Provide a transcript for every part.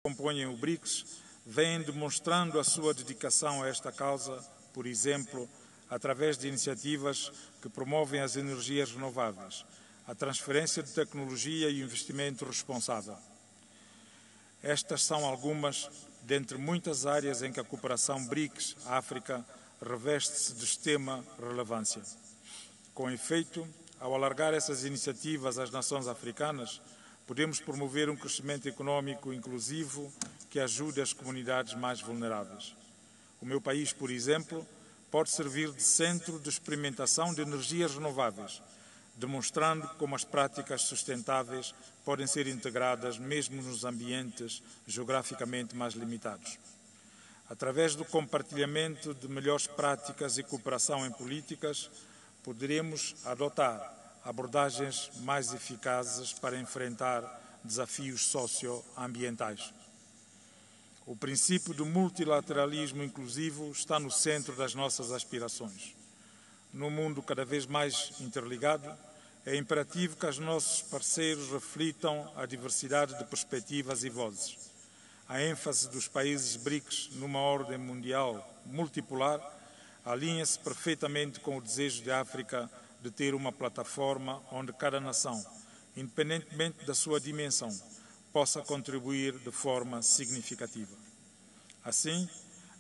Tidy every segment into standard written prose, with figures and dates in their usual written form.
compõem o BRICS vêm demonstrando a sua dedicação a esta causa, por exemplo, através de iniciativas que promovem as energias renováveis, a transferência de tecnologia e o investimento responsável. Estas são algumas dentre muitas áreas em que a cooperação BRICS-África reveste-se de extrema relevância. Com efeito, ao alargar essas iniciativas às nações africanas, podemos promover um crescimento econômico inclusivo que ajude as comunidades mais vulneráveis. O meu país, por exemplo, pode servir de centro de experimentação de energias renováveis, demonstrando como as práticas sustentáveis podem ser integradas mesmo nos ambientes geograficamente mais limitados. Através do compartilhamento de melhores práticas e cooperação em políticas, poderemos adotar abordagens mais eficazes para enfrentar desafios socioambientais. O princípio do multilateralismo inclusivo está no centro das nossas aspirações. Num mundo cada vez mais interligado, é imperativo que os nossos parceiros reflitam a diversidade de perspectivas e vozes. A ênfase dos países BRICS numa ordem mundial multipolar alinha-se perfeitamente com o desejo de África de ter uma plataforma onde cada nação, independentemente da sua dimensão, possa contribuir de forma significativa. Assim,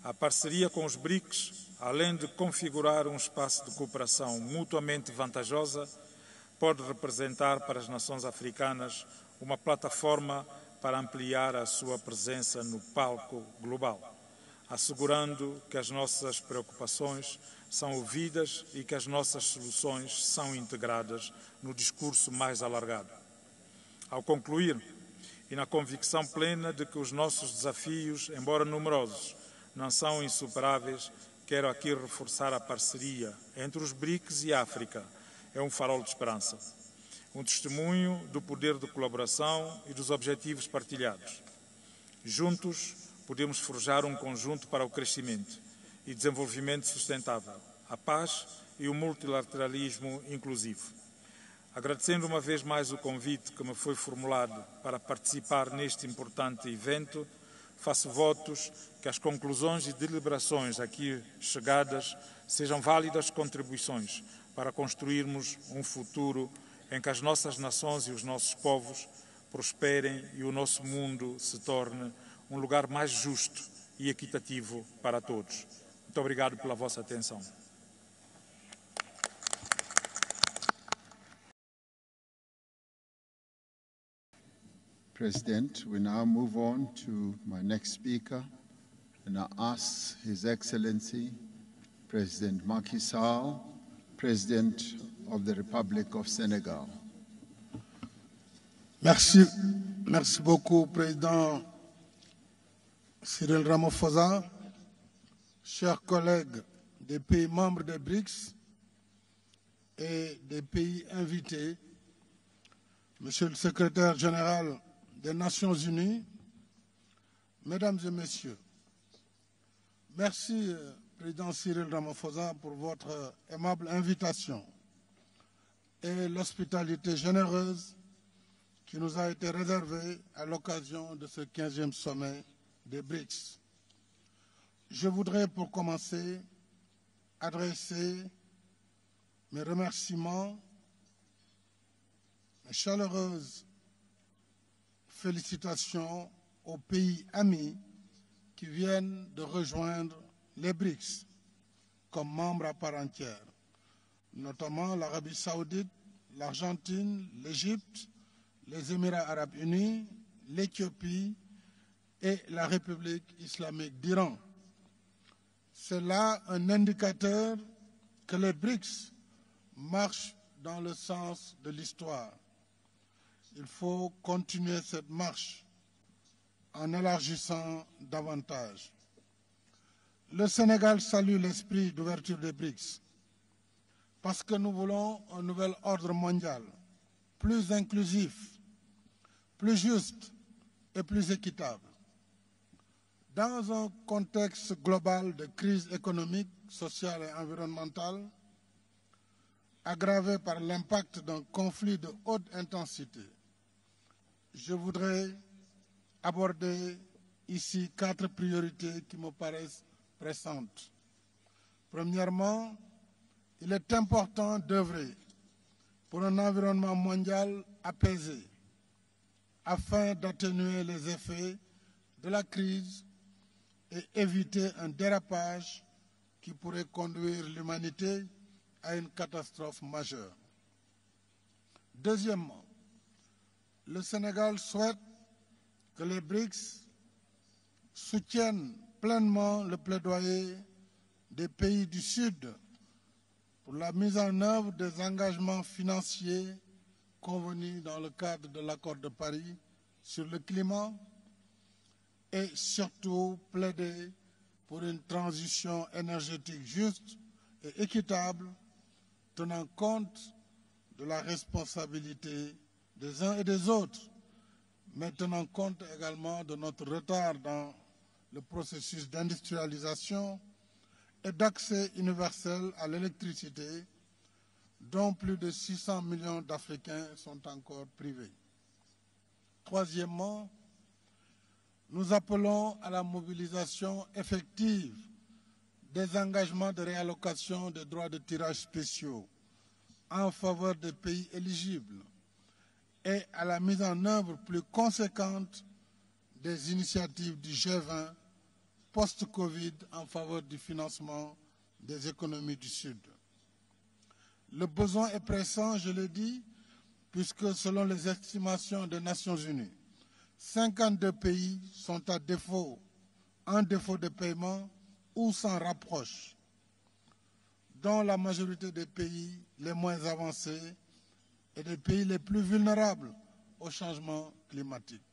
a parceria com os BRICS, além de configurar um espaço de cooperação mutuamente vantajosa, pode representar para as nações africanas uma plataforma para ampliar a sua presença no palco global, assegurando que as nossas preocupações são ouvidas e que as nossas soluções são integradas no discurso mais alargado. Ao concluir, e na convicção plena de que os nossos desafios, embora numerosos, não são insuperáveis, quero aqui reforçar a parceria entre os BRICS e a África. É um farol de esperança, um testemunho do poder de colaboração e dos objetivos partilhados. Juntos, podemos forjar um conjunto para o crescimento e desenvolvimento sustentável, a paz e o multilateralismo inclusivo. Agradecendo uma vez mais o convite que me foi formulado para participar neste importante evento, faço votos que as conclusões e deliberações aqui chegadas sejam válidas contribuições para construirmos um futuro em que as nossas nações e os nossos povos prosperem e o nosso mundo se torne um lugar mais justo e equitativo para todos. Muito obrigado pela vossa atenção. President, we now move on to my next speaker, and I ask His Excellency, President Macky Sall, President of the Republic of Senegal. Merci beaucoup, Président Cyril Ramaphosa, chers collègues des pays membres des BRICS et des pays invités, Monsieur le Secrétaire général des Nations Unies, Mesdames et Messieurs, merci, Président Cyril Ramaphosa, pour votre aimable invitation et l'hospitalité généreuse qui nous a été réservée à l'occasion de ce 15e sommet des BRICS. Je voudrais pour commencer adresser mes remerciements, mes chaleureuses félicitations aux pays amis qui viennent de rejoindre les BRICS comme membres à part entière, notamment l'Arabie saoudite, l'Argentine, l'Égypte, les Émirats arabes unis, l'Éthiopie et la République islamique d'Iran. C'est là un indicateur que les BRICS marchent dans le sens de l'histoire. Il faut continuer cette marche en élargissant davantage. Le Sénégal salue l'esprit d'ouverture des BRICS parce que nous voulons un nouvel ordre mondial, plus inclusif, plus juste et plus équitable. Dans un contexte global de crise économique, sociale et environnementale, aggravé par l'impact d'un conflit de haute intensité, je voudrais aborder ici 4 priorités qui me paraissent pressantes. Premièrement, il est important d'œuvrer pour un environnement mondial apaisé afin d'atténuer les effets de la crise et éviter un dérapage qui pourrait conduire l'humanité à une catastrophe majeure. Deuxièmement, le Sénégal souhaite que les BRICS soutiennent pleinement le plaidoyer des pays du Sud pour la mise en œuvre des engagements financiers convenus dans le cadre de l'accord de Paris sur le climat et surtout plaider pour une transition énergétique juste et équitable tenant compte de la responsabilité des uns et des autres, mais tenant compte également de notre retard dans le processus d'industrialisation et d'accès universel à l'électricité, dont plus de 600 millions d'Africains sont encore privés. Troisièmement, nous appelons à la mobilisation effective des engagements de réallocation des droits de tirage spéciaux en faveur des pays éligibles et à la mise en œuvre plus conséquente des initiatives du G20 post-Covid en faveur du financement des économies du Sud. Le besoin est pressant, je l'ai dit, puisque selon les estimations des Nations Unies, 52 pays sont en défaut de paiement ou s'en rapprochent, dont la majorité des pays les moins avancés et des pays les plus vulnérables au changement climatique.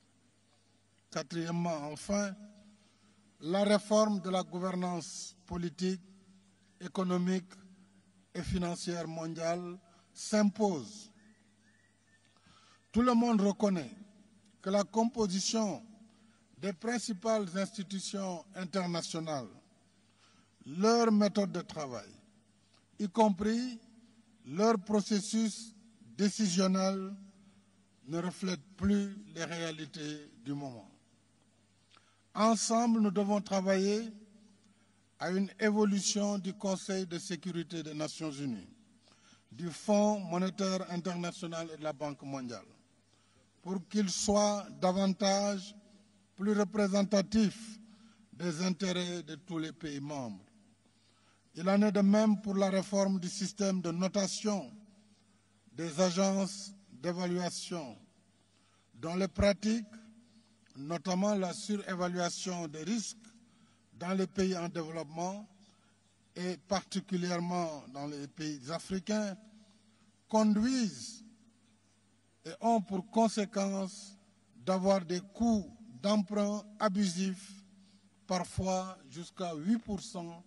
Quatrièmement, enfin, la réforme de la gouvernance politique, économique et financière mondiale s'impose. Tout le monde reconnaît que la composition des principales institutions internationales, leur méthode de travail, y compris leur processus décisionnel, ne reflète plus les réalités du moment. Ensemble, nous devons travailler à une évolution du Conseil de sécurité des Nations Unies, du Fonds monétaire international et de la Banque mondiale, pour qu'ils soient davantage plus représentatifs des intérêts de tous les pays membres. Il en est de même pour la réforme du système de notation des agences d'évaluation, dont les pratiques, notamment la surévaluation des risques dans les pays en développement et particulièrement dans les pays africains, conduisent et ont pour conséquence d'avoir des coûts d'emprunt abusifs, parfois jusqu'à 8%,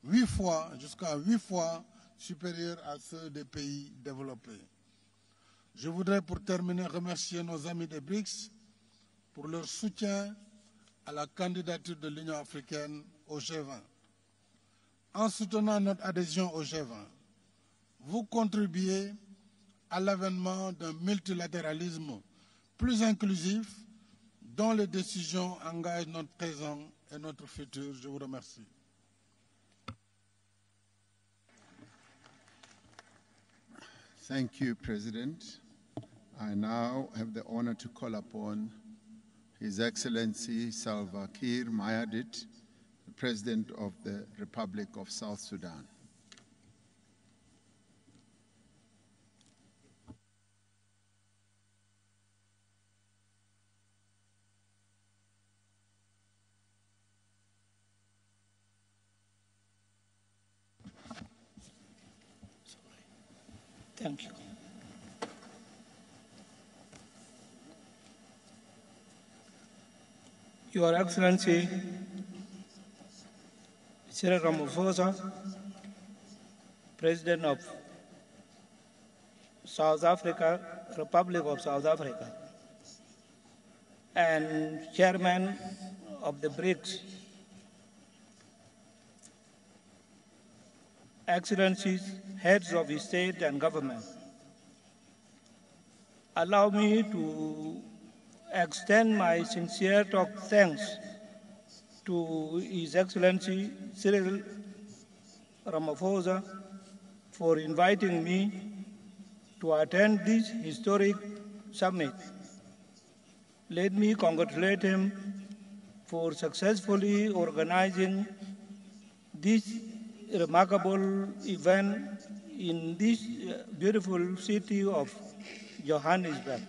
8 fois supérieurs à ceux des pays développés. Je voudrais pour terminer remercier nos amis des BRICS pour leur soutien à la candidature de l'Union africaine au G20. En soutenant notre adhésion au G20, vous contribuez à l'avènement d'un multilatéralisme plus inclusif dont les décisions engagent notre présent et notre futur. Je vous remercie. Thank you, President. I now have the honor to call upon His Excellency Salva Kiir Mayardit, the President of the Republic of South Sudan. Thank you. Your Excellency, Cyril Ramaphosa, President of South Africa, Republic of South Africa, and Chairman of the BRICS, Excellencies, heads of state and government, allow me to extend my sincere thanks to His Excellency Cyril Ramaphosa for inviting me to attend this historic summit. Let me congratulate him for successfully organizing this remarkable event in this beautiful city of Johannesburg.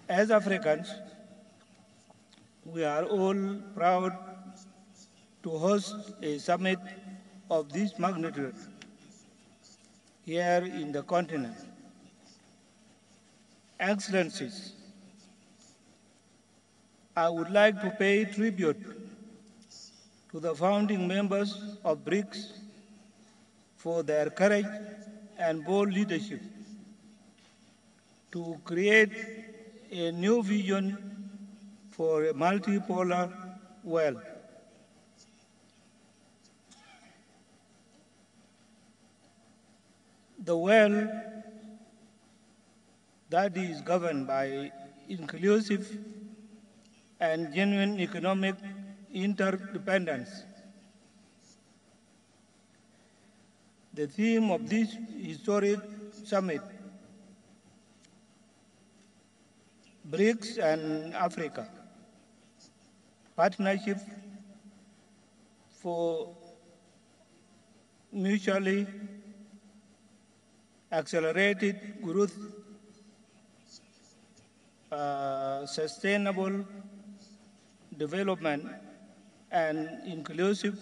As Africans, we are all proud to host a summit of this magnitude here in the continent. Excellencies, I would like to pay tribute to the founding members of BRICS for their courage and bold leadership to create a new vision for a multipolar world. The world that is governed by inclusive and genuine economic interdependence. The theme of this historic summit, BRICS and Africa, partnership for mutually accelerated growth, sustainable development, and inclusive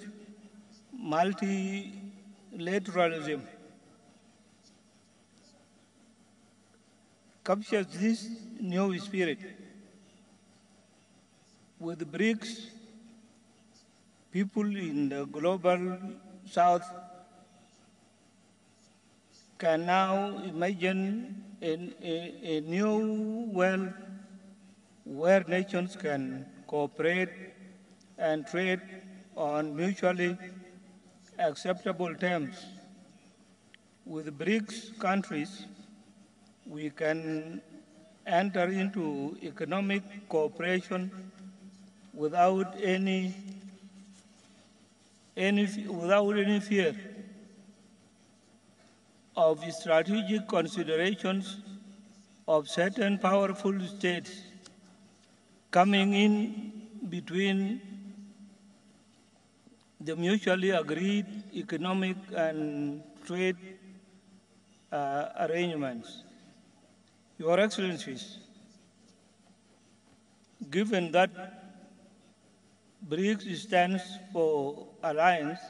multilateralism captures this new spirit. With BRICS, people in the global south can now imagine a new world where nations can cooperate and trade on mutually acceptable terms. With BRICS countries, we can enter into economic cooperation without any fear of strategic considerations of certain powerful states coming in between the mutually agreed economic and trade arrangements. Your Excellencies, given that BRICS stands for alliance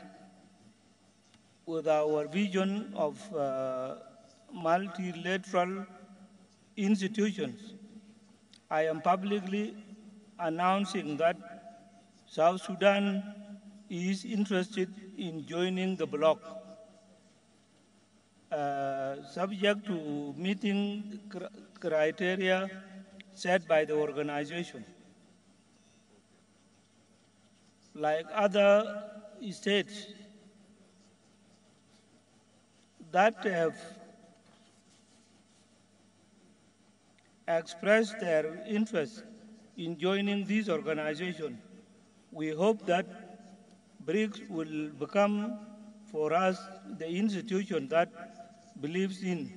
with our vision of multilateral institutions, I am publicly announcing that South Sudan is interested in joining the bloc, subject to meeting criteria set by the organization. Like other states that have expressed their interest in joining this organization, we hope that BRICS will become for us the institution that believes in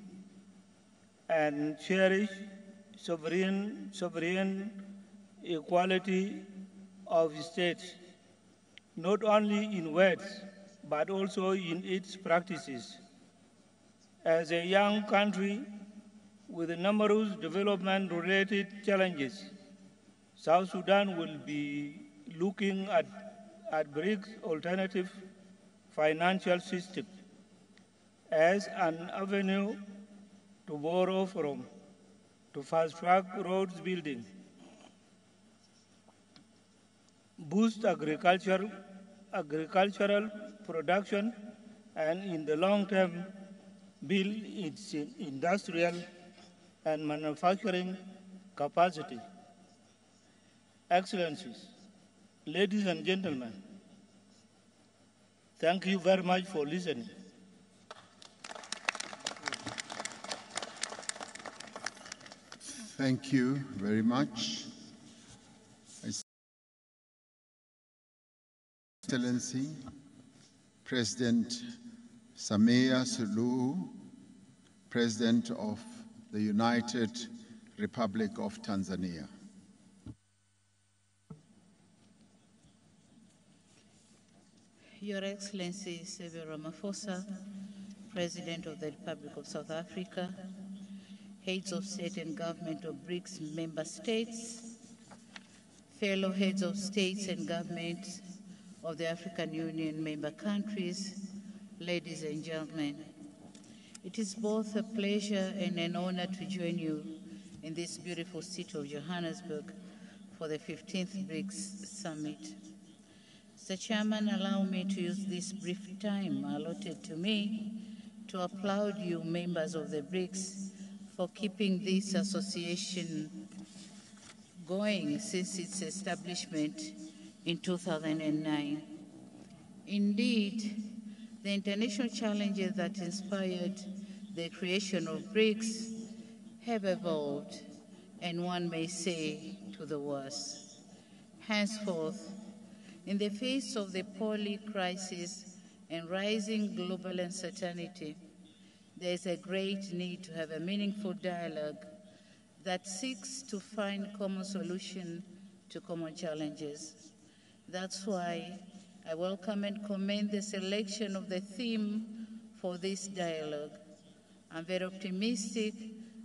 and cherish sovereign equality of states, not only in words, but also in its practices. As a young country with numerous development-related challenges, South Sudan will be looking at BRICS alternative financial system as an avenue to borrow from, to fast-track roads building, boost agricultural production, and in the long term, build its industrial and manufacturing capacity. Excellencies, ladies and gentlemen, thank you very much for listening. Thank you very much. Excellency, President Samia Suluhu, President of the United Republic of Tanzania. Your Excellency Cyril Ramaphosa, President of the Republic of South Africa, heads of state and government of BRICS member states, fellow heads of states and governments of the African Union member countries, ladies and gentlemen. It is both a pleasure and an honor to join you in this beautiful city of Johannesburg for the 15th BRICS Summit. Mr. Chairman, allow me to use this brief time allotted to me to applaud you, members of the BRICS, for keeping this association going since its establishment in 2009. Indeed, the international challenges that inspired the creation of BRICS have evolved, and one may say to the worse. Henceforth, in the face of the poly crisis and rising global uncertainty, there is a great need to have a meaningful dialogue that seeks to find common solutions to common challenges. That's why I welcome and commend the selection of the theme for this dialogue. I'm very optimistic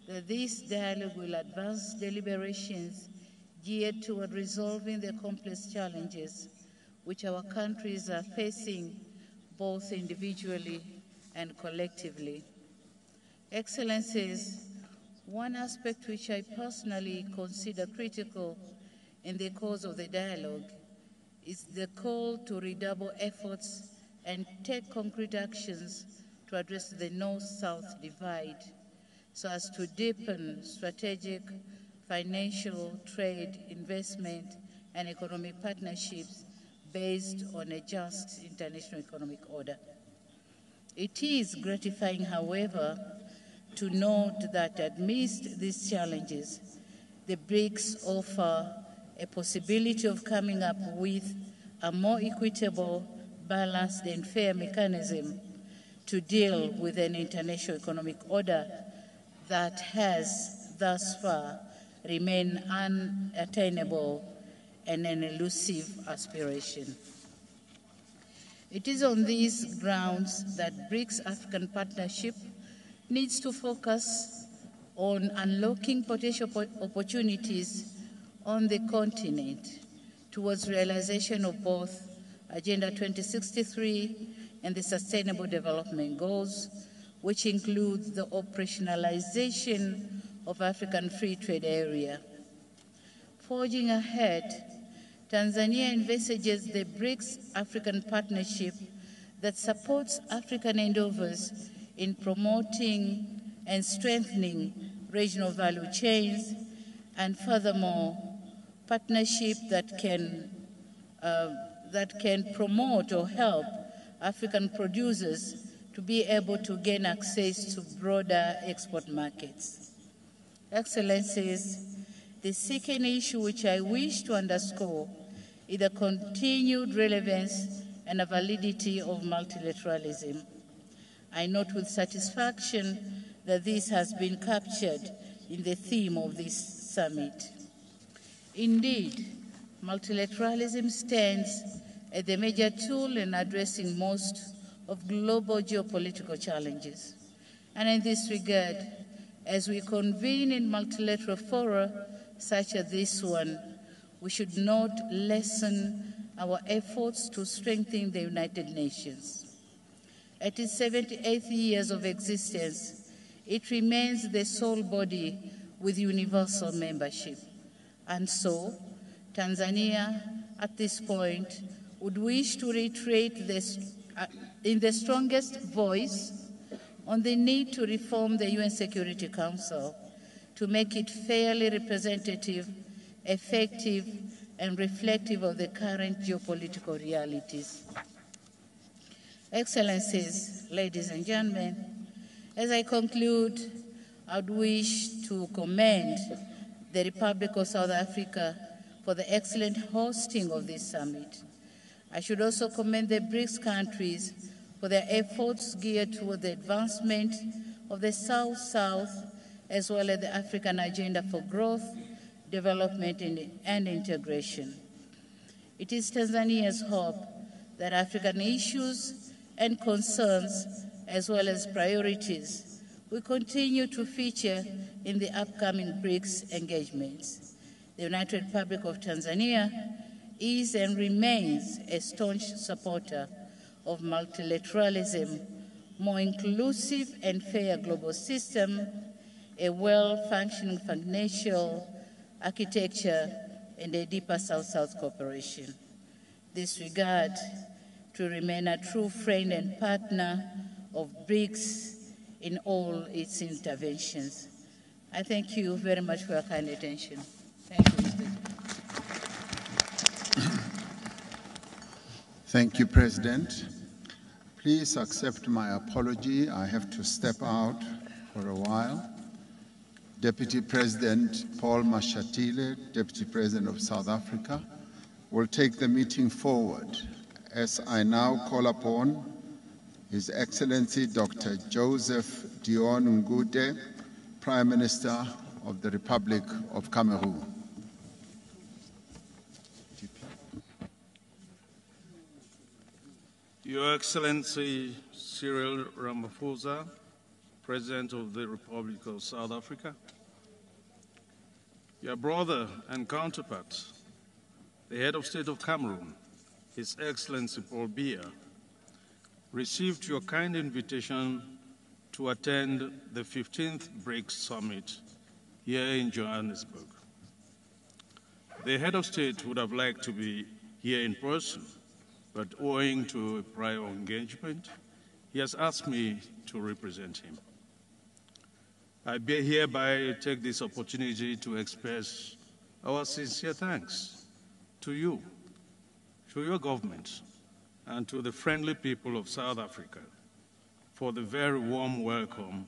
that this dialogue will advance deliberations geared toward resolving the complex challenges which our countries are facing both individually and collectively. Excellencies, one aspect which I personally consider critical in the course of the dialogue is the call to redouble efforts and take concrete actions to address the North-South divide so as to deepen strategic, financial, trade, investment, and economic partnerships based on a just international economic order. It is gratifying, however, to note that amidst these challenges, the BRICS offer a possibility of coming up with a more equitable, balanced, and fair mechanism to deal with an international economic order that has thus far remained unattainable and an elusive aspiration. It is on these grounds that BRICS African Partnership needs to focus on unlocking potential opportunities on the continent towards realization of both Agenda 2063 and the Sustainable Development Goals, which includes the operationalization of African Free Trade Area. Forging ahead, Tanzania envisages the BRICS African Partnership that supports African endeavors in promoting and strengthening regional value chains, and furthermore, partnership that can promote or help African producers to be able to gain access to broader export markets. Excellencies, the second issue which I wish to underscore is the continued relevance and the validity of multilateralism. I note with satisfaction that this has been captured in the theme of this summit. Indeed, multilateralism stands as the major tool in addressing most of global geopolitical challenges. And in this regard, as we convene in multilateral fora such as this one, we should not lessen our efforts to strengthen the United Nations. At its 78th years of existence, it remains the sole body with universal membership. And so, Tanzania, at this point, would wish to reiterate this, in the strongest voice on the need to reform the UN Security Council to make it fairly representative, effective, and reflective of the current geopolitical realities. Excellencies, ladies and gentlemen, as I conclude, I would wish to commend the Republic of South Africa for the excellent hosting of this summit. I should also commend the BRICS countries for their efforts geared toward the advancement of the South-South, as well as the African agenda for growth, development, and integration. It is Tanzania's hope that African issues and concerns, as well as priorities, will continue to feature in the upcoming BRICS engagements. The United Republic of Tanzania is and remains a staunch supporter of multilateralism, more inclusive and fair global system, a well-functioning financial architecture, and a deeper South-South cooperation. This regard to remain a true friend and partner of BRICS in all its interventions. I thank you very much for your kind attention. Thank you, Mr. Speaker. Thank you, President. Please accept my apology. I have to step out for a while. Deputy President Paul Mashatile, Deputy President of South Africa, will take the meeting forward as I now call upon His Excellency Dr. Joseph Dion Ngute, Prime Minister of the Republic of Cameroon. Your Excellency Cyril Ramaphosa, President of the Republic of South Africa, your brother and counterpart, the Head of State of Cameroon, His Excellency Paul Biya, received your kind invitation to attend the 15th BRICS Summit here in Johannesburg. The Head of State would have liked to be here in person, but owing to a prior engagement, he has asked me to represent him. I hereby take this opportunity to express our sincere thanks to you, to your government, and to the friendly people of South Africa for the very warm welcome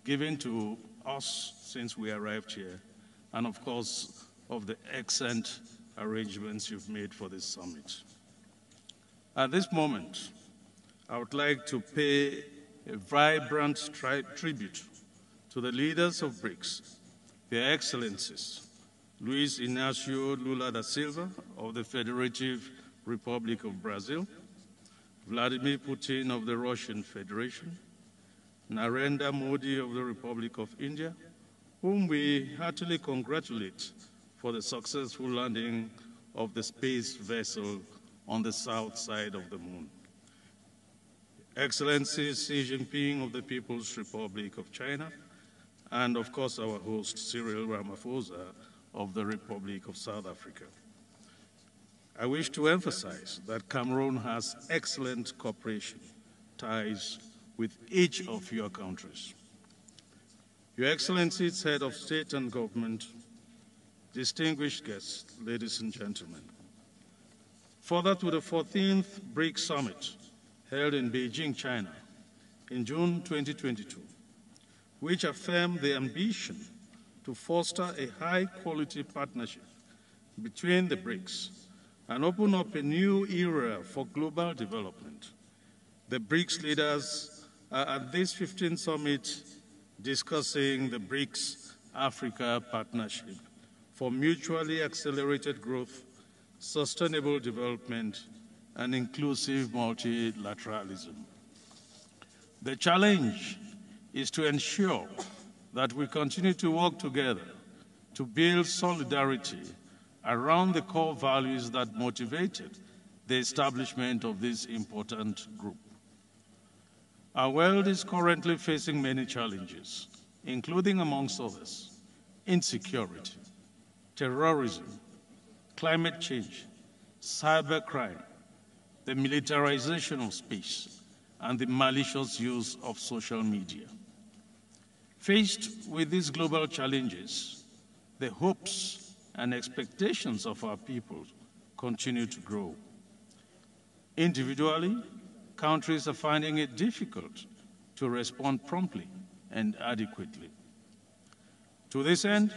given to us since we arrived here, and of course, of the excellent arrangements you've made for this summit. At this moment, I would like to pay a vibrant tribute to the leaders of BRICS, their excellencies, Luiz Inácio Lula da Silva of the Federative Republic of Brazil, Vladimir Putin of the Russian Federation, Narendra Modi of the Republic of India, whom we heartily congratulate for the successful landing of the space vessel on the south side of the moon. Excellency Xi Jinping of the People's Republic of China, and of course our host Cyril Ramaphosa of the Republic of South Africa. I wish to emphasize that Cameroon has excellent cooperation ties with each of your countries. Your Excellencies, Head of State and Government, distinguished guests, ladies and gentlemen, further to the 14th BRICS Summit held in Beijing, China in June 2022, which affirmed the ambition to foster a high-quality partnership between the BRICS and open up a new era for global development. The BRICS leaders are at this 15th summit discussing the BRICS Africa Partnership for mutually accelerated growth, sustainable development, and inclusive multilateralism. The challenge is to ensure that we continue to work together to build solidarity around the core values that motivated the establishment of this important group. Our world is currently facing many challenges, including, amongst others, insecurity, terrorism, climate change, cybercrime, the militarization of space, and the malicious use of social media. Faced with these global challenges, the hopes and expectations of our people continue to grow. Individually, countries are finding it difficult to respond promptly and adequately. To this end,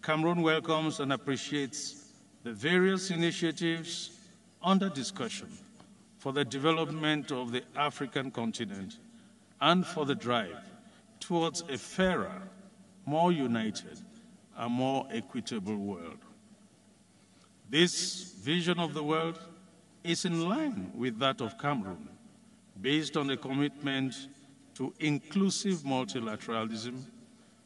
Cameroon welcomes and appreciates the various initiatives under discussion for the development of the African continent and for the drive towards a fairer, more united, and more equitable world. This vision of the world is in line with that of Cameroon, based on a commitment to inclusive multilateralism,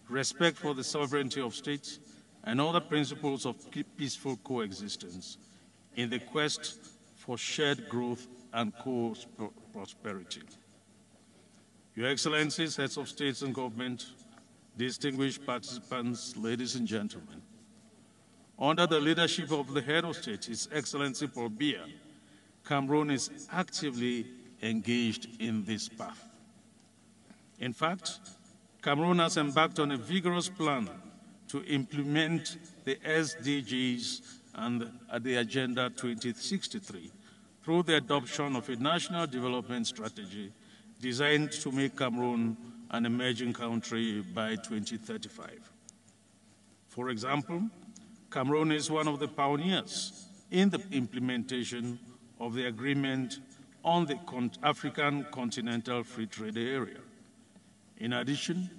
respect for the sovereignty of states, and other principles of peaceful coexistence in the quest for shared growth and co-prosperity. Your Excellencies, heads of states and government, distinguished participants, ladies and gentlemen, under the leadership of the head of state, His Excellency Paul Biya, Cameroon is actively engaged in this path. In fact, Cameroon has embarked on a vigorous plan to implement the SDGs and the Agenda 2063 through the adoption of a national development strategy designed to make Cameroon an emerging country by 2035. For example, Cameroon is one of the pioneers in the implementation of the agreement on the African Continental Free Trade Area. In addition,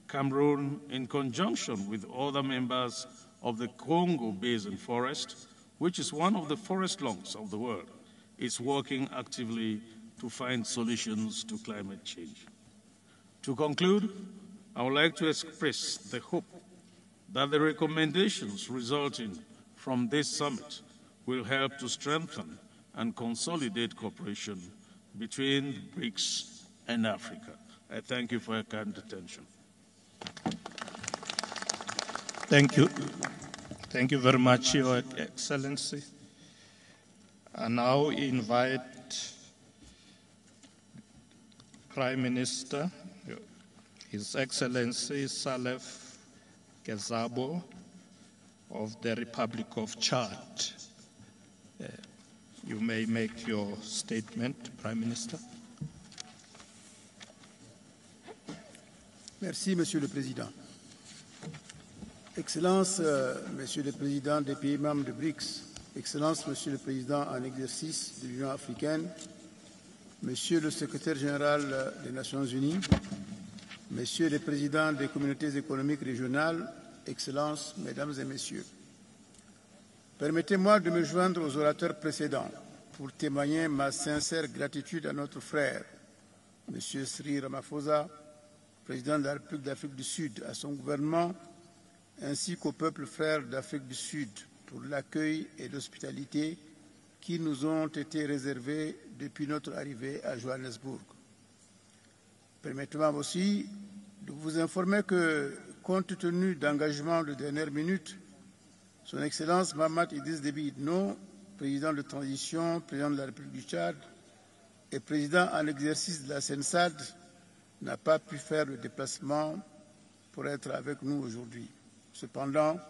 Cameroon, in conjunction with other members of the Congo Basin Forest, which is one of the forest lungs of the world, is working actively to find solutions to climate change. To conclude, I would like to express the hope that the recommendations resulting from this summit will help to strengthen and consolidate cooperation between BRICS and Africa. I thank you for your kind attention. Thank you. Thank you very much, Your Excellency. I now invite Prime Minister, His Excellency Salif Kezabo of the Republic of Chad. You may make your statement, Prime Minister. Merci, Monsieur le Président. Excellence, Monsieur le Président des pays membres de BRICS, Excellence, Monsieur le Président en exercice de l'Union africaine, Monsieur le Secrétaire général des Nations unies, Messieurs les Présidents des communautés économiques régionales, Excellences, Mesdames et Messieurs. Permettez-moi de me joindre aux orateurs précédents pour témoigner ma sincère gratitude à notre frère, Monsieur Cyril Ramaphosa, Président de la République d'Afrique du Sud, à son gouvernement, ainsi qu'au peuple frère d'Afrique du Sud pour l'accueil et l'hospitalité qui nous ont été réservés depuis notre arrivée à Johannesburg. Permettez-moi aussi de vous informer que, compte tenu d'engagements de dernière minute, Son Excellence Mahamat Idriss Déby Itno, président de transition, président de la République du Tchad et président en exercice de la CENSAD, n'a pas pu faire le déplacement pour être avec nous aujourd'hui. Cependant,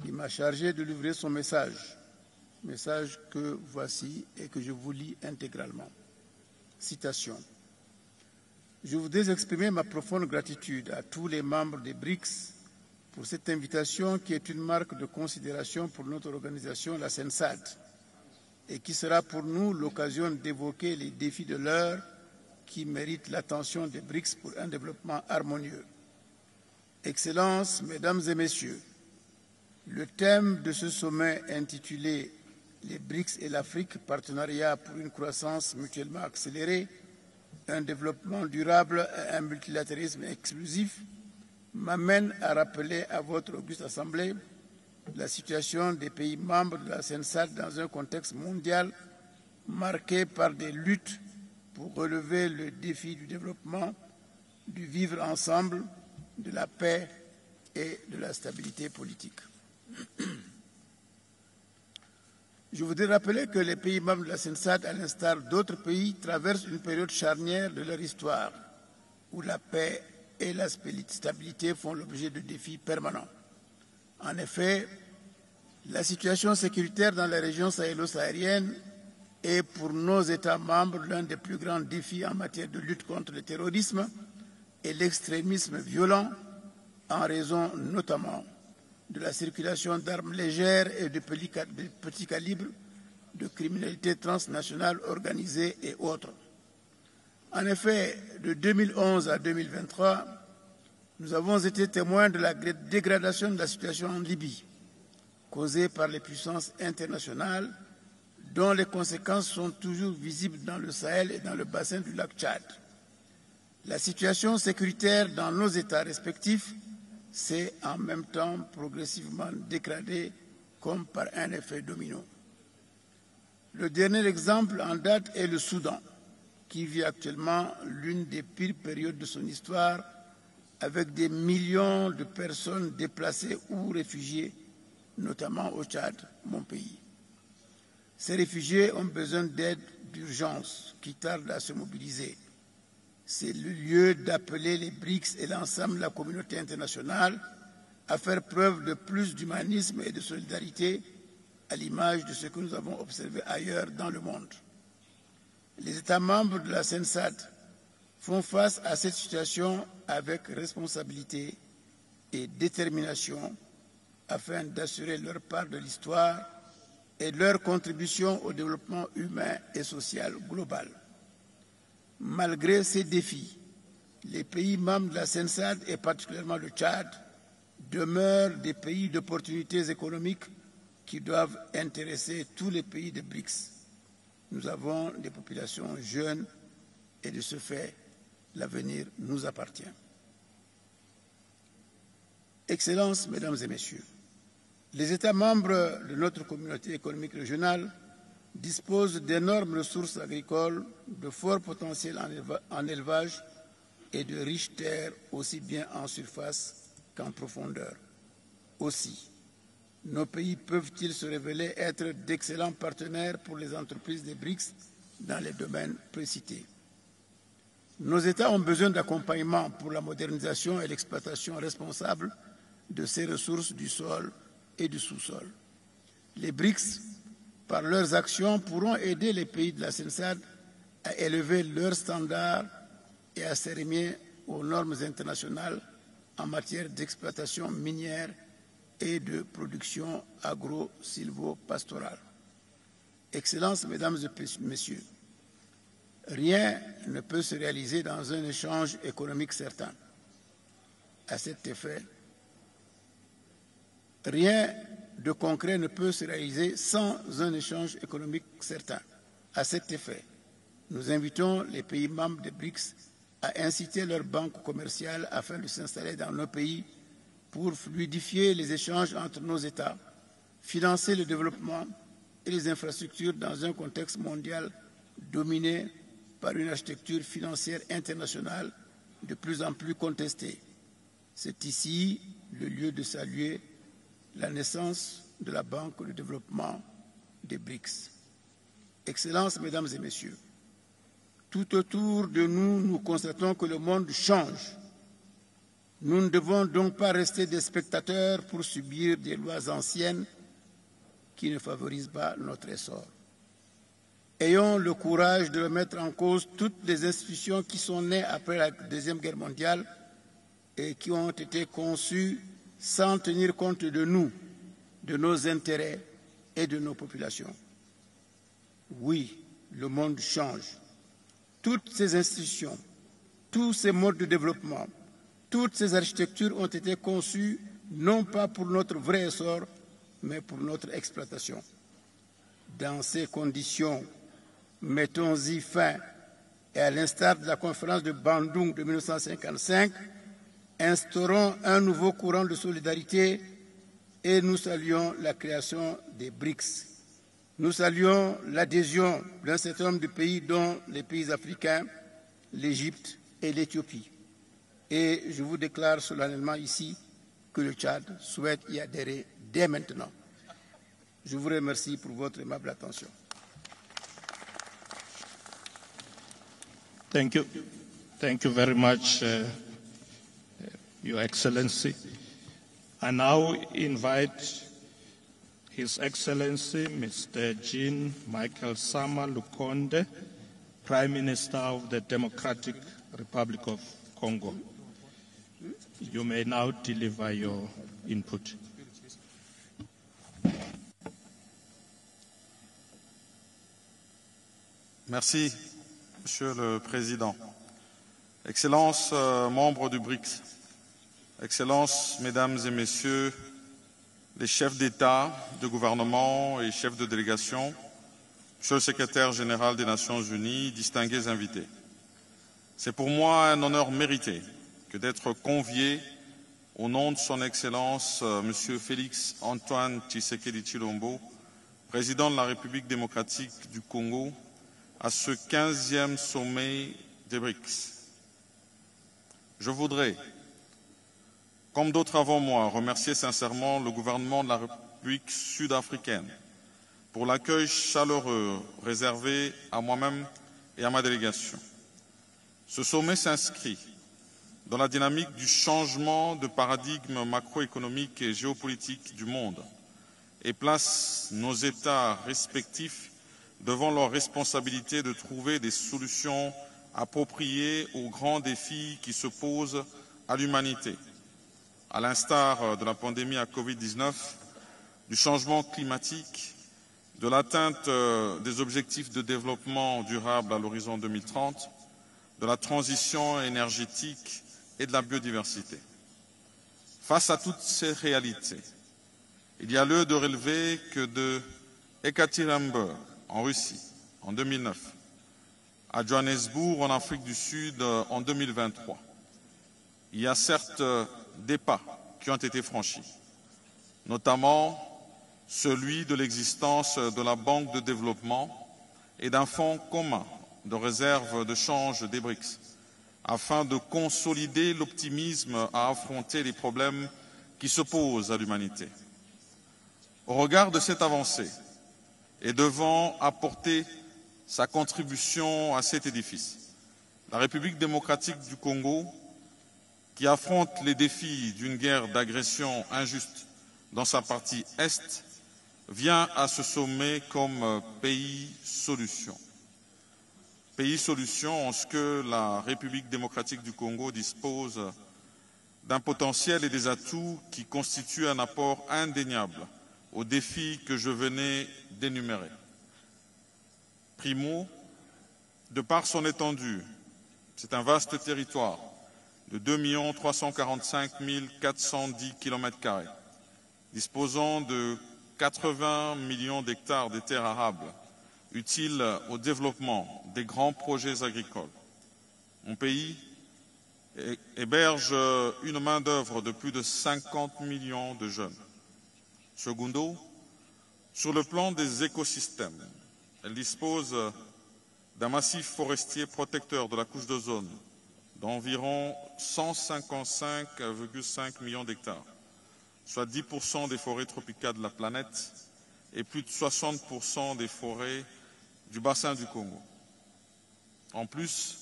il m'a chargé de livrer son message que voici et que je vous lis intégralement. Citation. Je voudrais exprimer ma profonde gratitude à tous les membres des BRICS pour cette invitation qui est une marque de considération pour notre organisation, la CENSAD, et qui sera pour nous l'occasion d'évoquer les défis de l'heure qui méritent l'attention des BRICS pour un développement harmonieux. Excellences, Mesdames et Messieurs, le thème de ce sommet intitulé « Les BRICS et l'Afrique, partenariat pour une croissance mutuellement accélérée, un développement durable et un multilatéralisme exclusif » m'amène à rappeler à votre auguste Assemblée la situation des pays membres de la CENSAD dans un contexte mondial marqué par des luttes pour relever le défi du développement, du vivre ensemble, de la paix et de la stabilité politique. Je voudrais rappeler que les pays membres de la CENSAD, à l'instar d'autres pays, traversent une période charnière de leur histoire où la paix et la stabilité font l'objet de défis permanents. En effet, la situation sécuritaire dans la région sahélo-saharienne est pour nos États membres l'un des plus grands défis en matière de lutte contre le terrorisme et l'extrémisme violent, en raison notamment de la circulation d'armes légères et de petits calibres, de criminalité transnationale organisée et autres. En effet, de 2011 à 2023, nous avons été témoins de la dégradation de la situation en Libye, causée par les puissances internationales, dont les conséquences sont toujours visibles dans le Sahel et dans le bassin du lac Tchad. La situation sécuritaire dans nos États respectifs s'est en même temps progressivement dégradée comme par un effet domino. Le dernier exemple en date est le Soudan, qui vit actuellement l'une des pires périodes de son histoire, avec des millions de personnes déplacées ou réfugiées, notamment au Tchad, mon pays. Ces réfugiés ont besoin d'aide d'urgence qui tarde à se mobiliser. C'est le lieu d'appeler les BRICS et l'ensemble de la communauté internationale à faire preuve de plus d'humanisme et de solidarité à l'image de ce que nous avons observé ailleurs dans le monde. Les États membres de la CENSAD font face à cette situation avec responsabilité et détermination afin d'assurer leur part de l'histoire et leur contribution au développement humain et social global. Malgré ces défis, les pays membres de la CENSAD et particulièrement le Tchad demeurent des pays d'opportunités économiques qui doivent intéresser tous les pays des BRICS. Nous avons des populations jeunes et de ce fait, l'avenir nous appartient. Excellences, Mesdames et Messieurs, les États membres de notre communauté économique régionale disposent d'énormes ressources agricoles, de fort potentiel en élevage et de riches terres aussi bien en surface qu'en profondeur. Aussi, nos pays peuvent-ils se révéler être d'excellents partenaires pour les entreprises des BRICS dans les domaines précités. Nos États ont besoin d'accompagnement pour la modernisation et l'exploitation responsable de ces ressources du sol et du sous-sol. Les BRICS, par leurs actions, pourront aider les pays de la CENSAD à élever leurs standards et à s'arrimer aux normes internationales en matière d'exploitation minière et de production agro-silvo-pastorale. Excellences, Mesdames et Messieurs, rien ne peut se réaliser dans un échange économique certain. À cet effet, rien de concret ne peut se réaliser sans un échange économique certain. À cet effet, nous invitons les pays membres des BRICS à inciter leurs banques commerciales afin de s'installer dans nos pays pour fluidifier les échanges entre nos États, financer le développement et les infrastructures dans un contexte mondial dominé par une architecture financière internationale de plus en plus contestée. C'est ici le lieu de saluer la naissance de la Banque de développement des BRICS. Excellences, Mesdames et Messieurs, tout autour de nous, nous constatons que le monde change. Nous ne devons donc pas rester des spectateurs pour subir des lois anciennes qui ne favorisent pas notre essor. Ayons le courage de remettre en cause toutes les institutions qui sont nées après la Deuxième Guerre mondiale et qui ont été conçues sans tenir compte de nous, de nos intérêts et de nos populations. Oui, le monde change. Toutes ces institutions, tous ces modes de développement, toutes ces architectures ont été conçues non pas pour notre vrai essor, mais pour notre exploitation. Dans ces conditions, mettons-y fin et à l'instar de la conférence de Bandung de 1955, instaurons un nouveau courant de solidarité et nous saluons la création des BRICS. Nous saluons l'adhésion d'un certain nombre de pays, dont les pays africains, l'Égypte et l'Éthiopie. Et je vous déclare solennellement ici que le Tchad souhaite y adhérer dès maintenant. Je vous remercie pour votre aimable attention. Thank you. Thank you very much, Your Excellency. I now invite His Excellency, Mr. Jean Michael Sama Lukonde, Prime Minister of the Democratic Republic of Congo. You may now deliver your input. Merci, Monsieur le Président. Excellences, membres du BRICS, Excellences, Mesdames et Messieurs, les chefs d'État, de gouvernement et chefs de délégation, Monsieur le Secrétaire général des Nations Unies, distingués invités. C'est pour moi un honneur mérité que d'être convié au nom de Son Excellence Monsieur Félix Antoine Tshisekedi Tshilombo, président de la République démocratique du Congo, à ce 15e sommet des BRICS. Je voudrais, comme d'autres avant moi, remercier sincèrement le gouvernement de la République sud-africaine pour l'accueil chaleureux réservé à moi-même et à ma délégation. Ce sommet s'inscrit dans la dynamique du changement de paradigme macroéconomique et géopolitique du monde et place nos États respectifs devant leur responsabilité de trouver des solutions appropriées aux grands défis qui se posent à l'humanité, à l'instar de la pandémie à Covid-19, du changement climatique, de l'atteinte des objectifs de développement durable à l'horizon 2030, de la transition énergétique et de la biodiversité. Face à toutes ces réalités, il y a lieu de relever que de Ekaterinbourg, en Russie, en 2009, à Johannesburg, en Afrique du Sud, en 2023, il y a certes des pas qui ont été franchis, notamment celui de l'existence de la Banque de développement et d'un fonds commun de réserve de change des BRICS, afin de consolider l'optimisme à affronter les problèmes qui se posent à l'humanité. Au regard de cette avancée, et devant apporter sa contribution à cet édifice, la République démocratique du Congo, qui affronte les défis d'une guerre d'agression injuste dans sa partie Est, vient à ce sommet comme pays solution. Pays solution en ce que la République démocratique du Congo dispose d'un potentiel et des atouts qui constituent un apport indéniable aux défis que je venais d'énumérer. Primo, de par son étendue, c'est un vaste territoire de 2 345 410 km², disposant de 80 millions d'hectares de terres arables, utiles au développement des grands projets agricoles. Mon pays héberge une main-d'œuvre de plus de 50 millions de jeunes. Secundo, sur le plan des écosystèmes, elle dispose d'un massif forestier protecteur de la couche d'ozone d'environ 155,5 millions d'hectares, soit 10% des forêts tropicales de la planète et plus de 60% des forêts du bassin du Congo. En plus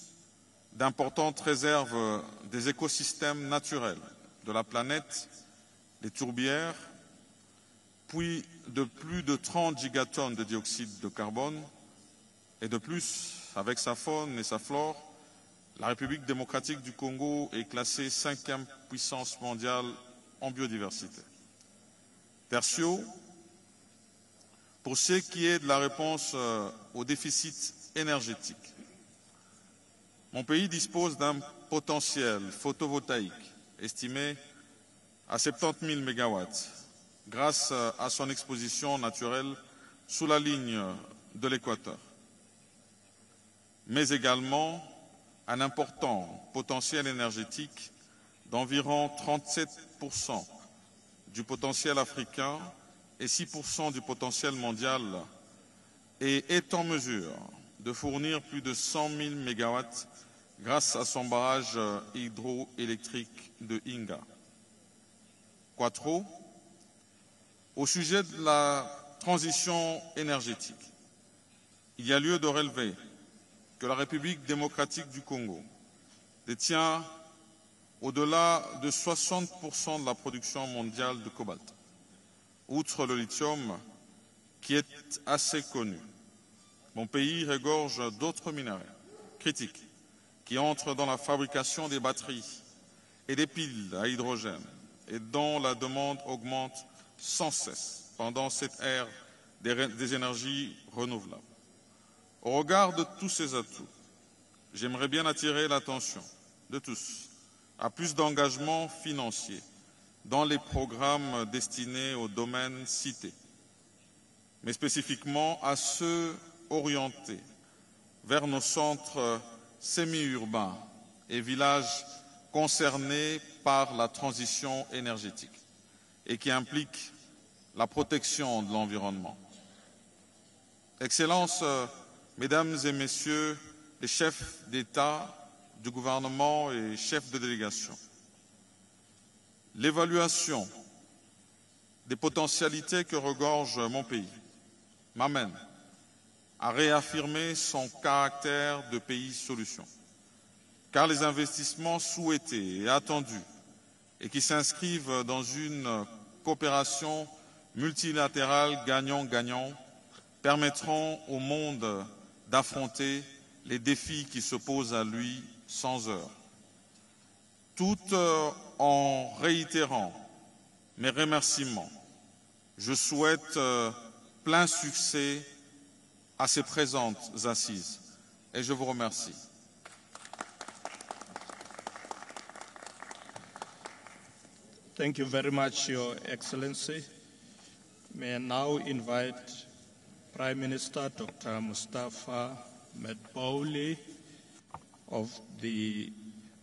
d'importantes réserves des écosystèmes naturels de la planète, les tourbières, puis de plus de 30 gigatonnes de dioxyde de carbone, et de plus, avec sa faune et sa flore, la République démocratique du Congo est classée 5e puissance mondiale en biodiversité. Tertio, pour ce qui est de la réponse au déficit énergétique, mon pays dispose d'un potentiel photovoltaïque estimé à 70 000 MW grâce à son exposition naturelle sous la ligne de l'équateur, mais également un important potentiel énergétique d'environ 37% du potentiel africain et 6% du potentiel mondial, et est en mesure de fournir plus de 100 000 MW grâce à son barrage hydroélectrique de Inga. Quattro, au sujet de la transition énergétique, il y a lieu de relever que la République démocratique du Congo détient au-delà de 60% de la production mondiale de cobalt. Outre le lithium, qui est assez connu, mon pays regorge d'autres minerais critiques qui entrent dans la fabrication des batteries et des piles à hydrogène et dont la demande augmente sans cesse pendant cette ère des énergies renouvelables. Au regard de tous ces atouts, j'aimerais bien attirer l'attention de tous à plus d'engagement financier dans les programmes destinés aux domaines cités, mais spécifiquement à ceux orientés vers nos centres semi-urbains et villages concernés par la transition énergétique et qui impliquent la protection de l'environnement. Excellences, Mesdames et Messieurs les chefs d'État, du gouvernement et chefs de délégation, l'évaluation des potentialités que regorge mon pays m'amène à réaffirmer son caractère de pays solution, car les investissements souhaités et attendus et qui s'inscrivent dans une coopération multilatérale gagnant-gagnant permettront au monde d'affronter les défis qui se posent à lui sans heurts. Tout en réitérant mes remerciements, je souhaite plein succès à ces présentes assises et je vous remercie. Thank you very much, Your Excellency. May I now invite Prime Minister Dr. Mustafa Medbouli of the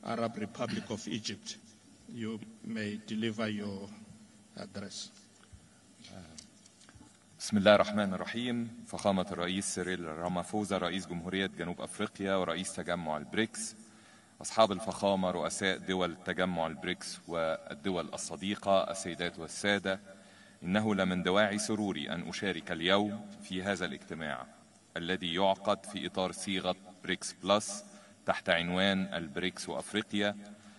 Arab Republic of Egypt. You may deliver your address. بسم الله الرحمن الرحيم. فخامة الرئيس سيريل رامافوزا رئيس جمهورية جنوب أفريقيا ورئيس تجمع البريكس، أصحاب الفخامة رؤساء دول تجمع البريكس والدول الصديقة، السيدات والسادة، إنه لمن دواعي سروري أن أشارك اليوم في هذا الاجتماع الذي يعقد في إطار صيغة بريكس بلس تحت عنوان البريكس وأفريقيا،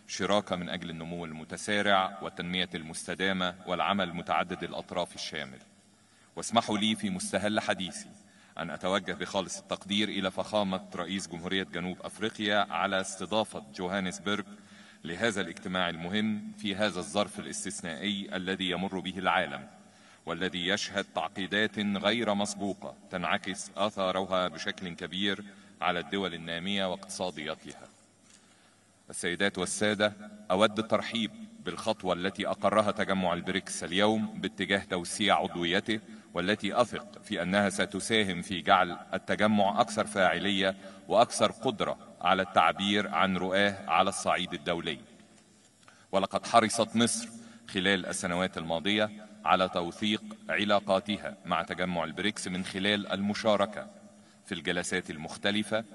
شراكة من أجل النمو المتسارع والتنمية المستدامة والعمل متعدد الأطراف الشامل. واسمحوا لي في مستهل حديثي أن أتوجه بخالص التقدير إلى فخامة رئيس جمهورية جنوب أفريقيا على استضافة جوهانسبرغ لهذا الاجتماع المهم في هذا الظرف الاستثنائي الذي يمر به العالم، والذي يشهد تعقيدات غير مسبوقة تنعكس آثارها بشكل كبير على الدول النامية واقتصادياتها. السيدات والسادة، أود الترحيب بالخطوة التي أقرها تجمع البريكس اليوم باتجاه توسيع عضويته، والتي أثق في أنها ستساهم في جعل التجمع أكثر فاعلية وأكثر قدرة على التعبير عن رؤاه على الصعيد الدولي. ولقد حرصت مصر خلال السنوات الماضية على توثيق علاقاتها مع تجمع البريكس من خلال المشاركة في الجلسات المختلفة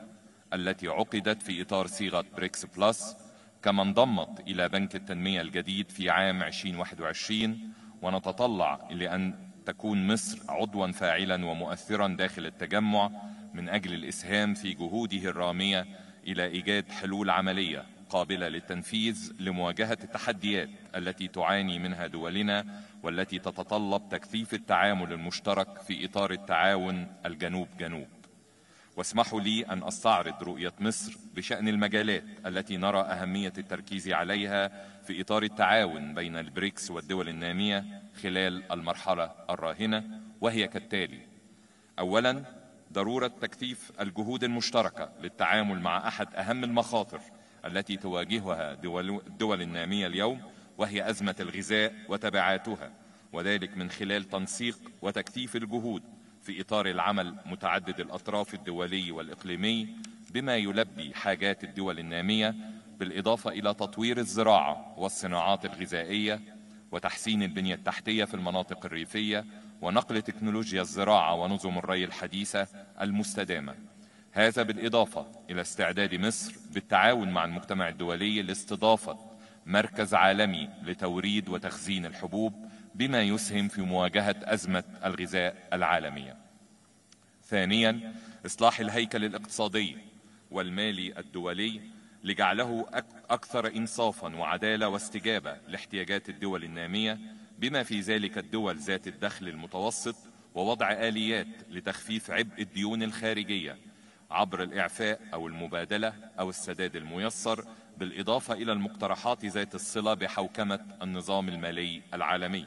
التي عقدت في إطار صيغة بريكس بلس، كما انضمت إلى بنك التنمية الجديد في عام 2021، ونتطلع لأن تكون مصر عضوا فاعلا ومؤثرا داخل التجمع من أجل الإسهام في جهوده الرامية إلى إيجاد حلول عملية قابلة للتنفيذ لمواجهة التحديات التي تعاني منها دولنا، والتي تتطلب تكثيف التعامل المشترك في إطار التعاون الجنوب جنوب. واسمحوا لي أن أستعرض رؤية مصر بشأن المجالات التي نرى أهمية التركيز عليها في إطار التعاون بين البريكس والدول النامية خلال المرحلة الراهنة، وهي كالتالي: أولا، ضرورة تكثيف الجهود المشتركة للتعامل مع أحد أهم المخاطر التي تواجهها الدول النامية اليوم، وهي أزمة الغذاء وتبعاتها، وذلك من خلال تنسيق وتكثيف الجهود في إطار العمل متعدد الأطراف الدولي والإقليمي بما يلبي حاجات الدول النامية، بالإضافة إلى تطوير الزراعة والصناعات الغذائية وتحسين البنية التحتية في المناطق الريفية ونقل تكنولوجيا الزراعة ونظم الري الحديثة المستدامة. هذا بالإضافة إلى استعداد مصر بالتعاون مع المجتمع الدولي لاستضافة مركز عالمي لتوريد وتخزين الحبوب بما يسهم في مواجهة أزمة الغذاء العالمية. ثانيا، إصلاح الهيكل الاقتصادي والمالي الدولي لجعله أكثر إنصافا وعدالة واستجابة لاحتياجات الدول النامية، بما في ذلك الدول ذات الدخل المتوسط، ووضع آليات لتخفيف عبء الديون الخارجية عبر الإعفاء أو المبادلة أو السداد الميسر، بالإضافة إلى المقترحات ذات الصلة بحوكمة النظام المالي العالمي.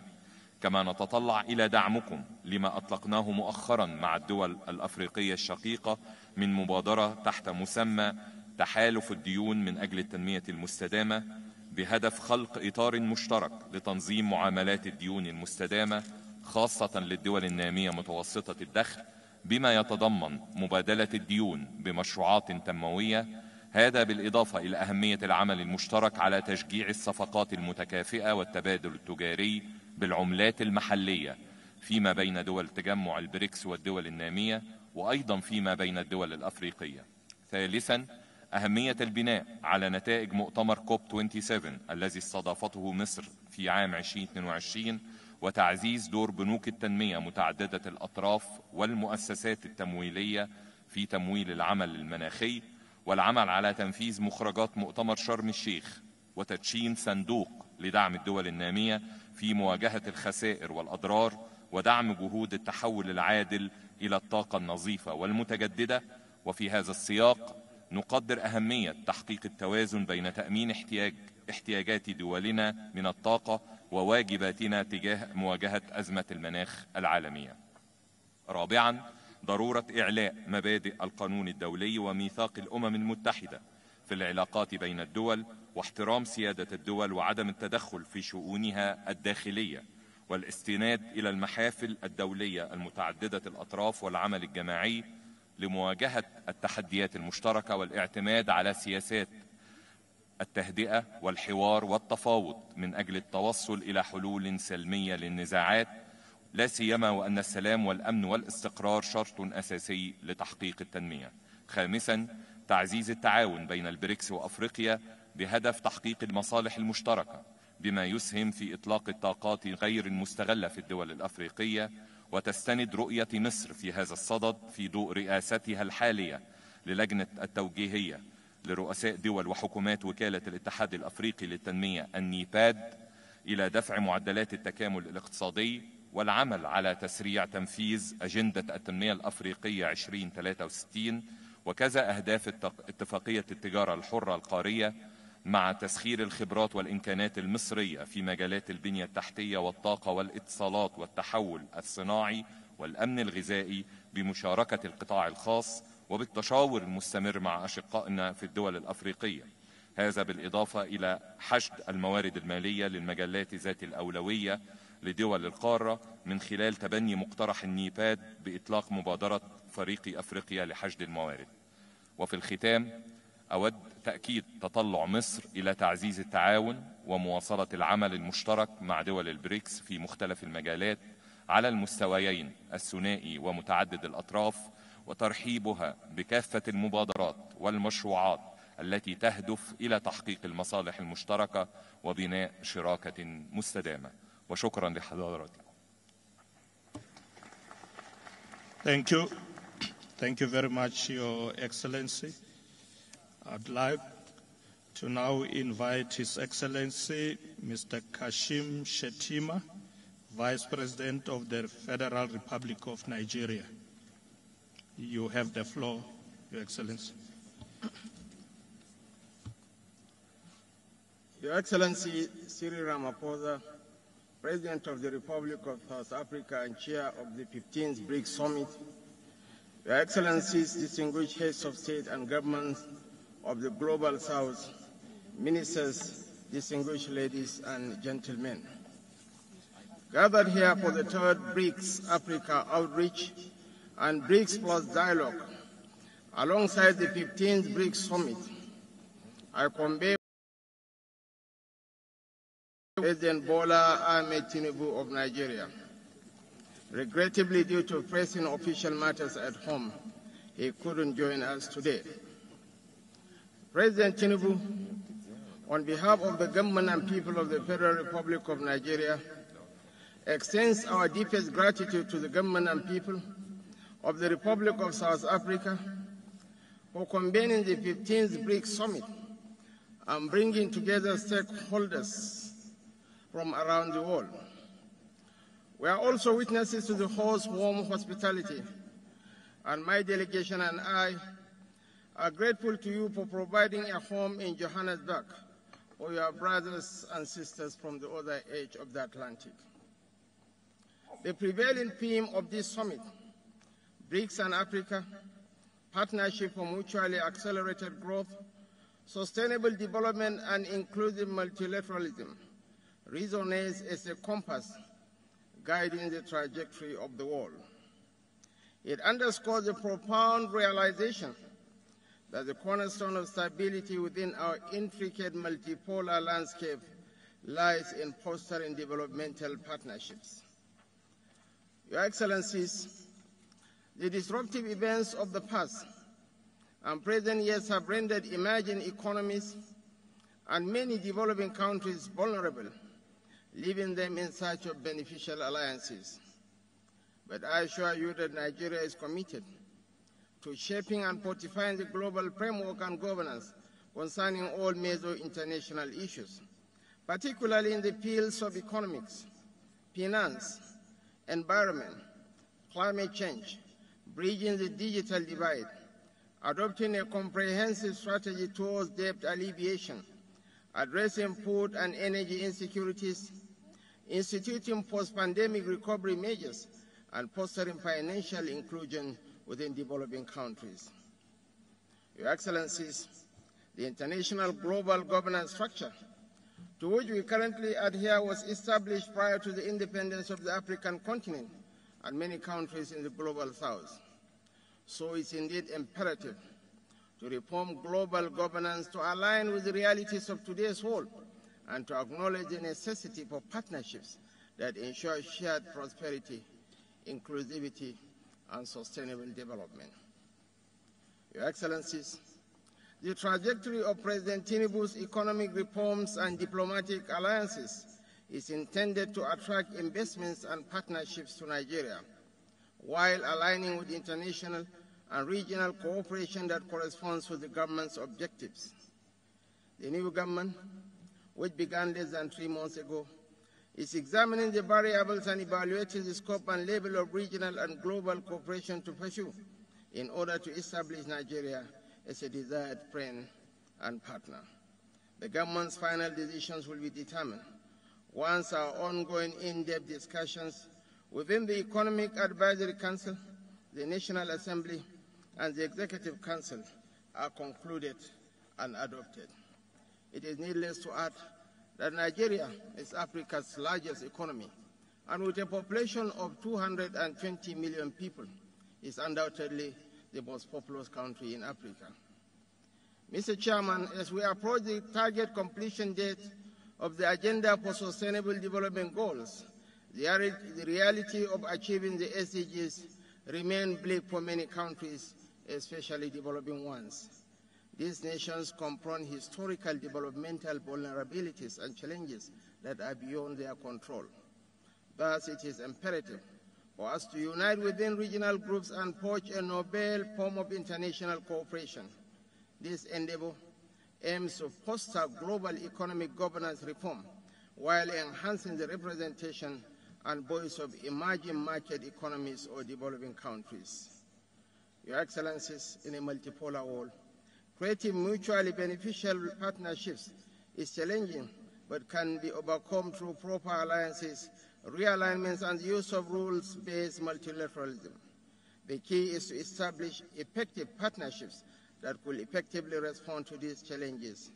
كما نتطلع إلى دعمكم لما أطلقناه مؤخرا مع الدول الأفريقية الشقيقة من مبادرة تحت مسمى تحالف الديون من أجل التنمية المستدامة، بهدف خلق إطار مشترك لتنظيم معاملات الديون المستدامة خاصة للدول النامية متوسطة الدخل، بما يتضمن مبادلة الديون بمشروعات تنموية. هذا بالإضافة إلى أهمية العمل المشترك على تشجيع الصفقات المتكافئة والتبادل التجاري بالعملات المحلية فيما بين دول تجمع البريكس والدول النامية، وأيضا فيما بين الدول الأفريقية. ثالثا، أهمية البناء على نتائج مؤتمر كوب 27 الذي استضافته مصر في عام 2022، وتعزيز دور بنوك التنمية متعددة الأطراف والمؤسسات التمويلية في تمويل العمل المناخي، والعمل على تنفيذ مخرجات مؤتمر شرم الشيخ، وتدشين صندوق لدعم الدول النامية في مواجهة الخسائر والأضرار، ودعم جهود التحول العادل إلى الطاقة النظيفة والمتجددة. وفي هذا السياق نقدر أهمية تحقيق التوازن بين تأمين احتياجات دولنا من الطاقة وواجباتنا تجاه مواجهة أزمة المناخ العالمية. رابعا، ضرورة إعلاء مبادئ القانون الدولي وميثاق الأمم المتحدة في العلاقات بين الدول، واحترام سيادة الدول وعدم التدخل في شؤونها الداخلية، والاستناد إلى المحافل الدولية المتعددة الأطراف والعمل الجماعي لمواجهة التحديات المشتركة، والاعتماد على سياسات التهدئة والحوار والتفاوض من أجل التوصل إلى حلول سلمية للنزاعات، لا سيما وأن السلام والأمن والاستقرار شرط أساسي لتحقيق التنمية. خامسا، تعزيز التعاون بين البريكس وأفريقيا بهدف تحقيق المصالح المشتركة، بما يسهم في إطلاق الطاقات غير المستغلة في الدول الأفريقية، وتستند رؤية مصر في هذا الصدد في ضوء رئاستها الحالية للجنة التوجيهية لرؤساء دول وحكومات وكالة الاتحاد الأفريقي للتنمية النيباد إلى دفع معدلات التكامل الاقتصادي، والعمل على تسريع تنفيذ أجندة التنمية الأفريقية 2063، وكذا أهداف اتفاقية التجارة الحرة القارية، مع تسخير الخبرات والإمكانات المصرية في مجالات البنية التحتية والطاقة والاتصالات والتحول الصناعي والأمن الغذائي بمشاركة القطاع الخاص، وبالتشاور المستمر مع أشقائنا في الدول الأفريقية. هذا بالإضافة إلى حشد الموارد المالية للمجالات ذات الأولوية لدول القارة من خلال تبني مقترح النيباد بإطلاق مبادرة فريق أفريقيا لحشد الموارد. وفي الختام أود تأكيد تطلع مصر إلى تعزيز التعاون ومواصلة العمل المشترك مع دول البريكس في مختلف المجالات على المستويين الثنائي ومتعدد الأطراف، وترحيبها بكافة المبادرات والمشروعات التي تهدف إلى تحقيق المصالح المشتركة وبناء شراكة مستدامة. وشكرا لحضراتكم. Thank you very much, Your Excellency. I'd like to now invite His Excellency Mr. Kashim Shettima, Vice President of the Federal Republic of Nigeria. You have the floor, Your Excellency. Your Excellency Cyril Ramaphosa, President of the Republic of South Africa and Chair of the 15th BRICS Summit, Your Excellencies, distinguished heads of state and governments of the Global South, ministers, distinguished ladies and gentlemen. Gathered here for the third BRICS Africa outreach and BRICS Plus dialogue, alongside the 15th BRICS Summit, I convey President Bola Ahmed Tinubu of Nigeria. Regrettably, due to pressing official matters at home, he couldn't join us today. President Tinubu, on behalf of the government and people of the Federal Republic of Nigeria, extends our deepest gratitude to the government and people of the Republic of South Africa for convening the 15th BRICS Summit and bringing together stakeholders from around the world. We are also witnesses to the host's warm hospitality, and my delegation and I are grateful to you for providing a home in Johannesburg for your brothers and sisters from the other edge of the Atlantic. The prevailing theme of this summit, BRICS and Africa, Partnership for Mutually Accelerated Growth, Sustainable Development and Inclusive Multilateralism, resonates as a compass guiding the trajectory of the world. It underscores the profound realization that the cornerstone of stability within our intricate multipolar landscape lies in fostering developmental partnerships. Your Excellencies, the disruptive events of the past and present years have rendered emerging economies and many developing countries vulnerable, leaving them in search of beneficial alliances. But I assure you that Nigeria is committed to shaping and fortifying the global framework and governance concerning all major international issues, particularly in the fields of economics, finance, environment, climate change, bridging the digital divide, adopting a comprehensive strategy towards debt alleviation, addressing food and energy insecurities, instituting post-pandemic recovery measures, and fostering financial inclusion within developing countries. Your Excellencies, the international global governance structure to which we currently adhere was established prior to the independence of the African continent and many countries in the global south. So it's indeed imperative to reform global governance to align with the realities of today's world and to acknowledge the necessity for partnerships that ensure shared prosperity, inclusivity, and sustainable development. Your Excellencies, the trajectory of President Tinubu's economic reforms and diplomatic alliances is intended to attract investments and partnerships to Nigeria, while aligning with international and regional cooperation that corresponds with the government's objectives. The new government, which began less than 3 months ago, is examining the variables and evaluating the scope and level of regional and global cooperation to pursue in order to establish Nigeria as a desired friend and partner. The government's final decisions will be determined once our ongoing in-depth discussions within the Economic Advisory Council, the National Assembly, and the Executive Council are concluded and adopted. It is needless to add that Nigeria is Africa's largest economy, and with a population of 220 million people, is undoubtedly the most populous country in Africa. Mr. Chairman, as we approach the target completion date of the Agenda for Sustainable Development Goals, the reality of achieving the SDGs remains bleak for many countries, especially developing ones. These nations confront historical developmental vulnerabilities and challenges that are beyond their control. Thus, it is imperative for us to unite within regional groups and forge a novel form of international cooperation. This endeavor aims to foster global economic governance reform while enhancing the representation and voice of emerging market economies or developing countries. Your Excellencies, in a multipolar world, creating mutually beneficial partnerships is challenging but can be overcome through proper alliances, realignments, and the use of rules-based multilateralism. The key is to establish effective partnerships that will effectively respond to these challenges,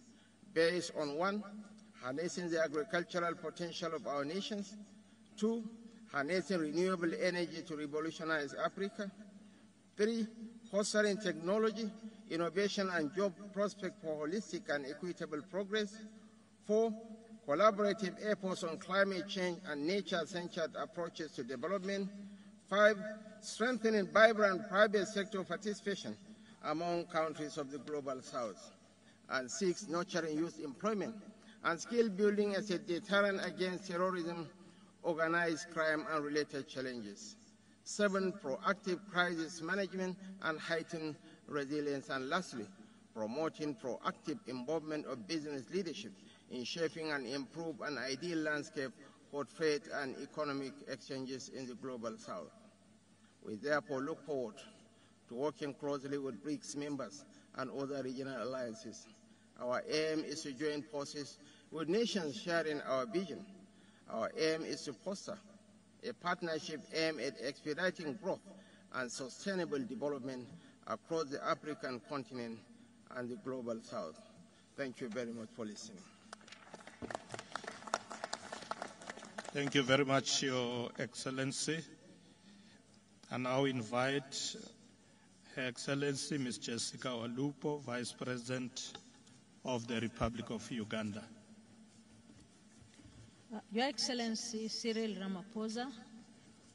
based on 1, harnessing the agricultural potential of our nations, 2, harnessing renewable energy to revolutionize Africa, 3, fostering technology, innovation, and job prospects for holistic and equitable progress, 4, collaborative efforts on climate change and nature-centered approaches to development, 5, strengthening vibrant private sector participation among countries of the global south, and 6, nurturing youth employment and skill building as a deterrent against terrorism, organized crime, and related challenges. 7, proactive crisis management and heightened resilience. And lastly, promoting proactive involvement of business leadership in shaping and improve an ideal landscape for trade and economic exchanges in the global south. We therefore look forward to working closely with BRICS members and other regional alliances. Our aim is to join forces with nations sharing our vision. Our aim is to foster a partnership aimed at expediting growth and sustainable development across the African continent and the global south. Thank you very much for listening. Thank you very much, Your Excellency. I now invite Her Excellency Ms. Jessica Walupo, Vice President of the Republic of Uganda. Your Excellency Cyril Ramaphosa,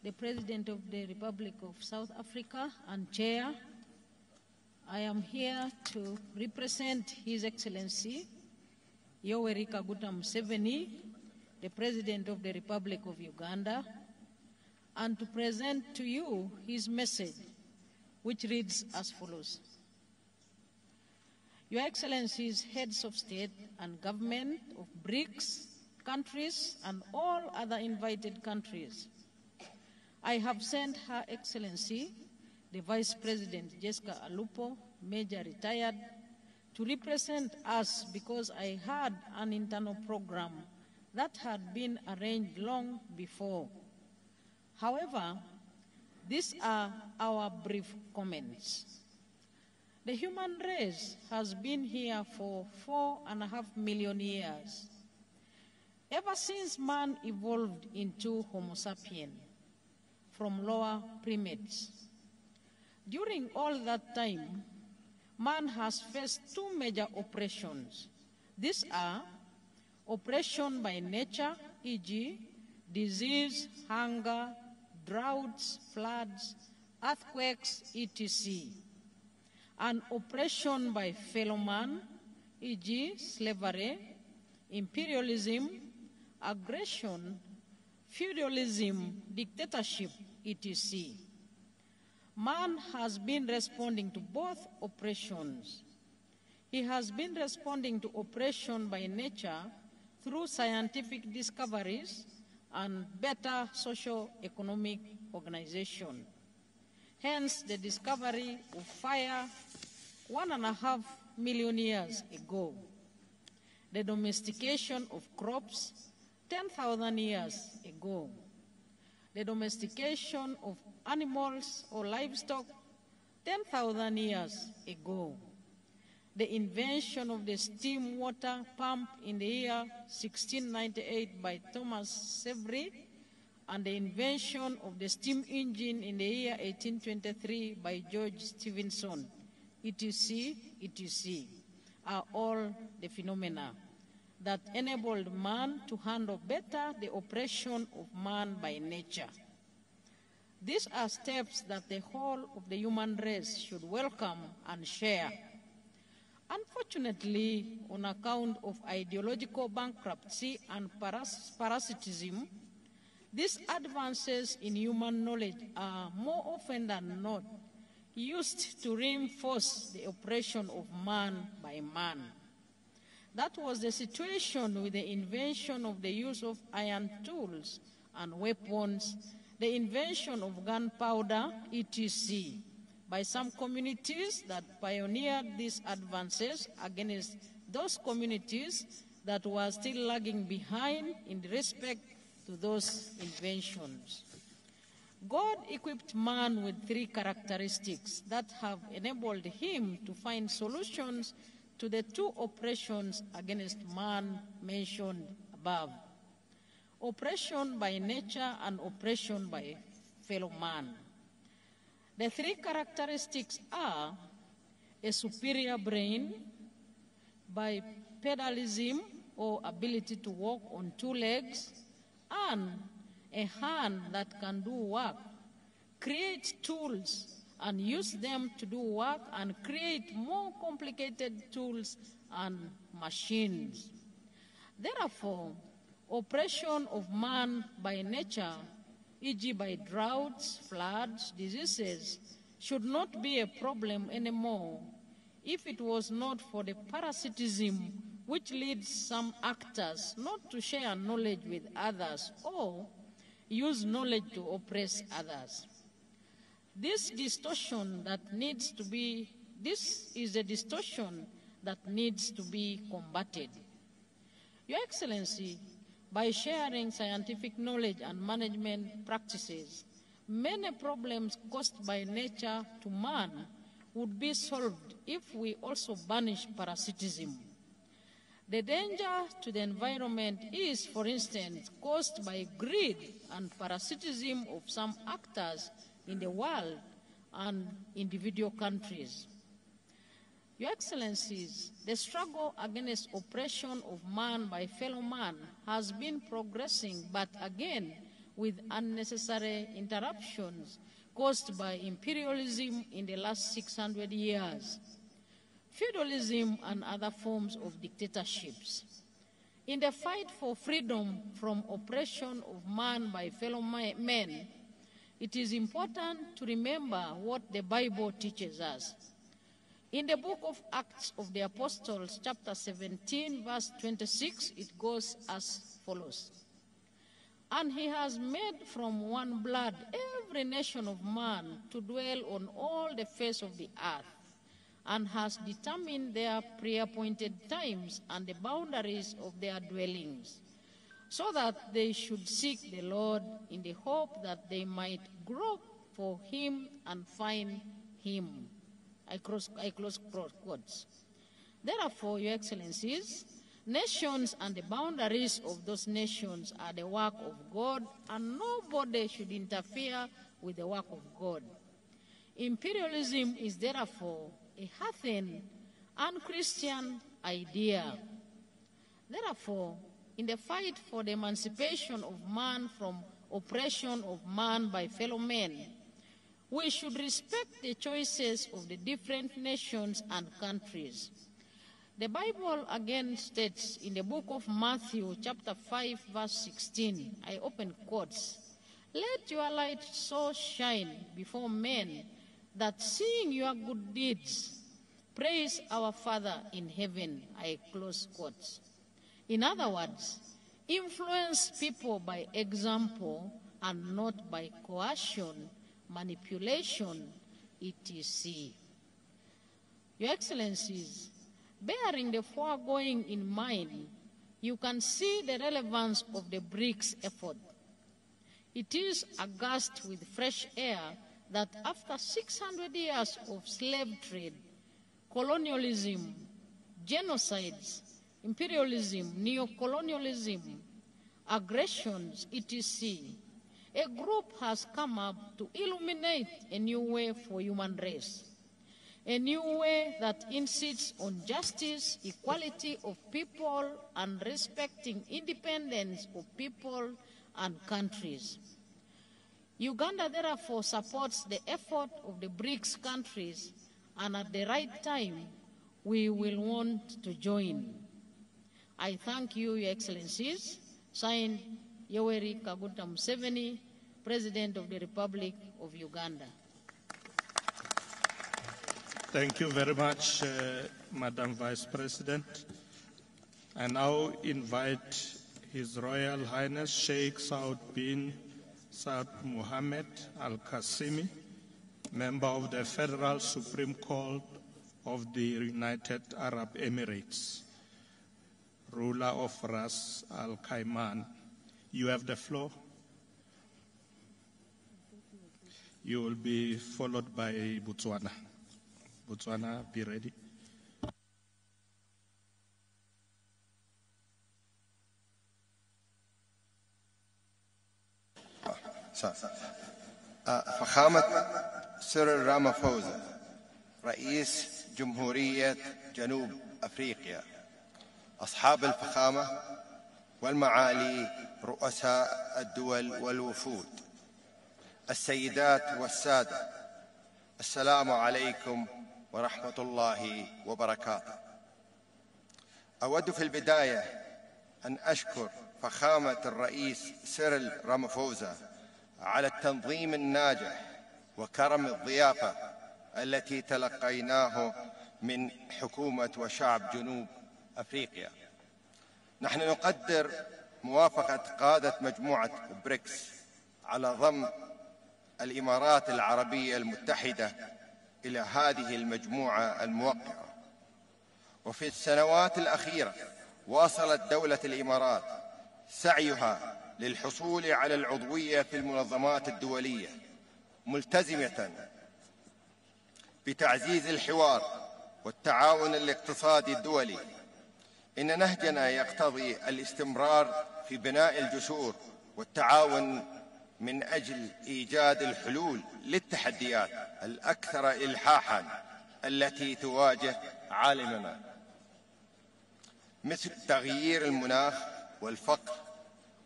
the President of the Republic of South Africa and Chair, I am here to represent His Excellency Yoweri Kaguta Museveni, the President of the Republic of Uganda, and to present to you his message, which reads as follows. Your Excellencies, heads of state and government of BRICS countries and all other invited countries, I have sent Her Excellency, the Vice President Jessica Alupo, Major Retired, to represent us because I had an internal program that had been arranged long before. However, these are our brief comments. The human race has been here for 4.5 million years. Ever since man evolved into Homo sapien from lower primates. During all that time, man has faced two major oppressions. These are oppression by nature, e.g., disease, hunger, droughts, floods, earthquakes, etc., and oppression by fellow man, e.g., slavery, imperialism, aggression, feudalism, dictatorship, etc. Man has been responding to both oppressions. He has been responding to oppression by nature through scientific discoveries and better socio-economic organization. Hence, the discovery of fire 1.5 million years ago, the domestication of crops 10,000 years ago, the domestication of animals or livestock 10,000 years ago, the invention of the steam water pump in the year 1698 by Thomas Savery, and the invention of the steam engine in the year 1823 by George Stephenson, etc., etc., are all the phenomena that enabled man to handle better the oppression of man by nature. These are steps that the whole of the human race should welcome and share. Unfortunately, on account of ideological bankruptcy and parasitism, these advances in human knowledge are more often than not used to reinforce the oppression of man by man. That was the situation with the invention of the use of iron tools and weapons, the invention of gunpowder, etc., by some communities that pioneered these advances against those communities that were still lagging behind in respect to those inventions. God equipped man with three characteristics that have enabled him to find solutions to the two oppressions against man mentioned above: oppression by nature and oppression by fellow man. The three characteristics are a superior brain, bipedalism or ability to walk on two legs, and a hand that can do work, create tools and use them to do work and create more complicated tools and machines. Therefore, oppression of man by nature, e.g. by droughts, floods, diseases, should not be a problem anymore if it was not for the parasitism which leads some actors not to share knowledge with others or use knowledge to oppress others. This is a distortion that needs to be combated. Your Excellency, by sharing scientific knowledge and management practices, many problems caused by nature to man would be solved if we also banish parasitism. The danger to the environment is, for instance, caused by greed and parasitism of some actors in the world and individual countries. Your Excellencies, the struggle against oppression of man by fellow man has been progressing, but again with unnecessary interruptions caused by imperialism in the last 600 years, feudalism and other forms of dictatorships. In the fight for freedom from oppression of man by fellow men, it is important to remember what the Bible teaches us. In the book of Acts of the Apostles, chapter 17, verse 26, it goes as follows. And he has made from one blood every nation of man to dwell on all the face of the earth, and has determined their pre-appointed times and the boundaries of their dwellings, so that they should seek the Lord in the hope that they might grope for him and find him. I close quotes. Therefore, Your Excellencies, nations and the boundaries of those nations are the work of God, and nobody should interfere with the work of God. Imperialism is therefore a heathen, unchristian idea. Therefore, in the fight for the emancipation of man from oppression of man by fellow men, we should respect the choices of the different nations and countries. The Bible again states in the book of Matthew, chapter 5, verse 16, I open quotes, "Let your light so shine before men that seeing your good deeds, praise our Father in heaven," I close quotes. In other words, influence people by example and not by coercion, manipulation, etc. Your Excellencies, bearing the foregoing in mind, you can see the relevance of the BRICS effort. It is aghast with fresh air that after 600 years of slave trade, colonialism, genocides, imperialism, neocolonialism, aggressions, etc., a group has come up to illuminate a new way for human race, a new way that insists on justice, equality of people, and respecting independence of people and countries. Uganda therefore supports the effort of the BRICS countries, and at the right time, we will want to join. I thank you, Your Excellencies. Signed, Yoweri Kaguta Museveni, President of the Republic of Uganda. Thank you very much, Madam Vice President. I now invite His Royal Highness Sheikh Saud bin Saud Mohammed Al-Qasimi, member of the Federal Supreme Court of the United Arab Emirates, ruler of Ras Al Khaimah. You have the floor. You will be followed by Botswana. Botswana, be ready. فخامة سيريل رامافوزا رئيس جمهورية جنوب أفريقيا، أصحاب الفخامة والمعالي رؤساء الدول والوفود، السيدات والسادة، السلام عليكم ورحمة الله وبركاته. أود في البداية أن أشكر فخامة الرئيس سيريل رامافوزا على التنظيم الناجح وكرم الضيافة التي تلقيناه من حكومة وشعب جنوب أفريقيا. نحن نقدر موافقة قادة مجموعة بريكس على ضم الإمارات العربية المتحدة إلى هذه المجموعة الموقرة. وفي السنوات الأخيرة واصلت دولة الإمارات سعيها للحصول على العضوية في المنظمات الدولية، ملتزمة بتعزيز الحوار والتعاون الاقتصادي الدولي. إن نهجنا يقتضي الاستمرار في بناء الجسور والتعاون من أجل إيجاد الحلول للتحديات الأكثر إلحاحاً التي تواجه عالمنا، مثل تغيير المناخ والفقر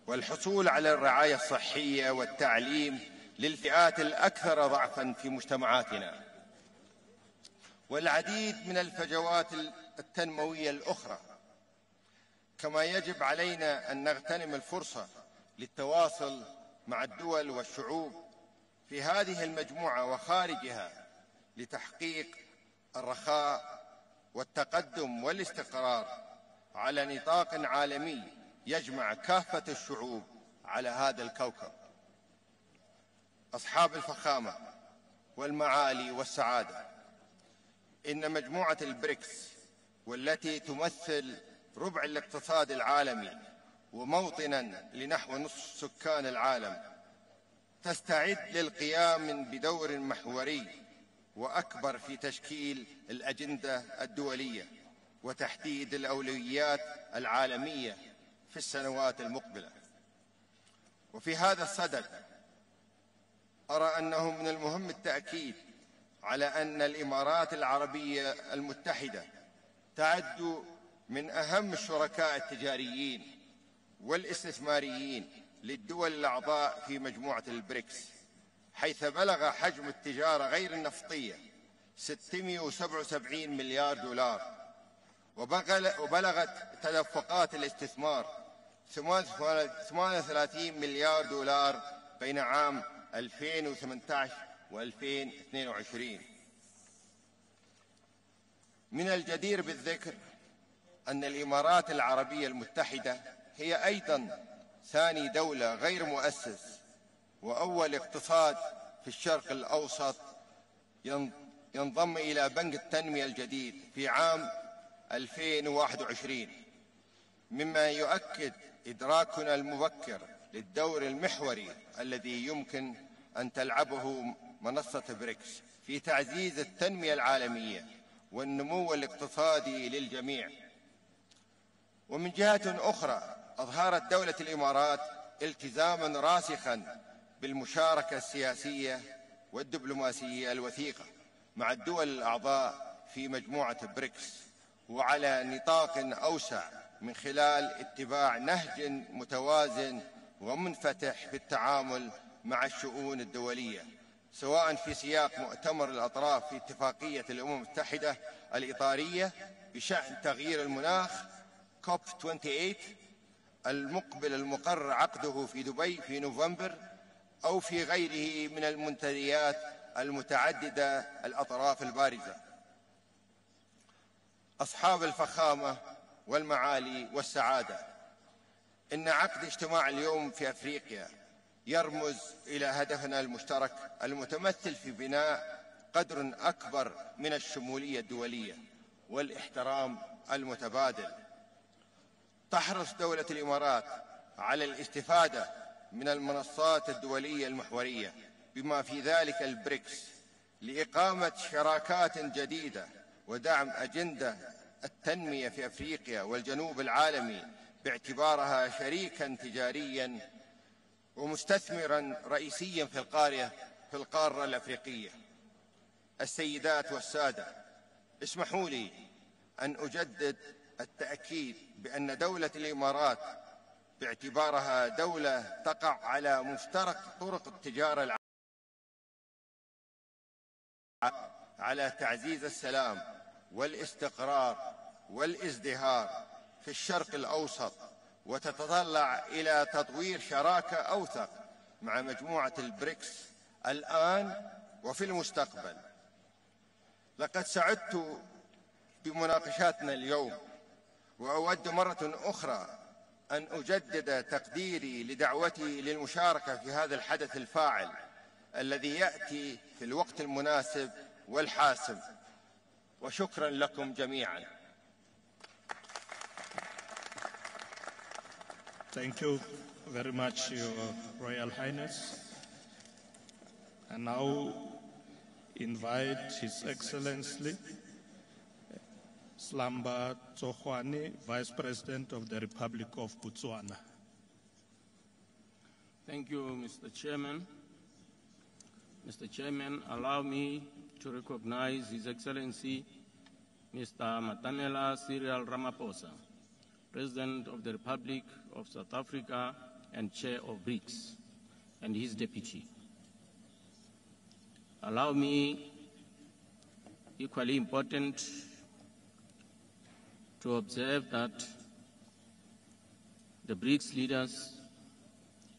والحصول على الرعاية الصحية والتعليم للفئات الأكثر ضعفاً في مجتمعاتنا، والعديد من الفجوات التنموية الأخرى. كما يجب علينا أن نغتنم الفرصة للتواصل مع الدول والشعوب في هذه المجموعة وخارجها لتحقيق الرخاء والتقدم والاستقرار على نطاق عالمي يجمع كافة الشعوب على هذا الكوكب. أصحاب الفخامة والمعالي والسعادة، إن مجموعة البريكس والتي تمثل ربع الاقتصاد العالمي وموطناً لنحو نصف سكان العالم، تستعد للقيام بدور محوري وأكبر في تشكيل الأجندة الدولية وتحديد الأولويات العالمية في السنوات المقبلة. وفي هذا الصدد أرى أنه من المهم التأكيد على أن الإمارات العربية المتحدة تعد من أهم الشركاء التجاريين والاستثماريين للدول الأعضاء في مجموعة البريكس، حيث بلغ حجم التجارة غير النفطية 677 مليار دولار، وبلغت تدفقات الاستثمار 38 مليار دولار بين عام 2018 و2022. من الجدير بالذكر أن الإمارات العربية المتحدة هي أيضاً ثاني دولة غير مؤسس وأول اقتصاد في الشرق الأوسط ينضم إلى بنك التنمية الجديد في عام 2021، مما يؤكد إدراكنا المبكر للدور المحوري الذي يمكن أن تلعبه منصة بريكس في تعزيز التنمية العالمية والنمو الاقتصادي للجميع. ومن جهة أخرى، أظهرت دولة الإمارات التزاماً راسخاً بالمشاركة السياسية والدبلوماسية الوثيقة مع الدول الأعضاء في مجموعة بريكس، وعلى نطاق أوسع من خلال اتباع نهج متوازن ومنفتح في التعامل مع الشؤون الدولية، سواء في سياق مؤتمر الأطراف في اتفاقية الأمم المتحدة الإطارية بشأن تغيير المناخ COP28 المقبل المقرر عقده في دبي في نوفمبر، أو في غيره من المنتديات المتعددة الأطراف البارزة. أصحاب الفخامة والمعالي والسعادة، إن عقد اجتماع اليوم في أفريقيا يرمز إلى هدفنا المشترك المتمثل في بناء قدر أكبر من الشمولية الدولية والاحترام المتبادل. تحرص دولة الإمارات على الاستفادة من المنصات الدولية المحورية بما في ذلك البريكس لإقامة شراكات جديدة ودعم أجندة التنمية في أفريقيا والجنوب العالمي، باعتبارها شريكاً تجارياً ومستثمراً رئيسياً في القارة الأفريقية. السيدات والسادة، اسمحوا لي أن أجدد التأكيد بأن دولة الإمارات باعتبارها دولة تقع على مفترق طرق التجارة على تعزيز السلام والاستقرار والازدهار في الشرق الأوسط، وتتطلع إلى تطوير شراكة أوثق مع مجموعة البريكس الآن وفي المستقبل. لقد سعدت بمناقشاتنا اليوم، وأود مرة أخرى أن أجدد تقديري لدعوتي للمشاركة في هذا الحدث الفاعل الذي يأتي في الوقت المناسب والحاسم، وشكرا لكم جميعا. Thank you very much, Your Royal Highness. I now invite His Excellency Slamba Tsohwane, Vice President of the Republic of Botswana. Thank you, Mr. Chairman. Mr. Chairman, allow me to recognize His Excellency Mr. Matamela Cyril Ramaphosa, President of the Republic of South Africa and Chair of BRICS, and his deputy. Allow me, equally important, to observe that the BRICS leaders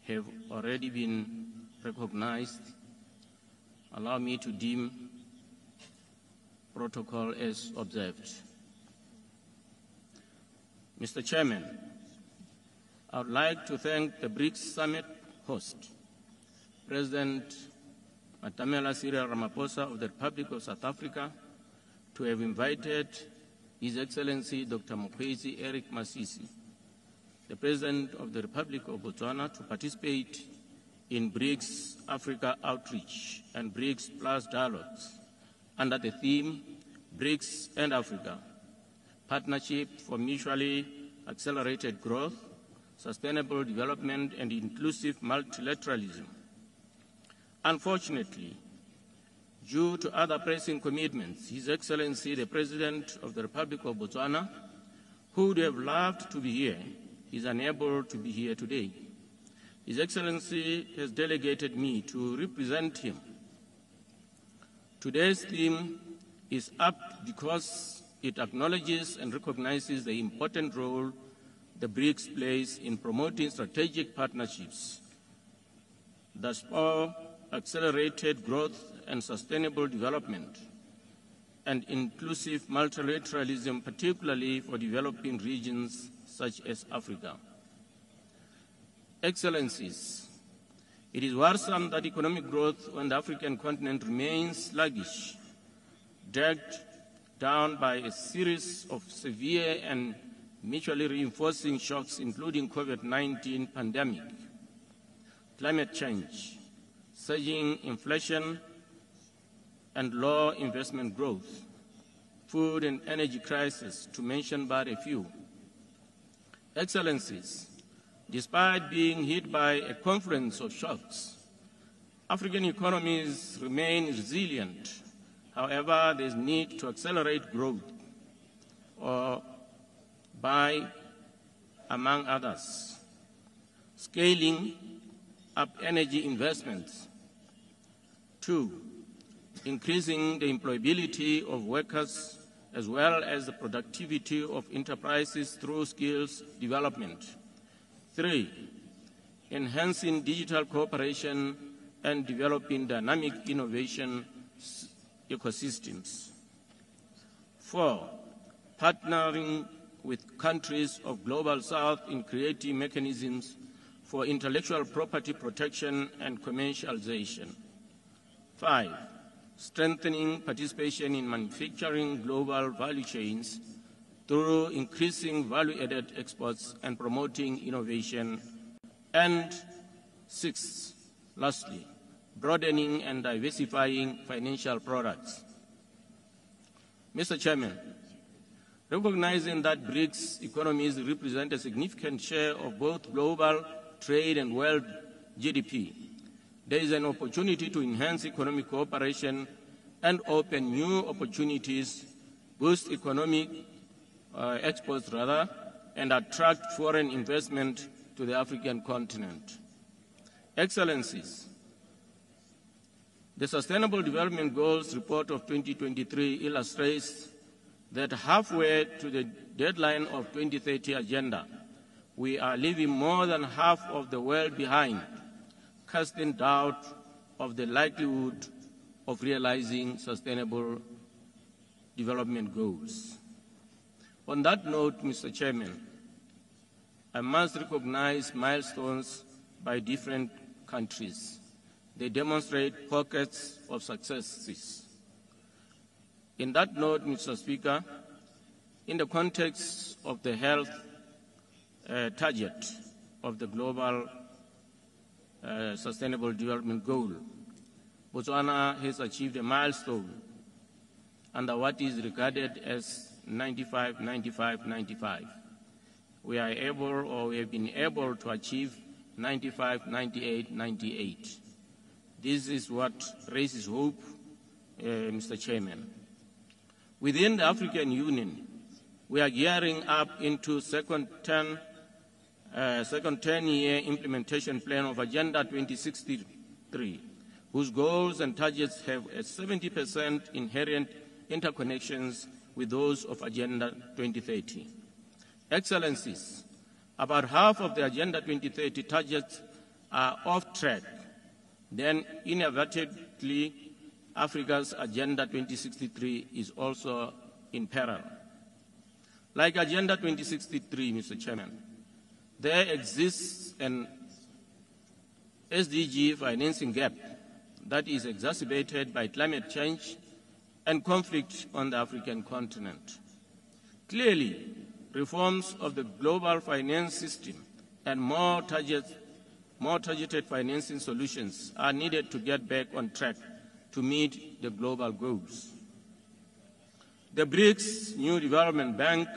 have already been recognized. Allow me to deem protocol as observed. Mr. Chairman, I would like to thank the BRICS Summit host, President Matamela Cyril Ramaphosa of the Republic of South Africa, to have invited His Excellency Dr. Mokgweetsi Eric Masisi, the President of the Republic of Botswana, to participate in BRICS Africa Outreach and BRICS Plus dialogues under the theme BRICS and Africa, Partnership for Mutually Accelerated Growth, Sustainable Development and Inclusive Multilateralism. Unfortunately, due to other pressing commitments, His Excellency the President of the Republic of Botswana, who would have loved to be here, is unable to be here today. His Excellency has delegated me to represent him. Today's theme is apt because it acknowledges and recognizes the important role the BRICS plays in promoting strategic partnerships that spur accelerated growth and sustainable development and inclusive multilateralism, particularly for developing regions such as Africa. Excellencies, it is worrisome that economic growth on the African continent remains sluggish, dragged down by a series of severe and mutually reinforcing shocks, including COVID-19 pandemic, climate change, surging inflation and low investment growth, food and energy crisis, to mention but a few. Excellencies, despite being hit by a confluence of shocks, African economies remain resilient. However, there is need to accelerate growth by, among others, scaling up energy investments. 2, increasing the employability of workers as well as the productivity of enterprises through skills development. 3, enhancing digital cooperation and developing dynamic innovation ecosystems. 4, partnering with countries of Global South in creating mechanisms for intellectual property protection and commercialization. 5, strengthening participation in manufacturing global value chains through increasing value-added exports and promoting innovation. And 6, lastly, broadening and diversifying financial products. Mr. Chairman, recognizing that BRICS economies represent a significant share of both global trade and world GDP, there is an opportunity to enhance economic cooperation and open new opportunities, boost economic exports and attract foreign investment to the African continent. Excellencies, the Sustainable Development Goals report of 2023 illustrates that halfway to the deadline of 2030 agenda, we are leaving more than half of the world behind, casting doubt of the likelihood of realizing sustainable development goals. On that note, Mr. Chairman, I must recognize milestones by different countries. They demonstrate pockets of successes. In that note, Mr. Speaker, in the context of the health target, of the Global Sustainable Development Goal, Botswana has achieved a milestone under what is regarded as 95-95-95. We are able, or we have been able to achieve 95-98-98. This is what raises hope, Mr. Chairman. Within the African Union, we are gearing up into second 10-year implementation plan of Agenda 2063, whose goals and targets have a 70% inherent interconnections with those of Agenda 2030. Excellencies, about half of the Agenda 2030 targets are off track. Then inadvertently, Africa's Agenda 2063 is also in peril. Like Agenda 2063, Mr. Chairman, there exists an SDG financing gap that is exacerbated by climate change and conflict on the African continent. Clearly, reforms of the global finance system and more targeted financing solutions are needed to get back on track to meet the global goals. The BRICS New Development Bank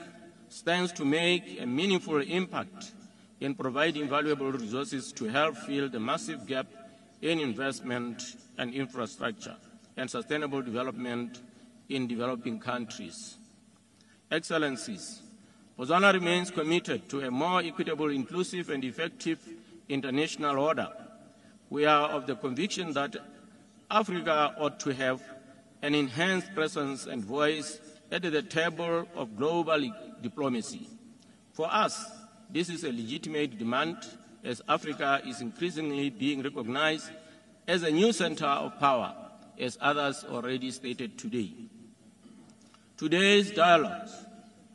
stands to make a meaningful impact in providing valuable resources to help fill the massive gap in investment and infrastructure and sustainable development in developing countries. Excellencies, Botswana remains committed to a more equitable, inclusive, and effective international order. We are of the conviction that Africa ought to have an enhanced presence and voice at the table of global diplomacy. For us, this is a legitimate demand, as Africa is increasingly being recognized as a new center of power, as others already stated today. Today's dialogues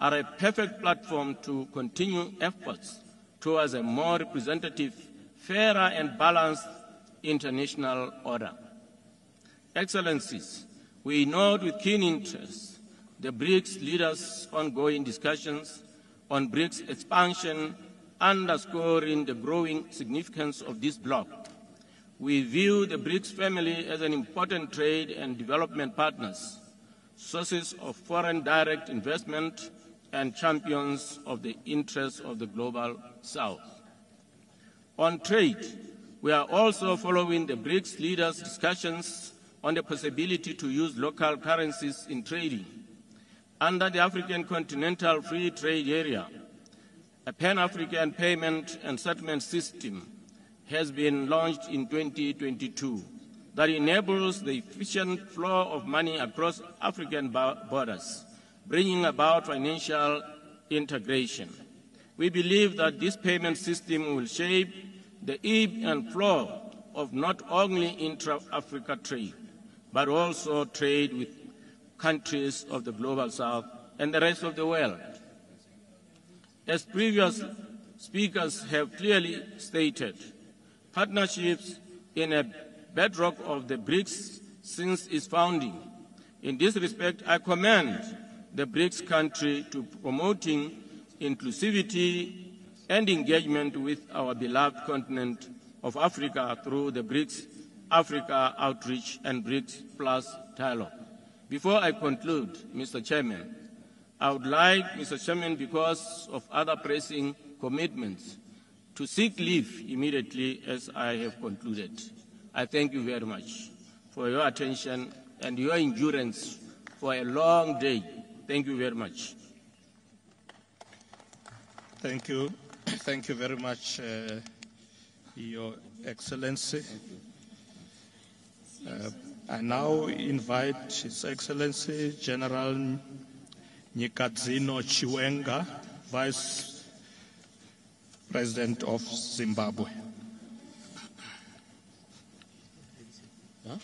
are a perfect platform to continue efforts towards a more representative, fairer, and balanced international order. Excellencies, we note with keen interest the BRICS leaders' ongoing discussions on BRICS expansion, underscoring the growing significance of this bloc. We view the BRICS family as an important trade and development partners, sources of foreign direct investment, and champions of the interests of the global South. On trade, we are also following the BRICS leaders' discussions on the possibility to use local currencies in trading. Under the African Continental Free Trade Area, a Pan-African payment and settlement system has been launched in 2022 that enables the efficient flow of money across African borders, bringing about financial integration. We believe that this payment system will shape the ebb and flow of not only intra-Africa trade, but also trade with countries of the Global South and the rest of the world. As previous speakers have clearly stated, partnerships in a bedrock of the BRICS since its founding. In this respect, I commend the BRICS country to promoting inclusivity and engagement with our beloved continent of Africa through the BRICS Africa Outreach and BRICS Plus dialogue. Before I conclude, Mr. Chairman, I would like, Mr. Chairman, because of other pressing commitments, to seek leave immediately as I have concluded. I thank you very much for your attention and your endurance for a long day. Thank you very much. Thank you. Thank you very much, Your Excellency. I now invite His Excellency General Nyakadzino Chiwenga, Vice President of Zimbabwe. Huh?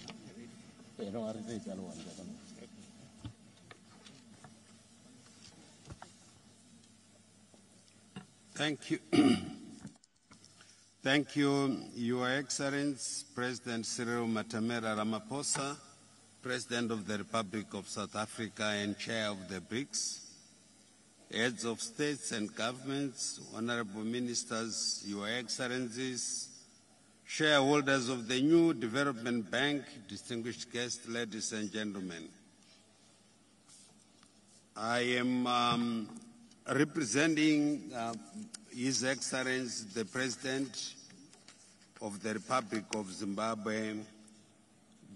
Thank you. Thank you, Your Excellency, President Cyril Matamela Ramaphosa, President of the Republic of South Africa and Chair of the BRICS. heads of states and governments, honorable ministers, your excellencies, shareholders of the new Development Bank, distinguished guests, ladies and gentlemen. I am representing His Excellency, the President of the Republic of Zimbabwe,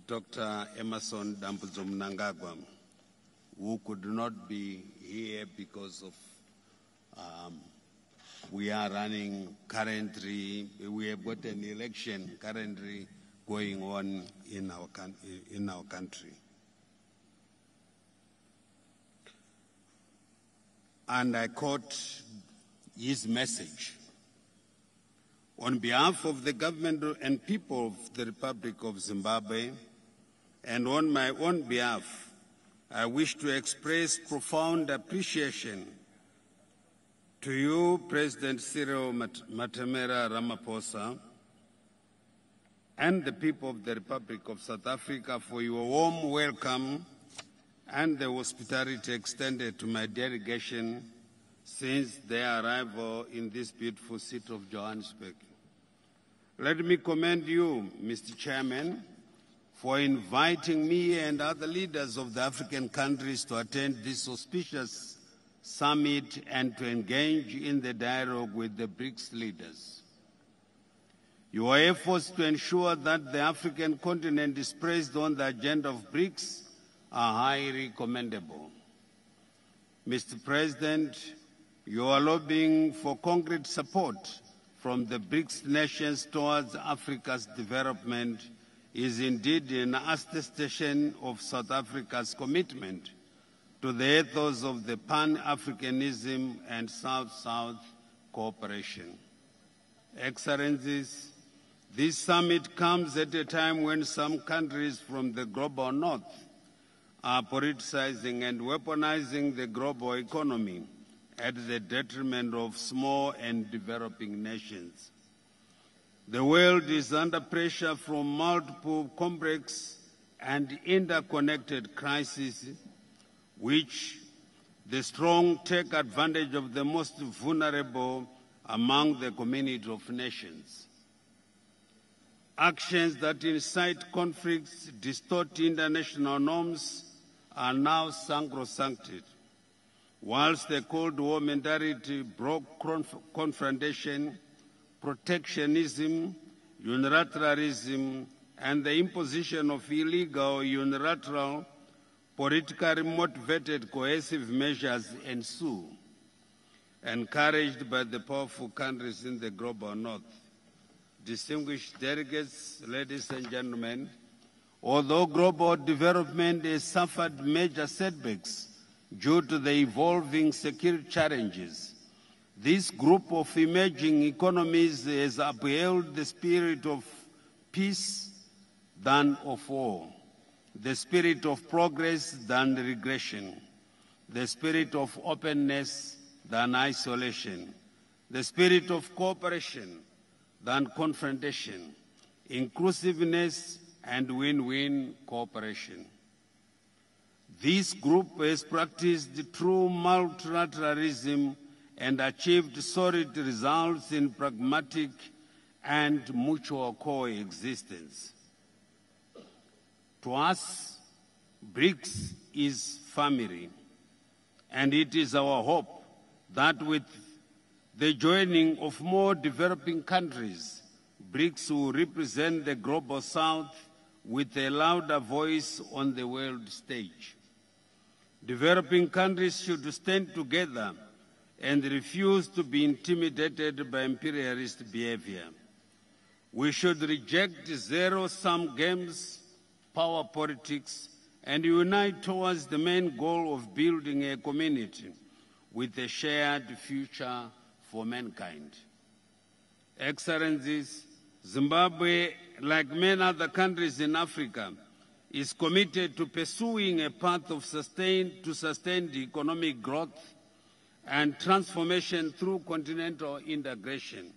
Dr. Emmerson Dambudzo Mnangagwa, who could not be here because of we are running currently, we have got an election currently going on in our country. And I quote his message. On behalf of the government and people of the Republic of Zimbabwe, and on my own behalf, I wish to express profound appreciation to you, President Cyril Matamela Ramaphosa, and the people of the Republic of South Africa for your warm welcome and the hospitality extended to my delegation since their arrival in this beautiful city of Johannesburg. Let me commend you, Mr. Chairman, for inviting me and other leaders of the African countries to attend this auspicious summit and to engage in the dialogue with the BRICS leaders. Your efforts to ensure that the African continent is placed on the agenda of BRICS are highly commendable. Mr. President, your lobbying for concrete support from the BRICS nations towards Africa's development is indeed an attestation of South Africa's commitment to the ethos of the Pan-Africanism and South-South cooperation. Excellencies, this summit comes at a time when some countries from the global north are politicizing and weaponizing the global economy at the detriment of small and developing nations. The world is under pressure from multiple complex and interconnected crises, which the strong take advantage of the most vulnerable among the community of nations. Actions that incite conflicts, distort international norms, are now sacrosancted, whilst the Cold War mentality broke confrontation, protectionism, unilateralism, and the imposition of illegal, unilateral, politically motivated coercive measures ensue, encouraged by the powerful countries in the global north. Distinguished delegates, ladies and gentlemen, although global development has suffered major setbacks due to the evolving security challenges, this group of emerging economies has upheld the spirit of peace than of war, the spirit of progress than regression, the spirit of openness than isolation, the spirit of cooperation than confrontation, inclusiveness and win-win cooperation. This group has practiced true multilateralism and achieved solid results in pragmatic and mutual coexistence. To us, BRICS is family, and it is our hope that with the joining of more developing countries, BRICS will represent the global south with a louder voice on the world stage. Developing countries should stand together and refuse to be intimidated by imperialist behavior. We should reject zero-sum games, power politics, and unite towards the main goal of building a community with a shared future for mankind. Excellencies, Zimbabwe, like many other countries in Africa, is committed to pursuing a path of sustained economic growth and transformation through continental integration.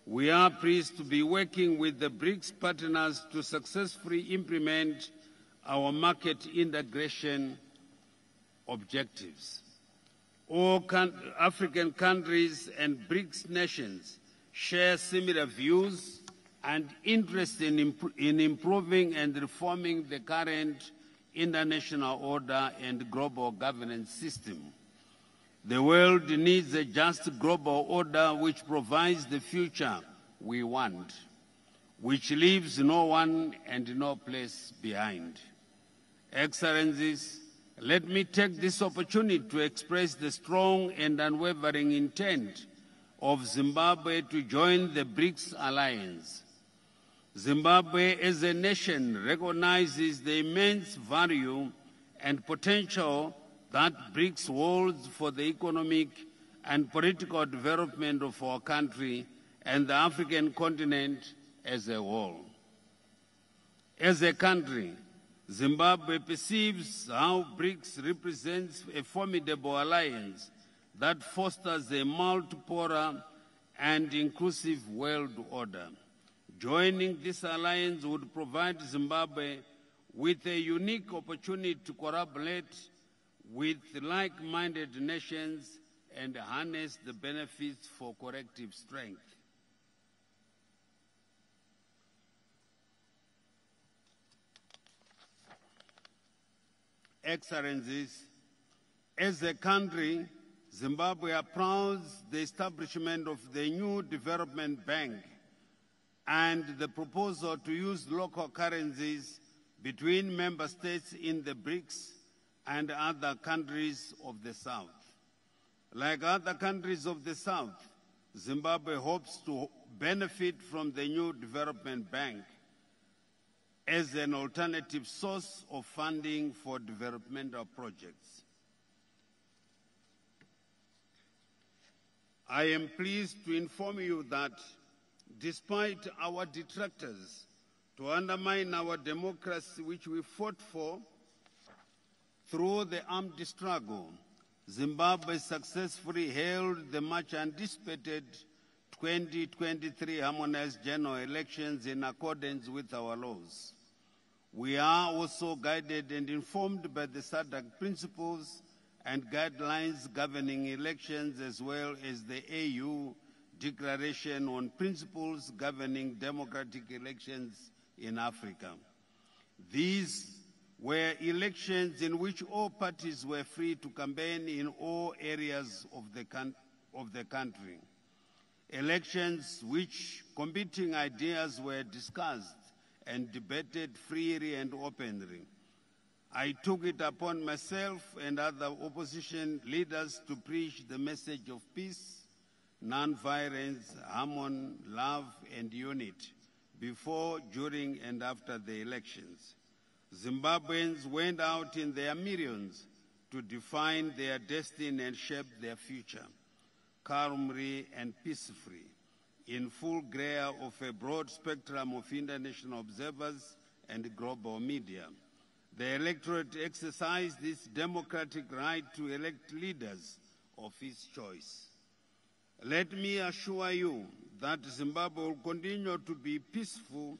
We are pleased to be working with the BRICS partners to successfully implement our market integration objectives. All African countries and BRICS nations share similar views and interest in improving and reforming the current international order and global governance system. The world needs a just global order which provides the future we want, which leaves no one and no place behind. Excellencies, let me take this opportunity to express the strong and unwavering intent of Zimbabwe to join the BRICS alliance. Zimbabwe as a nation recognizes the immense value and potential that BRICS holds for the economic and political development of our country and the African continent as a whole. As a country, Zimbabwe perceives how BRICS represents a formidable alliance that fosters a multipolar and inclusive world order. Joining this alliance would provide Zimbabwe with a unique opportunity to collaborate with like-minded nations and harness the benefits for collective strength. Excellencies, as a country, Zimbabwe applauds the establishment of the new development bank and the proposal to use local currencies between member states in the BRICS and other countries of the South. Like other countries of the South, Zimbabwe hopes to benefit from the new development bank as an alternative source of funding for developmental projects. I am pleased to inform you that despite our detractors to undermine our democracy, which we fought for through the armed struggle, Zimbabwe successfully held the much anticipated 2023 harmonized general elections in accordance with our laws. We are also guided and informed by the SADC principles and guidelines governing elections, as well as the AU Declaration on Principles Governing Democratic Elections in Africa. These were elections in which all parties were free to campaign in all areas of the country. Elections which competing ideas were discussed and debated freely and openly. I took it upon myself and other opposition leaders to preach the message of peace, non-violence, harmony, love, and unity before, during, and after the elections. Zimbabweans went out in their millions to define their destiny and shape their future, calmly and peacefully, in full glare of a broad spectrum of international observers and global media. The electorate exercised its democratic right to elect leaders of its choice. Let me assure you that Zimbabwe will continue to be peaceful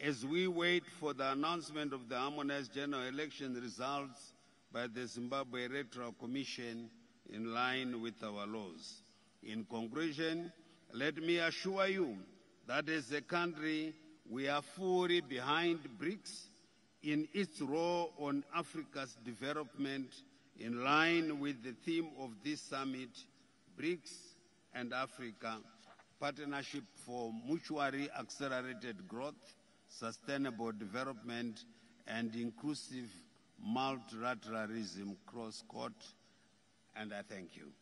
as we wait for the announcement of the harmonized general election results by the Zimbabwe Electoral Commission in line with our laws. In conclusion, let me assure you that as a country, we are fully behind BRICS in its role on Africa's development, in line with the theme of this summit, BRICS and Africa, Partnership for Mutually Accelerated Growth, Sustainable Development, and Inclusive Multilateralism, cross-court, and I thank you.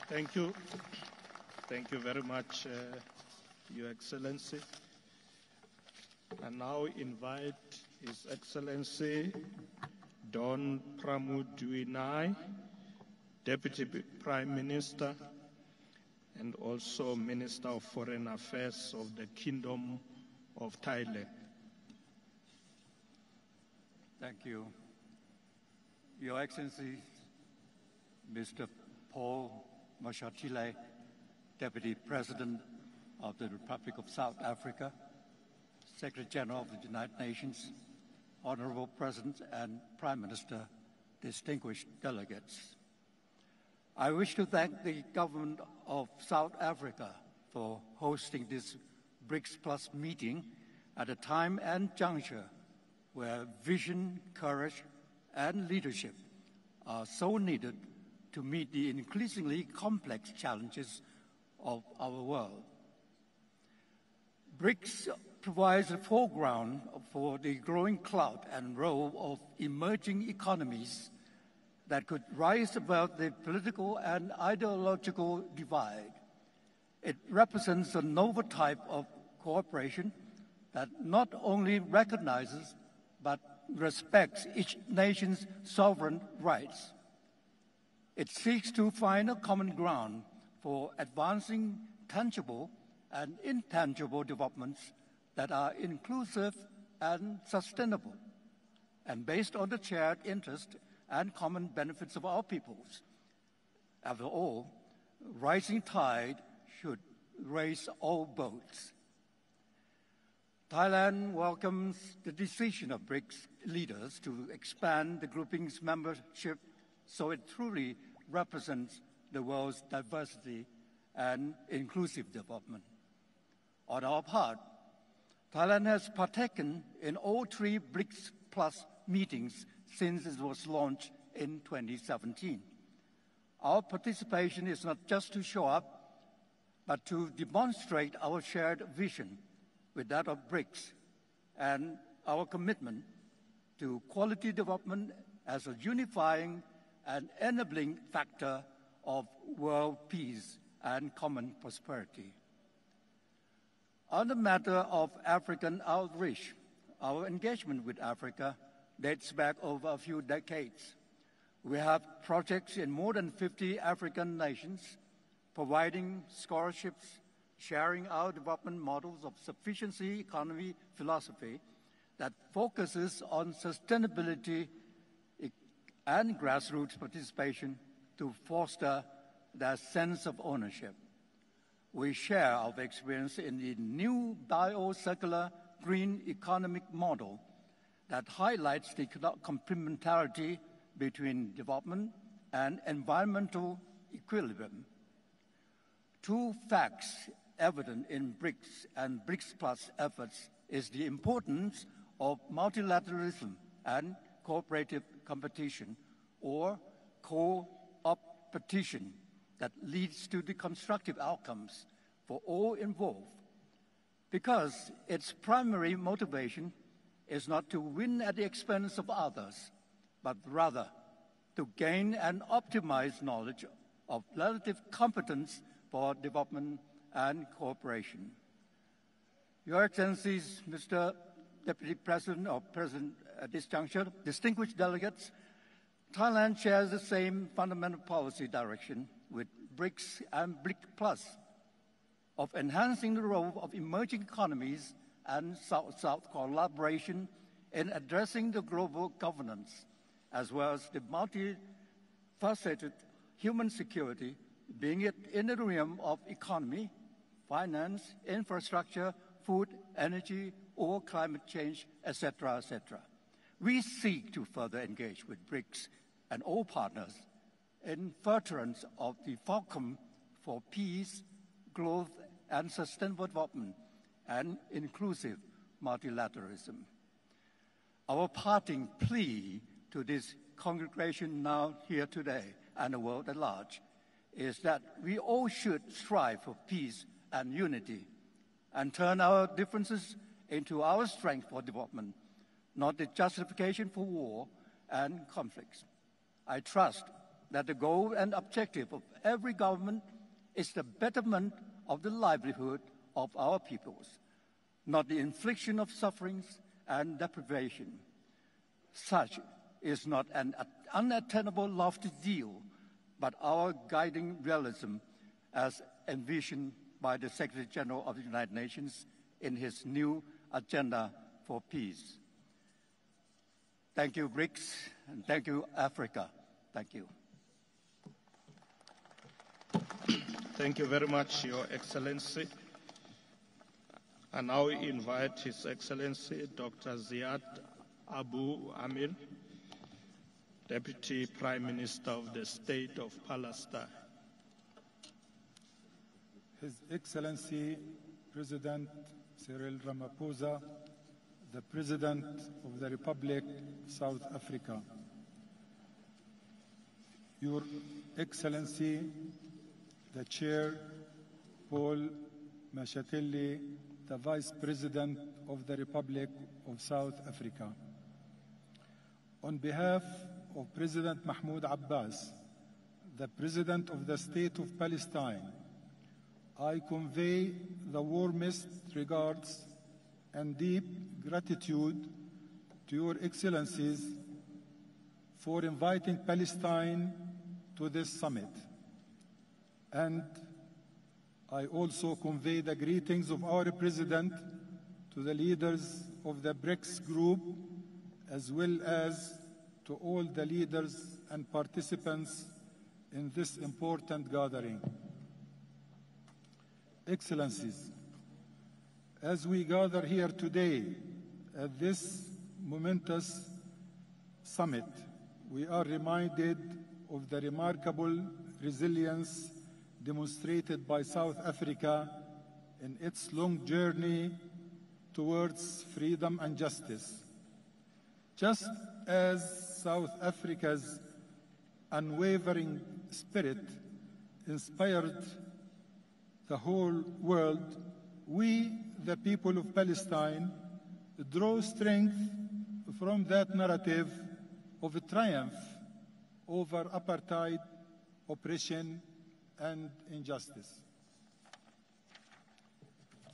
Thank you. Thank you very much, Your Excellency. I now invite His Excellency Don Pramudwinai, Deputy Prime Minister and also Minister of Foreign Affairs of the Kingdom of Thailand. Thank you. Your Excellency, Mr. Paul Mashatile, Deputy President of the Republic of South Africa, Secretary General of the United Nations, Honorable President and Prime Minister distinguished delegates. I wish to thank the government of South Africa for hosting this BRICS Plus meeting at a time and juncture where vision, courage, and leadership are so needed to meet the increasingly complex challenges of our world. BRICS provides a foreground for the growing clout and role of emerging economies that could rise above the political and ideological divide. It represents a novel type of cooperation that not only recognizes but respects each nation's sovereign rights. It seeks to find a common ground for advancing tangible and intangible developments that are inclusive and sustainable, and based on the shared interest and common benefits of our peoples. After all, rising tide should raise all boats. Thailand welcomes the decision of BRICS leaders to expand the grouping's membership so it truly represents the world's diversity and inclusive development. On our part, Thailand has partaken in all 3 BRICS Plus meetings since it was launched in 2017. Our participation is not just to show up, but to demonstrate our shared vision with that of BRICS and our commitment to quality development as a unifying and enabling factor of world peace and common prosperity. On the matter of African outreach, our engagement with Africa dates back over a few decades. We have projects in more than 50 African nations, providing scholarships, sharing our development models of sufficiency economy philosophy that focuses on sustainability and grassroots participation to foster that sense of ownership. We share our experience in the new bio-circular green economic model that highlights the complementarity between development and environmental equilibrium. 2 facts evident in BRICS and BRICS Plus efforts is the importance of multilateralism and cooperative competition, or co-opetition, that leads to the constructive outcomes for all involved, because its primary motivation is not to win at the expense of others, but rather to gain and optimize knowledge of relative competence for development and cooperation. Your Excellencies, Mr. Deputy President or President at this juncture, distinguished delegates, Thailand shares the same fundamental policy direction with BRICS and BRICS Plus of enhancing the role of emerging economies and South-South collaboration in addressing the global governance, as well as the multifaceted human security, being it in the realm of economy, finance, infrastructure, food, energy, or climate change, etc., etc. We seek to further engage with BRICS and all partners in furtherance of the fulcrum for peace, growth, and sustainable development and inclusive multilateralism. Our parting plea to this congregation now here today and the world at large is that we all should strive for peace and unity and turn our differences into our strength for development, not the justification for war and conflicts. I trust that the goal and objective of every government is the betterment of the livelihood of our peoples, not the infliction of sufferings and deprivation. Such is not an unattainable lofty ideal, but our guiding realism as envisioned by the Secretary General of the United Nations in his new agenda for peace. Thank you, BRICS, and thank you, Africa. Thank you. Thank you very much, Your Excellency. I now invite His Excellency Dr. Ziad Abu Amin Deputy Prime Minister of the State of Palestine. His Excellency President Cyril Ramaphosa, the President of the Republic of South Africa. Your Excellency, the Chair, Paul Mashatile, the Vice President of the Republic of South Africa. On behalf of President Mahmoud Abbas, the President of the State of Palestine, I convey the warmest regards and deep gratitude to Your Excellencies for inviting Palestine to this summit. And I also convey the greetings of our President to the leaders of the BRICS group, as well as to all the leaders and participants in this important gathering. Excellencies, as we gather here today at this momentous summit, we are reminded of the remarkable resilience demonstrated by South Africa in its long journey towards freedom and justice. Just as South Africa's unwavering spirit inspired the whole world, we, the people of Palestine, draw strength from that narrative of a triumph over apartheid, oppression, and injustice.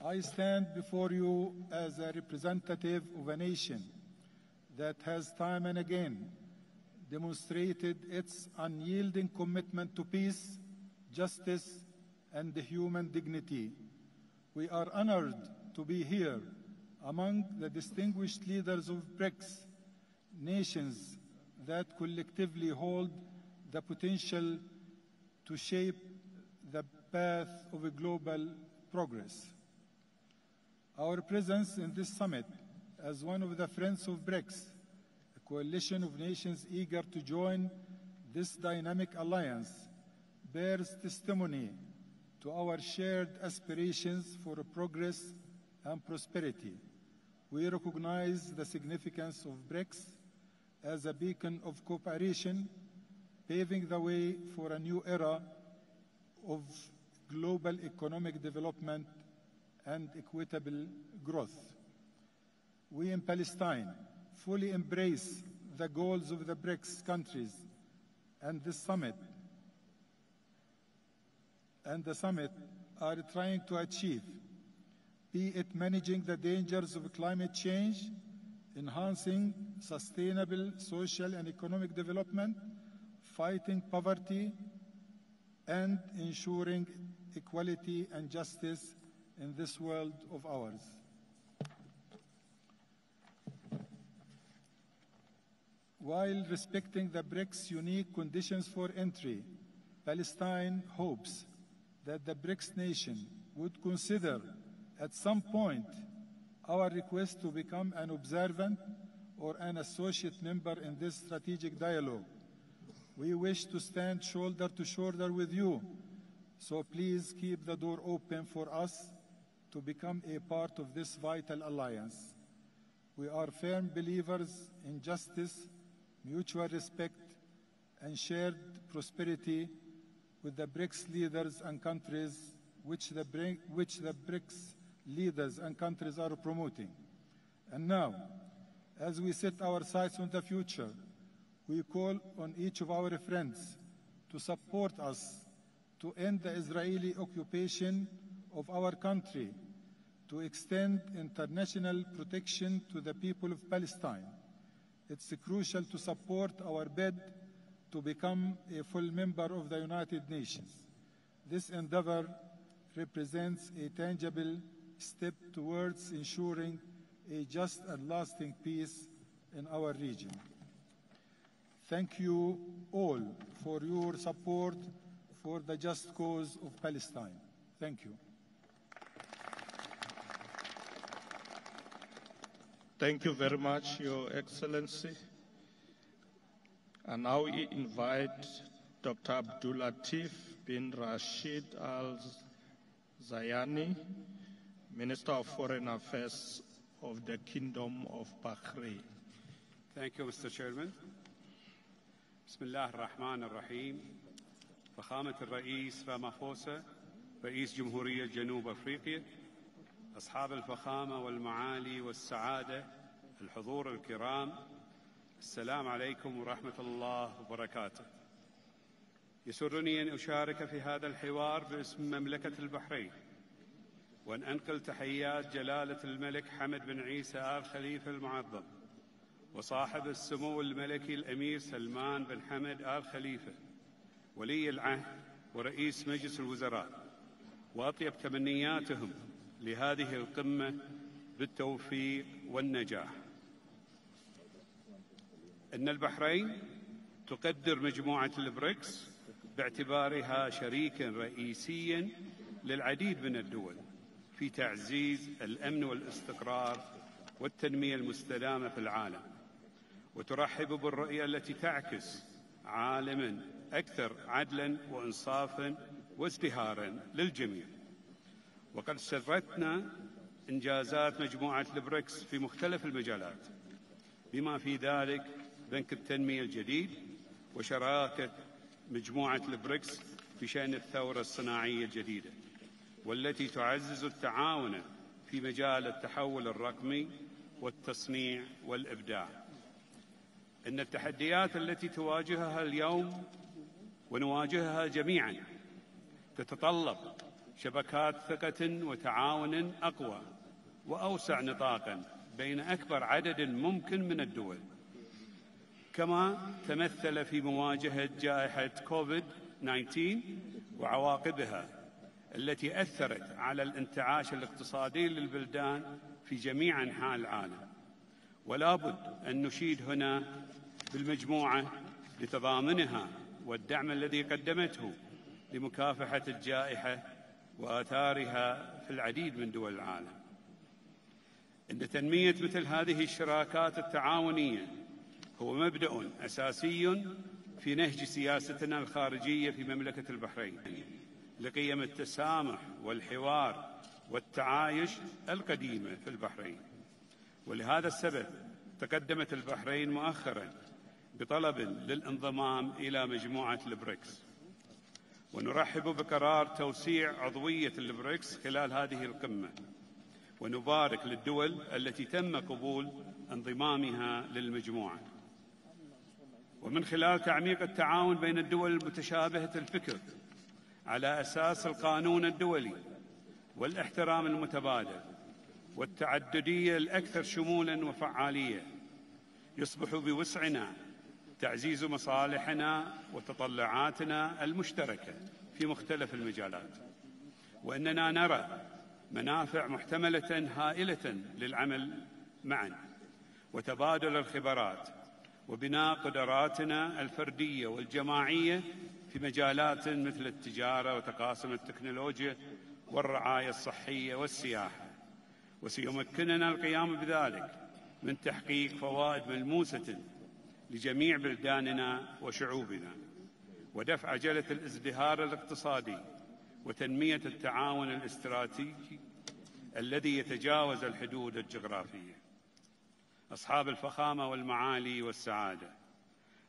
I stand before you as a representative of a nation that has time and again demonstrated its unyielding commitment to peace, justice, and human dignity. We are honored to be here among the distinguished leaders of BRICS, nations that collectively hold the potential to shape the path of a global progress. Our presence in this summit as one of the friends of BRICS, a coalition of nations eager to join this dynamic alliance, bears testimony to our shared aspirations for progress and prosperity. We recognize the significance of BRICS as a beacon of cooperation, paving the way for a new era of global economic development and equitable growth. We in Palestine fully embrace the goals of the BRICS countries and the summit are trying to achieve, be it managing the dangers of climate change, enhancing sustainable social and economic development, fighting poverty, and ensuring equality and justice in this world of ours. While respecting the BRICS' unique conditions for entry, Palestine hopes that the BRICS nation would consider at some point our request to become an observant or an associate member in this strategic dialogue. We wish to stand shoulder to shoulder with you, so please keep the door open for us to become a part of this vital alliance. We are firm believers in justice, mutual respect, and shared prosperity with the BRICS leaders and countries, which the BRICS leaders and countries are promoting. And now, as we set our sights on the future, we call on each of our friends to support us to end the Israeli occupation of our country, to extend international protection to the people of Palestine. It's crucial to support our bid to become a full member of the United Nations. This endeavor represents a tangible step towards ensuring a just and lasting peace in our region. Thank you all for your support for the just cause of Palestine. Thank you. Thank you very much, Your Excellency. And now we invite Dr. Abdul Latif bin Rashid Al Zayani, Minister of Foreign Affairs of the Kingdom of Bahrain. Thank you, Mr. Chairman. Bismillah ar-Rahman ar-Rahim. فخامة الرئيس رامافوسا رئيس جمهورية جنوب أفريقيا، أصحاب الفخامة والمعالي والسعادة، الحضور الكرام، السلام عليكم ورحمة الله وبركاته. يسرني أن أشارك في هذا الحوار باسم مملكة البحرين، وأن أنقل تحيات جلالة الملك حمد بن عيسى آل خليفة المعظم، وصاحب السمو الملكي الأمير سلمان بن حمد آل خليفة ولي العهد ورئيس مجلس الوزراء، وأطيب تمنياتهم لهذه القمة بالتوفيق والنجاح. إن البحرين تقدر مجموعة البريكس باعتبارها شريكا رئيسيا للعديد من الدول في تعزيز الأمن والاستقرار والتنمية المستدامة في العالم، وترحب بالرؤية التي تعكس عالما أكثر عدلا وإنصافا وازدهارا للجميع. وقد سرتنا إنجازات مجموعة البريكس في مختلف المجالات، بما في ذلك بنك التنمية الجديد وشراكة مجموعة البريكس في شأن الثورة الصناعية الجديدة، والتي تعزز التعاون في مجال التحول الرقمي والتصنيع والإبداع. إن التحديات التي تواجهها اليوم ونواجهها جميعا تتطلب شبكات ثقة وتعاون أقوى وأوسع نطاقا بين أكبر عدد ممكن من الدول، كما تمثل في مواجهة جائحة كوفيد-19 وعواقبها التي أثرت على الانتعاش الاقتصادي للبلدان في جميع أنحاء العالم. ولا بد أن نشيد هنا بالمجموعة لتضامنها والدعم الذي قدمته لمكافحة الجائحة وآثارها في العديد من دول العالم. إن تنمية مثل هذه الشراكات التعاونية هو مبدأ أساسي في نهج سياستنا الخارجية في مملكة البحرين لقيم التسامح والحوار والتعايش القديمة في البحرين. ولهذا السبب تقدمت البحرين مؤخرا بطلب للانضمام إلى مجموعة البريكس، ونرحب بقرار توسيع عضوية البريكس خلال هذه القمة، ونبارك للدول التي تم قبول انضمامها للمجموعة. ومن خلال تعميق التعاون بين الدول المتشابهة الفكر على أساس القانون الدولي والاحترام المتبادل والتعددية الأكثر شمولاً وفعالية، يصبح بوسعنا تعزيز مصالحنا وتطلعاتنا المشتركة في مختلف المجالات، وأننا نرى منافع محتملة هائلة للعمل معاً وتبادل الخبرات وبناء قدراتنا الفردية والجماعية في مجالات مثل التجارة وتقاسم التكنولوجيا والرعاية الصحية والسياحة. وسيمكننا القيام بذلك من تحقيق فوائد ملموسة لجميع بلداننا وشعوبنا، ودفع عجلة الازدهار الاقتصادي وتنمية التعاون الاستراتيجي الذي يتجاوز الحدود الجغرافية. أصحاب الفخامة والمعالي والسعادة،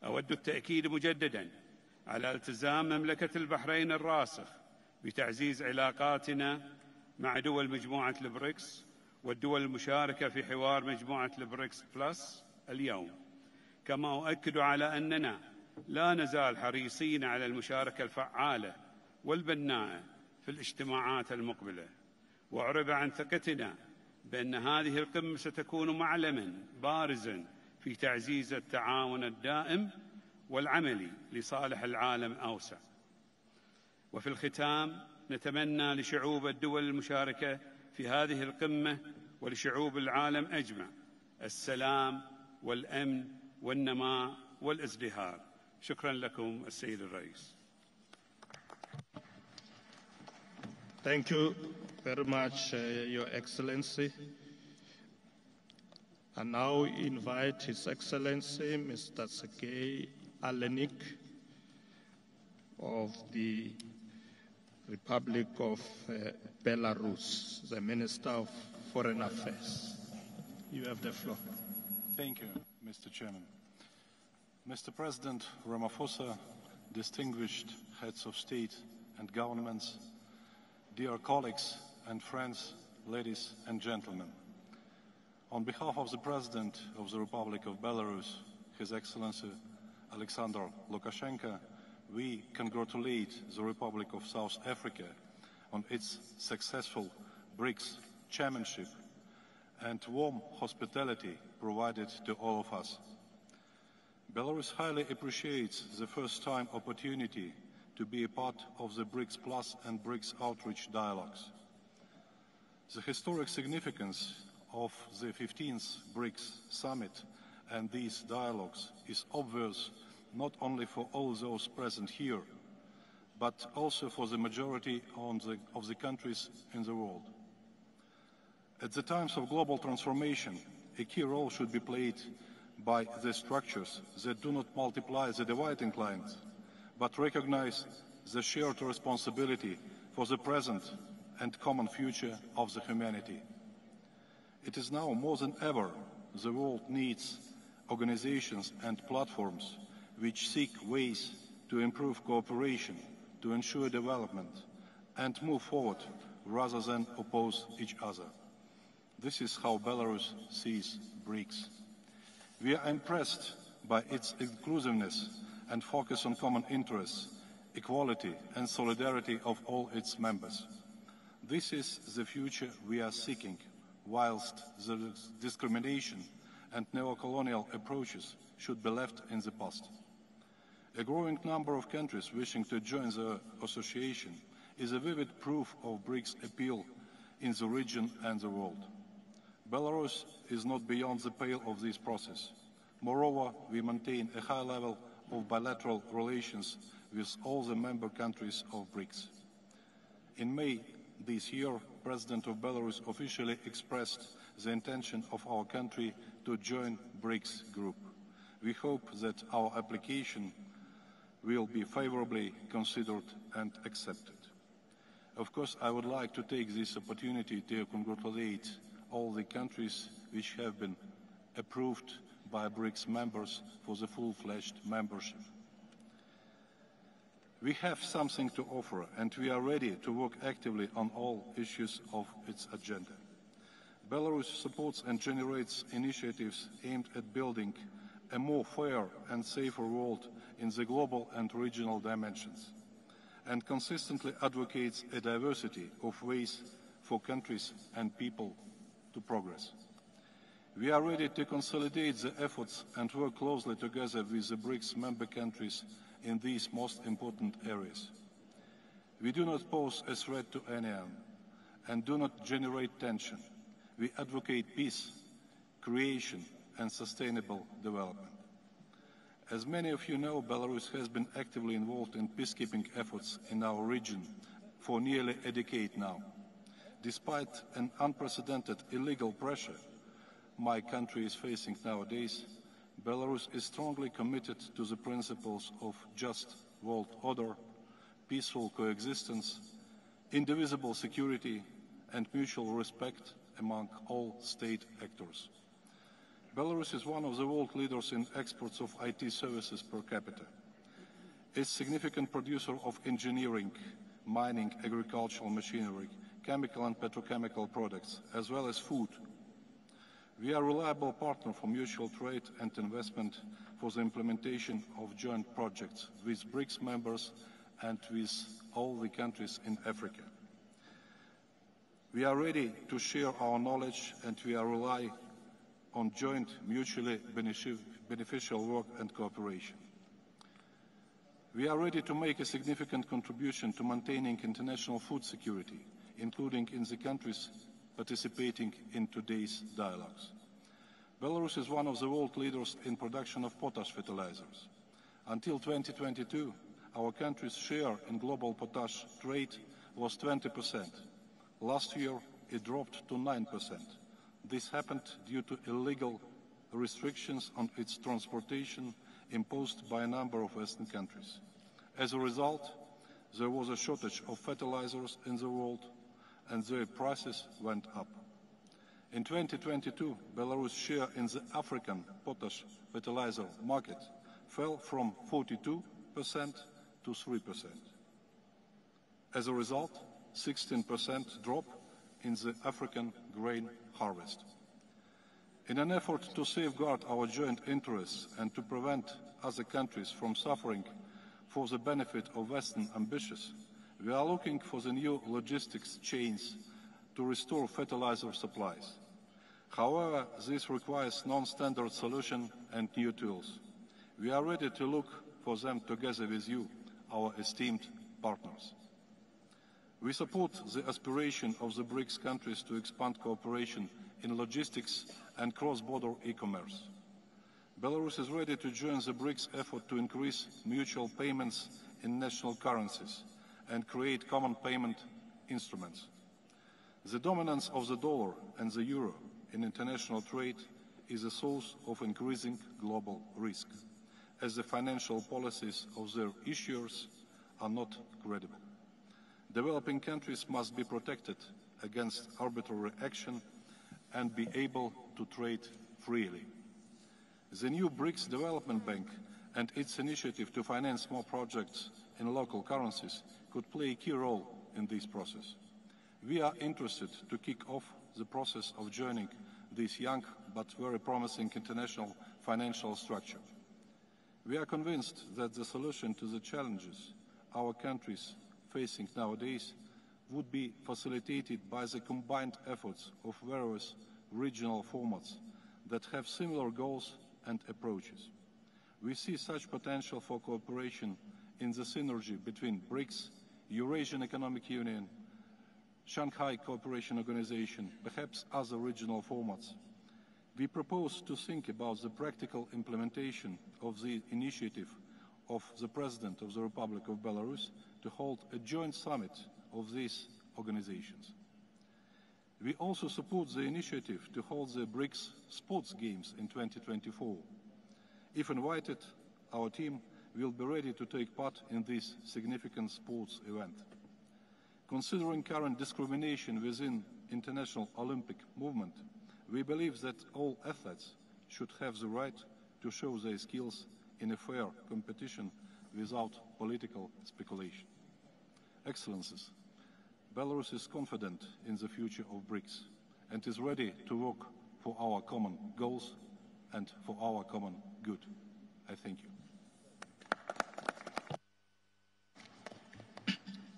أود التأكيد مجدداً على التزام مملكة البحرين الراسخ بتعزيز علاقاتنا مع دول مجموعة البريكس والدول المشاركة في حوار مجموعة البريكس بلس اليوم، كما أؤكد على أننا لا نزال حريصين على المشاركة الفعالة والبناءة في الاجتماعات المقبلة، وأعرب عن ثقتنا بأن هذه القمة ستكون معلماً بارزاً في تعزيز التعاون الدائم والعملي لصالح العالم أوسع. وفي الختام نتمنى لشعوب الدول المشاركة في هذه القمة ولشعوب العالم أجمع السلام والأمن والنماء والازدهار. شكرا لكم السيد الرئيس. Thank you very much, Your Excellency. And now invite His Excellency, Mr. Sergei Alenik of the Republic of Belarus, the Minister of Foreign Affairs. You have the floor. Thank you, Mr. Chairman. Mr. President Ramaphosa, distinguished heads of state and governments, dear colleagues and friends, ladies and gentlemen. On behalf of the President of the Republic of Belarus, His Excellency Alexander Lukashenko, we congratulate the Republic of South Africa on its successful BRICS chairmanship and warm hospitality provided to all of us. Belarus highly appreciates the first-time opportunity to be a part of the BRICS Plus and BRICS Outreach dialogues. The historic significance of the 15th BRICS Summit and these dialogues is obvious not only for all those present here, but also for the majority of the countries in the world. At the times of global transformation, a key role should be played by the structures that do not multiply the dividing lines, but recognize the shared responsibility for the present and common future of the humanity. It is now more than ever the world needs organizations and platforms which seek ways to improve cooperation, to ensure development, and move forward rather than oppose each other. This is how Belarus sees BRICS. We are impressed by its inclusiveness and focus on common interests, equality and solidarity of all its members. This is the future we are seeking, whilst the discrimination and neo-colonial approaches should be left in the past. A growing number of countries wishing to join the association is a vivid proof of BRICS' appeal in the region and the world. Belarus is not beyond the pale of this process. Moreover, we maintain a high level of bilateral relations with all the member countries of BRICS. In May this year, President of Belarus officially expressed the intention of our country to join BRICS group. We hope that our application will be favorably considered and accepted. Of course, I would like to take this opportunity to congratulate all the countries which have been approved by BRICS members for the full-fledged membership. We have something to offer, and we are ready to work actively on all issues of its agenda. Belarus supports and generates initiatives aimed at building a more fair and safer world in the global and regional dimensions, and consistently advocates a diversity of ways for countries and people to progress. We are ready to consolidate the efforts and work closely together with the BRICS member countries in these most important areas. We do not pose a threat to anyone and do not generate tension. We advocate peace, creation and sustainable development. As many of you know, Belarus has been actively involved in peacekeeping efforts in our region for nearly a decade now. Despite an unprecedented illegal pressure my country is facing nowadays, Belarus is strongly committed to the principles of just world order, peaceful coexistence, indivisible security, and mutual respect among all state actors. Belarus is one of the world leaders in exports of IT services per capita. It's a significant producer of engineering, mining, agricultural machinery, chemical and petrochemical products, as well as food. We are a reliable partner for mutual trade and investment for the implementation of joint projects with BRICS members and with all the countries in Africa. We are ready to share our knowledge, and we are rely on joint mutually beneficial work and cooperation. We are ready to make a significant contribution to maintaining international food security, including in the countries participating in today's dialogues. Belarus is one of the world leaders in production of potash fertilizers. Until 2022, our country's share in global potash trade was 20%. Last year, it dropped to 9%. This happened due to illegal restrictions on its transportation imposed by a number of Western countries. As a result, there was a shortage of fertilizers in the world and their prices went up. In 2022, Belarus' share in the African potash fertilizer market fell from 42% to 3%. As a result, 16% drop in the African grain harvest. In an effort to safeguard our joint interests and to prevent other countries from suffering for the benefit of Western ambitions, we are looking for the new logistics chains to restore fertilizer supplies. However, this requires non-standard solutions and new tools. We are ready to look for them together with you, our esteemed partners. We support the aspiration of the BRICS countries to expand cooperation in logistics and cross-border e-commerce. Belarus is ready to join the BRICS effort to increase mutual payments in national currencies and create common payment instruments. The dominance of the dollar and the euro in international trade is a source of increasing global risk, as the financial policies of their issuers are not credible. Developing countries must be protected against arbitrary action and be able to trade freely. The new BRICS Development Bank and its initiative to finance more projects in local currencies could play a key role in this process. We are interested to kick off the process of joining this young but very promising international financial structure. We are convinced that the solution to the challenges our countries facing nowadays would be facilitated by the combined efforts of various regional formats that have similar goals and approaches. We see such potential for cooperation in the synergy between BRICS, Eurasian Economic Union, Shanghai Cooperation Organization, perhaps other regional formats. We propose to think about the practical implementation of the initiative of the President of the Republic of Belarus to hold a joint summit of these organizations. We also support the initiative to hold the BRICS Sports Games in 2024. If invited, our team will be ready to take part in this significant sports event. Considering current discrimination within the international Olympic movement, we believe that all athletes should have the right to show their skills in a fair competition without political speculation. Excellencies, Belarus is confident in the future of BRICS and is ready to work for our common goals and for our common good. I thank you.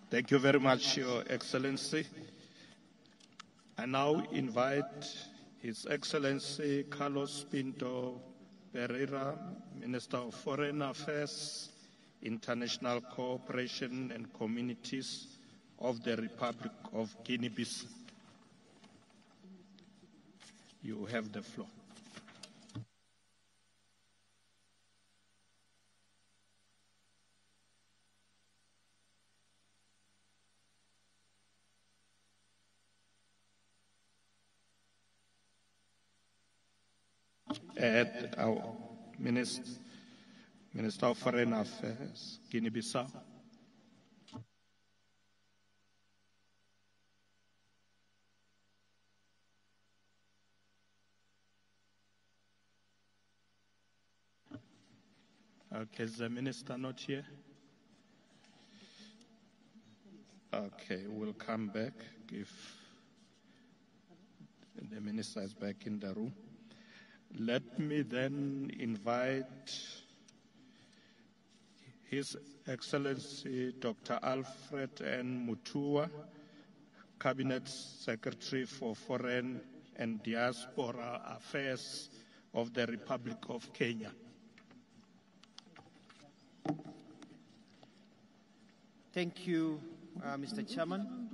Thank you very much, Your Excellency. I now invite His Excellency Carlos Pinto Pereira, Minister of Foreign Affairs, International Cooperation and Communities of the Republic of Guinea-Bissau. You have the floor. Our Minister of Foreign Affairs, Guinea-Bissau. Okay, is the minister not here? Okay, we'll come back if the minister is back in the room. Let me then invite His Excellency Dr. Alfred N. Mutua, Cabinet Secretary for Foreign and Diaspora Affairs of the Republic of Kenya. Thank you, Mr. Chairman.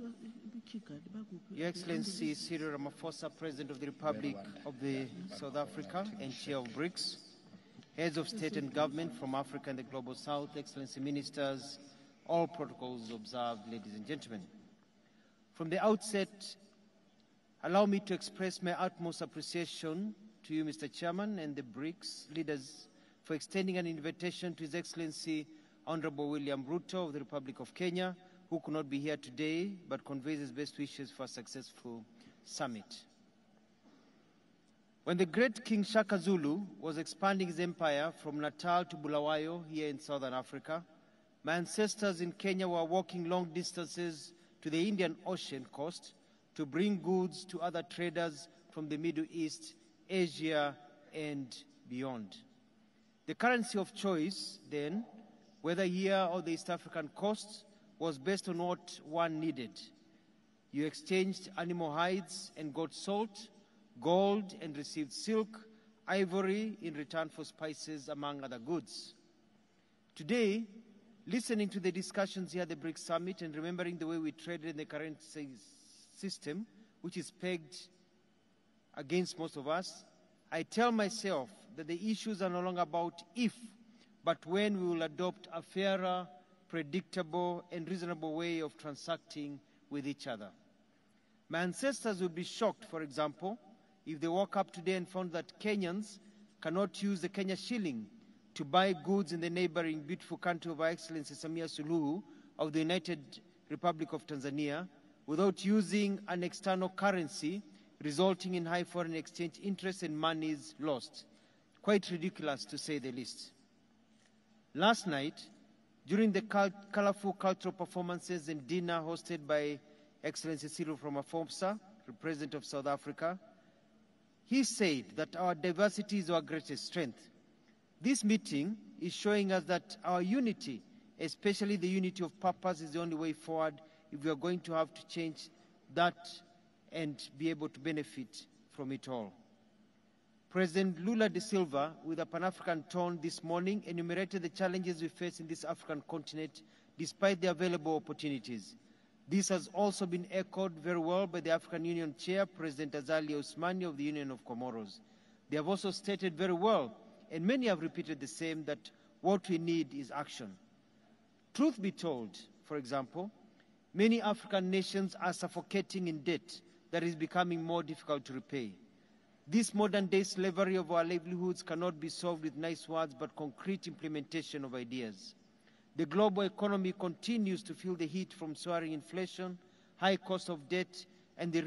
Your Excellency Cyril Ramaphosa, President of the Republic of South Africa and Chair of BRICS, Heads of State and Government from Africa and the Global South, Excellency Ministers, all protocols observed, ladies and gentlemen. From the outset, allow me to express my utmost appreciation to you, Mr. Chairman, and the BRICS leaders for extending an invitation to His Excellency Honorable William Ruto of the Republic of Kenya, who could not be here today, but conveys his best wishes for a successful summit. When the great King Shaka Zulu was expanding his empire from Natal to Bulawayo here in southern Africa, my ancestors in Kenya were walking long distances to the Indian Ocean coast to bring goods to other traders from the Middle East, Asia, and beyond. The currency of choice then, whether here or the East African coast, was based on what one needed. You exchanged animal hides and got salt, gold and received silk, ivory in return for spices, among other goods. Today, listening to the discussions here at the BRICS Summit and remembering the way we traded in the current system, which is pegged against most of us, I tell myself that the issues are no longer about if, but when we will adopt a fairer, predictable, and reasonable way of transacting with each other. My ancestors would be shocked, for example, if they woke up today and found that Kenyans cannot use the Kenya shilling to buy goods in the neighboring beautiful country of Her Excellency Samia Suluhu of the United Republic of Tanzania without using an external currency, resulting in high foreign exchange interest and monies lost. Quite ridiculous, to say the least. Last night, during the colorful cultural performances and dinner hosted by Excellency Cyril Ramaphosa, the President of South Africa, he said that our diversity is our greatest strength. This meeting is showing us that our unity, especially the unity of purpose, is the only way forward if we are going to have to change that and be able to benefit from it all. President Lula da Silva, with a Pan-African tone this morning, enumerated the challenges we face in this African continent despite the available opportunities. This has also been echoed very well by the African Union Chair, President Azali Ousmani of the Union of Comoros. They have also stated very well, and many have repeated the same, that what we need is action. Truth be told, for example, many African nations are suffocating in debt that is becoming more difficult to repay. This modern-day slavery of our livelihoods cannot be solved with nice words, but concrete implementation of ideas. The global economy continues to feel the heat from soaring inflation, high cost of debt, and the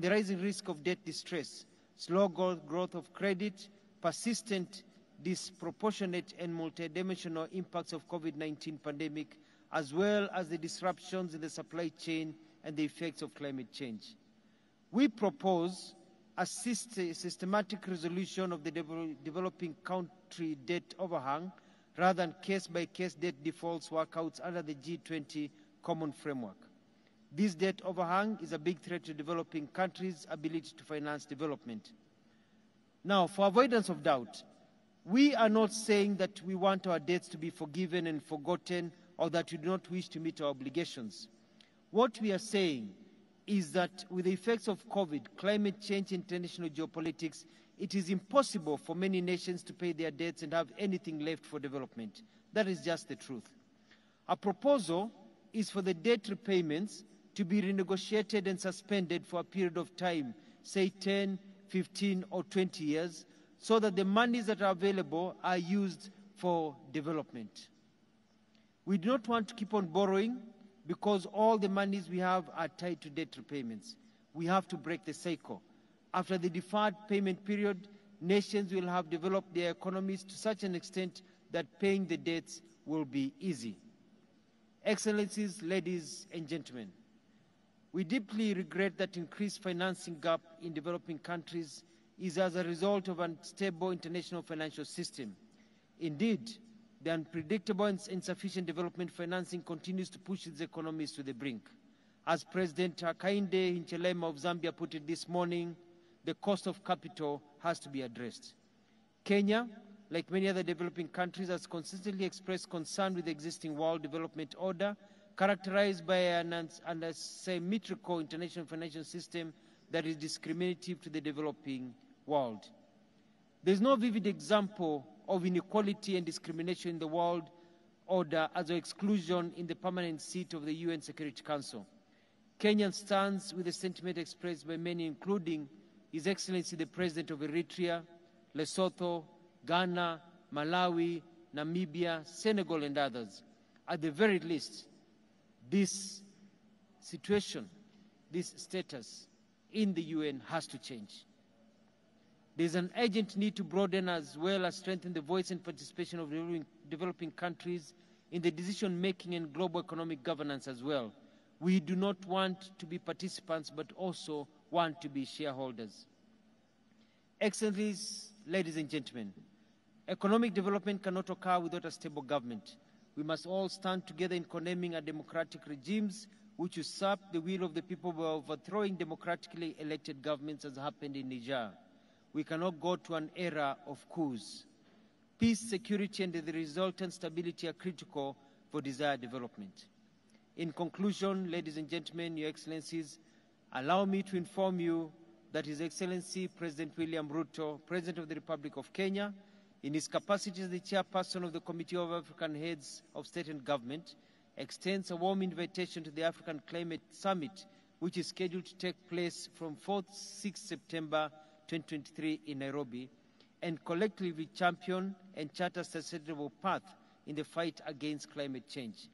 rising risk of debt distress, slow growth of credit, persistent, disproportionate, and multidimensional impacts of COVID-19 pandemic, as well as the disruptions in the supply chain and the effects of climate change. We propose a systematic resolution of the developing country debt overhang rather than case-by-case debt defaults workouts under the G20 common framework. This debt overhang is a big threat to developing countries' ability to finance development. Now, for avoidance of doubt, we are not saying that we want our debts to be forgiven and forgotten or that we do not wish to meet our obligations. What we are saying is that with the effects of COVID, climate change, international geopolitics, it is impossible for many nations to pay their debts and have anything left for development. That is just the truth. Our proposal is for the debt repayments to be renegotiated and suspended for a period of time, say 10, 15, or 20 years, so that the monies that are available are used for development. We do not want to keep on borrowing because all the monies we have are tied to debt repayments. We have to break the cycle. After the deferred payment period, nations will have developed their economies to such an extent that paying the debts will be easy. Excellencies, ladies and gentlemen, we deeply regret that increased financing gap in developing countries is as a result of an unstable international financial system. Indeed, the unpredictable and insufficient development financing continues to push its economies to the brink. As President Hakainde Hichilema of Zambia put it this morning, the cost of capital has to be addressed. Kenya, like many other developing countries, has consistently expressed concern with the existing world development order, characterized by an asymmetrical international financial system that is discriminative to the developing world. There is no vivid example of inequality and discrimination in the world order as an exclusion in the permanent seat of the UN Security Council. Kenya stands with the sentiment expressed by many, including His Excellency the President of Eritrea, Lesotho, Ghana, Malawi, Namibia, Senegal, and others. At the very least, this situation, this status in the UN has to change. There's an urgent need to broaden as well as strengthen the voice and participation of developing countries in the decision-making and global economic governance as well. We do not want to be participants, but also want to be shareholders. Excellencies, ladies and gentlemen, economic development cannot occur without a stable government. We must all stand together in condemning undemocratic regimes which usurp the will of the people by overthrowing democratically elected governments, as happened in Niger. We cannot go to an era of coups. Peace, security, and the resultant stability are critical for desired development. In conclusion, ladies and gentlemen, Your Excellencies, allow me to inform you that His Excellency President William Ruto, President of the Republic of Kenya, in his capacity as the chairperson of the Committee of African Heads of State and Government, extends a warm invitation to the African Climate Summit, which is scheduled to take place from 4th-6th September 2023 in Nairobi, and collectively champion and chart a sustainable path in the fight against climate change.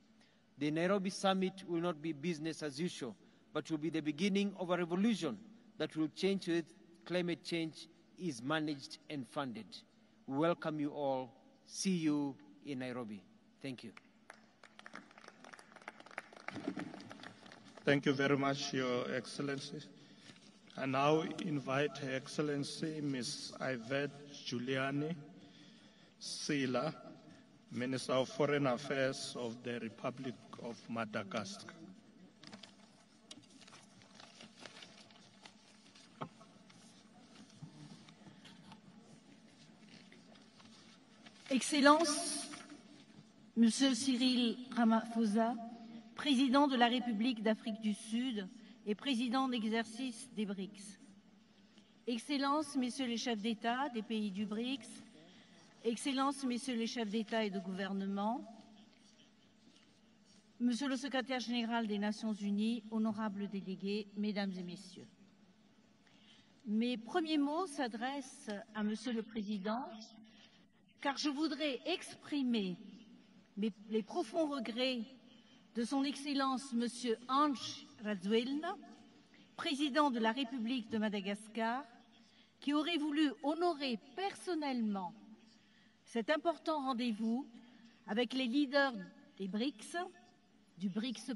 The Nairobi Summit will not be business as usual, but will be the beginning of a revolution that will change with climate change is managed and funded. We welcome you all. See you in Nairobi. Thank you. Thank you very much, Your Excellency. I now invite Her Excellency Ms. Yvette Giuliani Sila, Minister of Foreign Affairs of the Republic of Madagascar. Excellences, Monsieur Cyril Ramaphosa, Président de la République d'Afrique du Sud et Président d'exercice des BRICS. Excellences, Messieurs les chefs d'État des pays du BRICS, Excellences, Messieurs les chefs d'État et de gouvernement, Monsieur le Secrétaire général des Nations Unies, honorables délégués, Mesdames et Messieurs. Mes premiers mots s'adressent à Monsieur le Président, car je voudrais exprimer les profonds regrets de son Excellence Monsieur Ange Rajoelina, Président de la République de Madagascar, qui aurait voulu honorer personnellement cet important rendez-vous avec les leaders des BRICS, du BRICS+,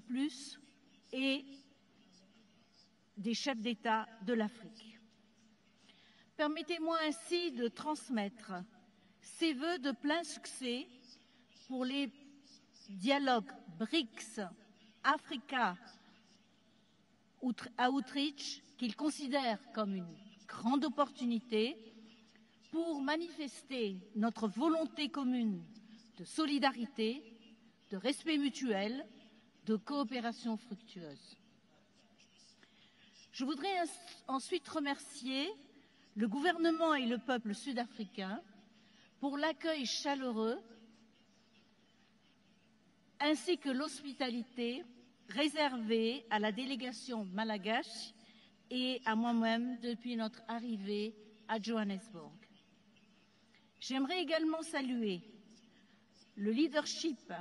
et des chefs d'État de l'Afrique. Permettez-moi ainsi de transmettre ces vœux de plein succès pour les dialogues BRICS-Africa Outreach qu'il considère comme une grande opportunité pour manifester notre volonté commune de solidarité, de respect mutuel, de coopération fructueuse. Je voudrais ensuite remercier le gouvernement et le peuple sud-africain pour l'accueil chaleureux ainsi que l'hospitalité réservée à la délégation malgache et à moi-même depuis notre arrivée à Johannesburg. J'aimerais également saluer le leadership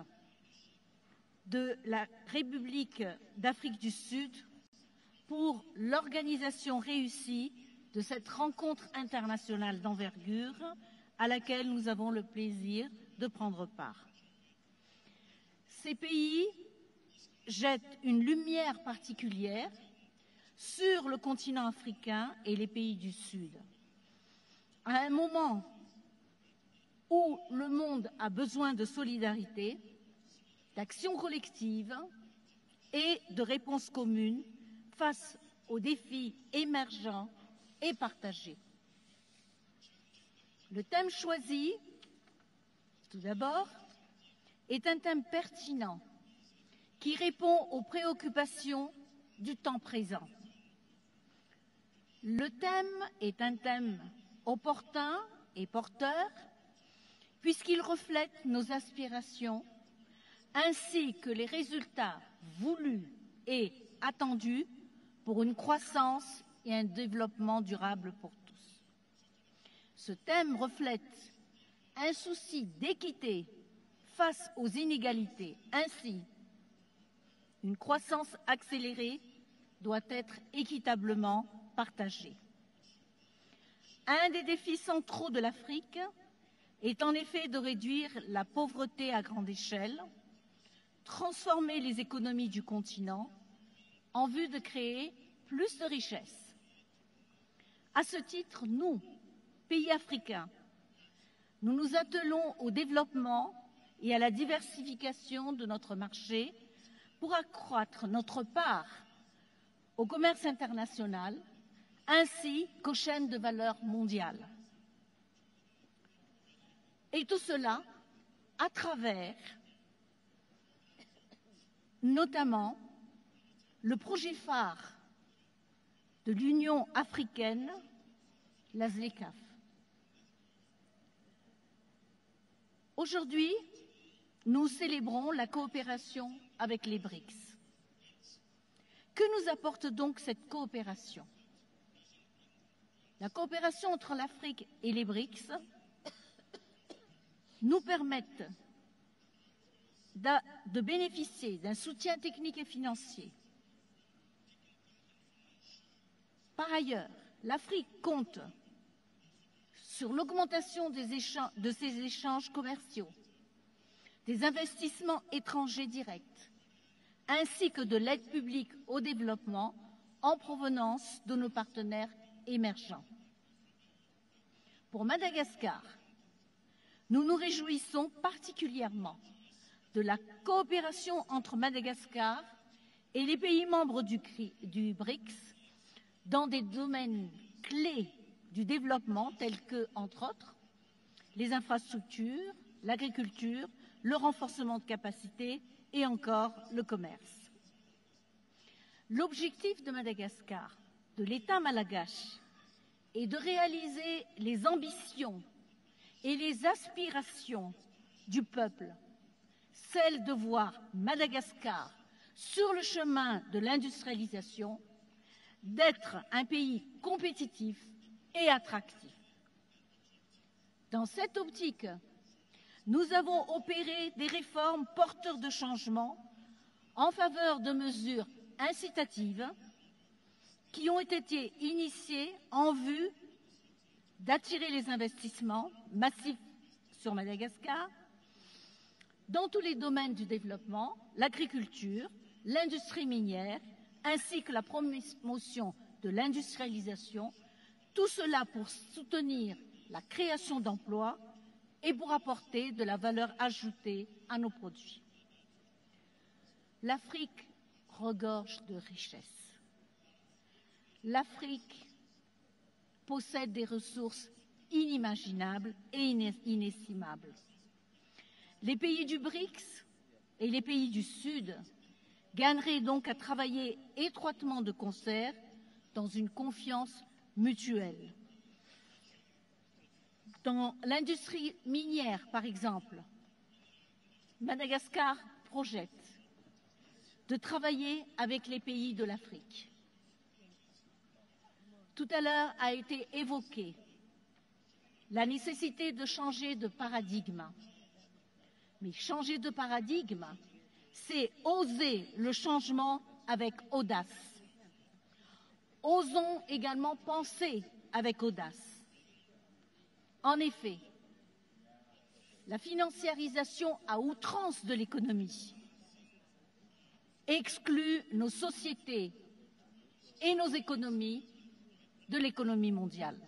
de la République d'Afrique du Sud pour l'organisation réussie de cette rencontre internationale d'envergure à laquelle nous avons le plaisir de prendre part. Ces pays jettent une lumière particulière sur le continent africain et les pays du Sud. À un moment où le monde a besoin de solidarité, d'action collective et de réponses communes face aux défis émergents et partagés. Le thème choisi, tout d'abord, est un thème pertinent qui répond aux préoccupations du temps présent. Le thème est un thème opportun et porteur puisqu'il reflète nos aspirations ainsi que les résultats voulus et attendus pour une croissance et un développement durable pour tous. Ce thème reflète un souci d'équité face aux inégalités. Ainsi, une croissance accélérée doit être équitablement partagée. Un des défis centraux de l'Afrique est en effet de réduire la pauvreté à grande échelle, transformer les économies du continent en vue de créer plus de richesses. À ce titre, nous, pays africains, nous nous attelons au développement et à la diversification de notre marché pour accroître notre part au commerce international ainsi qu'aux chaînes de valeur mondiales. Et tout cela à travers notamment le projet phare de l'Union africaine, la ZLECAf. Aujourd'hui, nous célébrons la coopération avec les BRICS. Que nous apporte donc cette coopération? La coopération entre l'Afrique et les BRICS nous permettent de bénéficier d'un soutien technique et financier. Par ailleurs, l'Afrique compte sur l'augmentation de ses échanges commerciaux, des investissements étrangers directs, ainsi que de l'aide publique au développement en provenance de nos partenaires émergents. Pour Madagascar, nous nous réjouissons particulièrement de la coopération entre Madagascar et les pays membres du BRICS dans des domaines clés du développement tels que, entre autres, les infrastructures, l'agriculture, le renforcement de capacités et encore le commerce. L'objectif de Madagascar, de l'État malgache, est de réaliser les ambitions et les aspirations du peuple, celle de voir Madagascar sur le chemin de l'industrialisation, d'être un pays compétitif et attractif. Dans cette optique, nous avons opéré des réformes porteurs de changement en faveur de mesures incitatives qui ont été initiées en vue d'attirer les investissements massifs sur Madagascar dans tous les domaines du développement, l'agriculture, l'industrie minière, ainsi que la promotion de l'industrialisation, tout cela pour soutenir la création d'emplois et pour apporter de la valeur ajoutée à nos produits. L'Afrique regorge de richesses. L'Afrique possède des ressources inimaginables et inestimables. Les pays du BRICS et les pays du Sud gagneraient donc à travailler étroitement de concert dans une confiance mutuelle. Dans l'industrie minière, par exemple, Madagascar projette de travailler avec les pays de l'Afrique. Tout à l'heure a été évoquée la nécessité de changer de paradigme. Mais changer de paradigme, c'est oser le changement avec audace. Osons également penser avec audace. En effet, la financiarisation à outrance de l'économie exclut nos sociétés et nos économies de l'économie mondiale.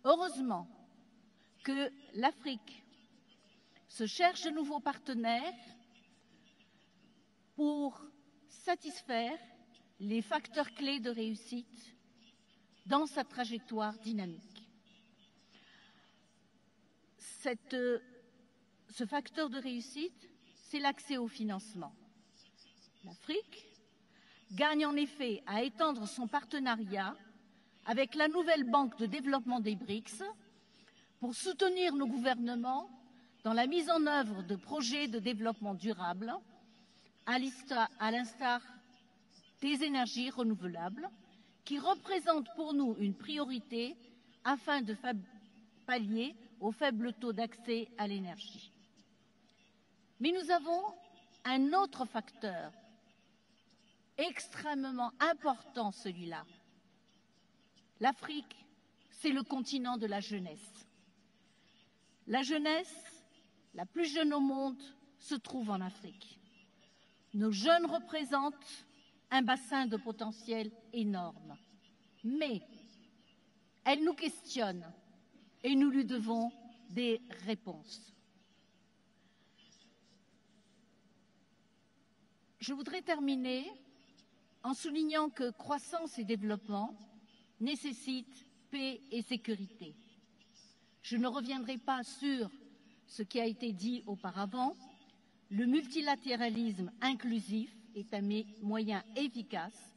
Heureusement que l'Afrique se cherche de nouveaux partenaires pour satisfaire les facteurs clés de réussite dans sa trajectoire dynamique. Ce facteur de réussite, c'est l'accès au financement. L'Afrique gagne en effet à étendre son partenariat avec la nouvelle banque de développement des BRICS pour soutenir nos gouvernements dans la mise en œuvre de projets de développement durable, à l'instar des énergies renouvelables, qui représentent pour nous une priorité afin de pallier au faible taux d'accès à l'énergie. Mais nous avons un autre facteur extrêmement important, celui-là. L'Afrique, c'est le continent de la jeunesse. La jeunesse, la plus jeune au monde, se trouve en Afrique. Nos jeunes représentent un bassin de potentiel énorme. Mais elle nous questionne et nous lui devons des réponses. Je voudrais terminer en soulignant que croissance et développement nécessitent paix et sécurité. Je ne reviendrai pas sur ce qui a été dit auparavant. Le multilatéralisme inclusif est un moyen efficace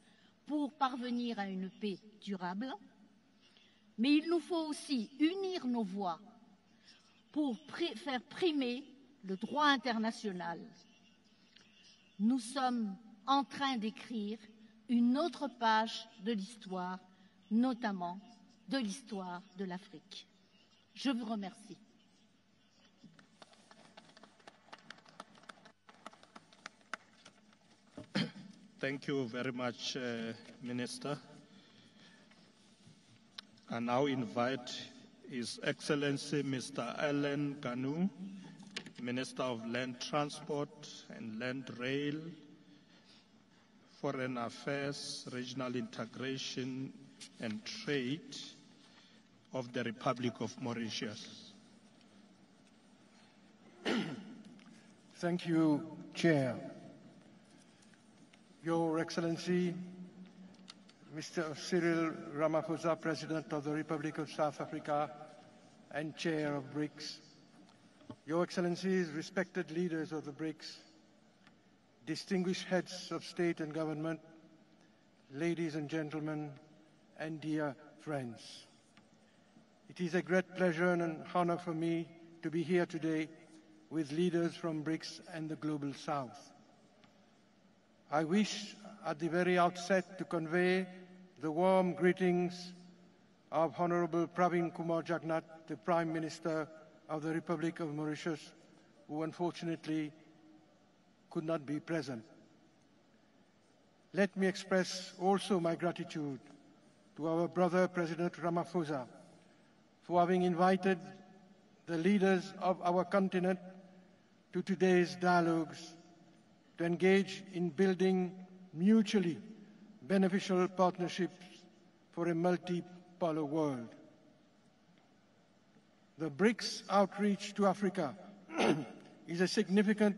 pour parvenir à une paix durable, mais il nous faut aussi unir nos voix pour faire primer le droit international. Nous sommes en train d'écrire une autre page de l'histoire, notamment de l'histoire de l'Afrique. Je vous remercie. Thank you very much, Minister. I now invite His Excellency Mr. Alain Ganou, Minister of Land Transport and Land Rail, Foreign Affairs, Regional Integration and Trade of the Republic of Mauritius. Thank you, Chair. Your Excellency, Mr. Cyril Ramaphosa, President of the Republic of South Africa and Chair of BRICS, Your Excellencies, respected leaders of the BRICS, distinguished heads of state and government, ladies and gentlemen, and dear friends. It is a great pleasure and an honor for me to be here today with leaders from BRICS and the Global South. I wish at the very outset to convey the warm greetings of Honorable Pravin Kumar Jagnnath, the Prime Minister of the Republic of Mauritius, who unfortunately could not be present. Let me express also my gratitude to our brother President Ramaphosa for having invited the leaders of our continent to today's dialogues to engage in building mutually beneficial partnerships for a multipolar world. The BRICS outreach to Africa is a significant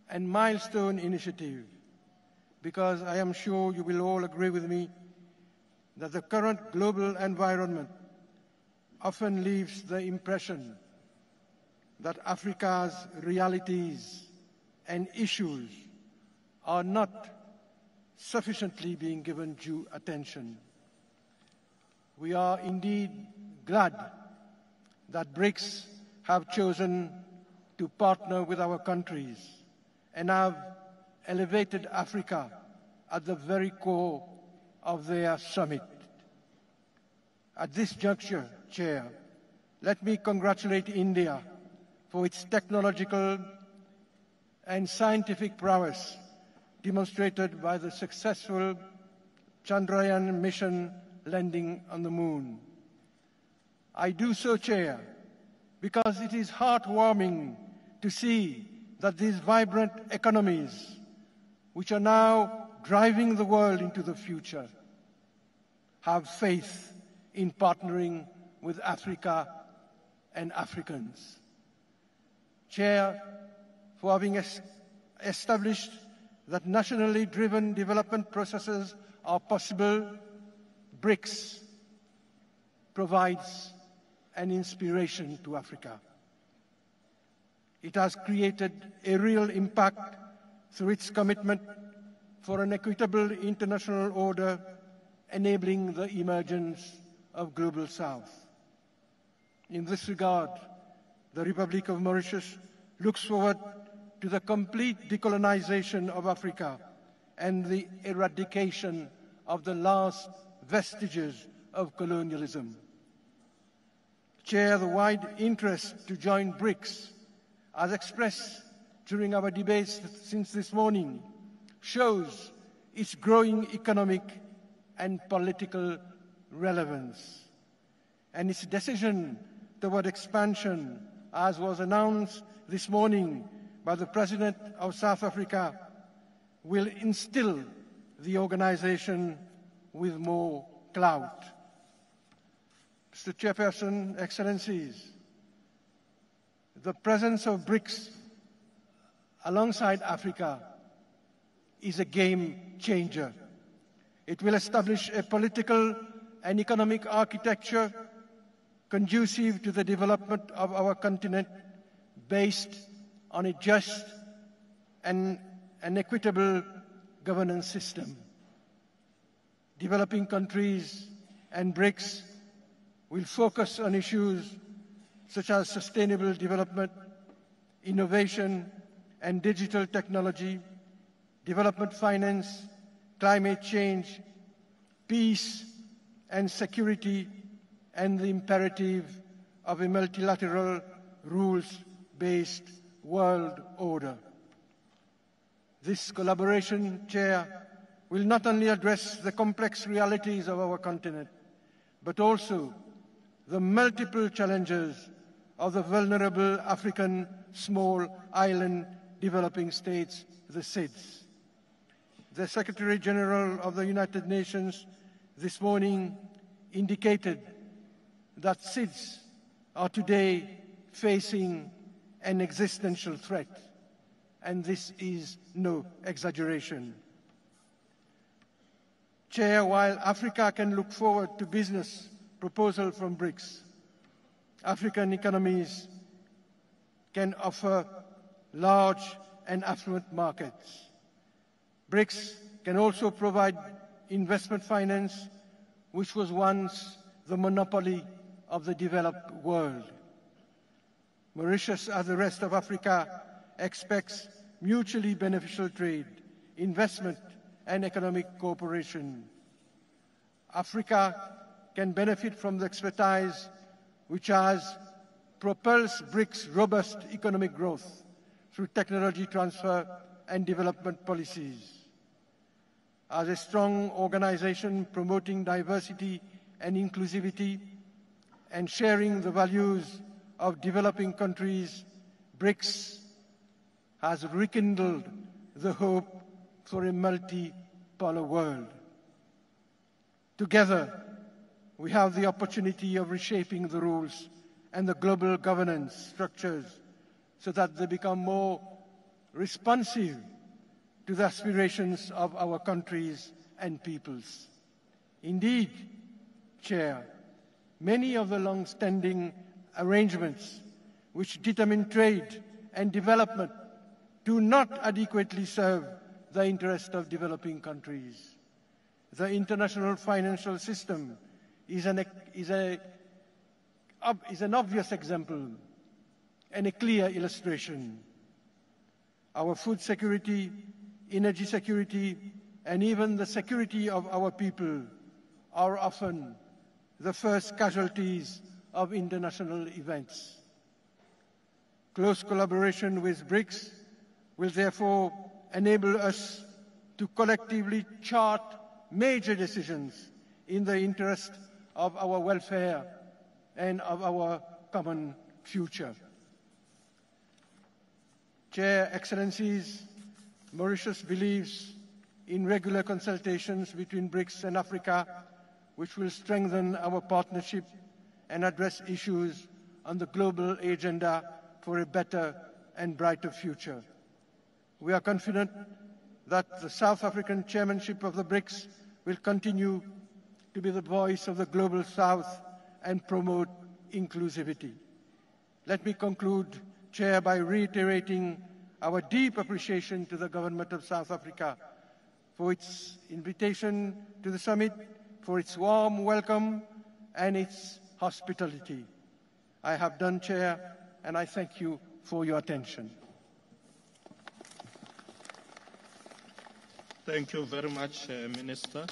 and milestone initiative because I am sure you will all agree with me that the current global environment often leaves the impression that Africa's realities and issues are not sufficiently being given due attention. We are indeed glad that BRICS have chosen to partner with our countries and have elevated Africa at the very core of their summit. At this juncture, Chair, let me congratulate India for its technological and scientific prowess demonstrated by the successful Chandrayaan mission landing on the moon. I do so, Chair, because it is heartwarming to see that these vibrant economies, which are now driving the world into the future, have faith in partnering with Africa and Africans. Chair, for having established that nationally driven development processes are possible, BRICS provides an inspiration to Africa. It has created a real impact through its commitment for an equitable international order enabling the emergence of Global South. In this regard, the Republic of Mauritius looks forward to the complete decolonization of Africa and the eradication of the last vestiges of colonialism. Chair, the wide interest to join BRICS, as expressed during our debates since this morning, shows its growing economic and political relevance. And its decision toward expansion, as was announced this morning by the President of South Africa, will instill the organization with more clout. Mr. Chairperson, Excellencies, the presence of BRICS alongside Africa is a game changer. It will establish a political and economic architecture conducive to the development of our continent based on a just and an equitable governance system. Developing countries and BRICS will focus on issues such as sustainable development, innovation and digital technology, development finance, climate change, peace and security, and the imperative of a multilateral, rules-based world order. This collaboration, Chair, will not only address the complex realities of our continent, but also the multiple challenges of the vulnerable African small island developing states, the SIDS. The Secretary General of the United Nations this morning indicated that SIDS are today facing an existential threat, and this is no exaggeration. Chair, while Africa can look forward to business proposals from BRICS, African economies can offer large and affluent markets. BRICS can also provide investment finance, which was once the monopoly of the developed world. Mauritius, as the rest of Africa, expects mutually beneficial trade, investment, and economic cooperation. Africa can benefit from the expertise which has propelled BRICS' robust economic growth through technology transfer and development policies. As a strong organization promoting diversity and inclusivity and sharing the values of developing countries, BRICS has rekindled the hope for a multipolar world. Together, we have the opportunity of reshaping the rules and the global governance structures so that they become more responsive to the aspirations of our countries and peoples. Indeed, Chair, many of the long-standing arrangements which determine trade and development do not adequately serve the interest of developing countries. The international financial system is an obvious example and a clear illustration. Our food security, energy security, and even the security of our people are often the first casualties of international events. Close collaboration with BRICS will therefore enable us to collectively chart major decisions in the interest of our welfare and of our common future. Chair, Excellencies, Mauritius believes in regular consultations between BRICS and Africa, which will strengthen our partnership and address issues on the global agenda for a better and brighter future. We are confident that the South African chairmanship of the BRICS will continue to be the voice of the Global South and promote inclusivity. Let me conclude, Chair, by reiterating our deep appreciation to the Government of South Africa for its invitation to the summit, for its warm welcome and its hospitality. I have done, Chair, and I thank you for your attention. Thank you very much, Minister.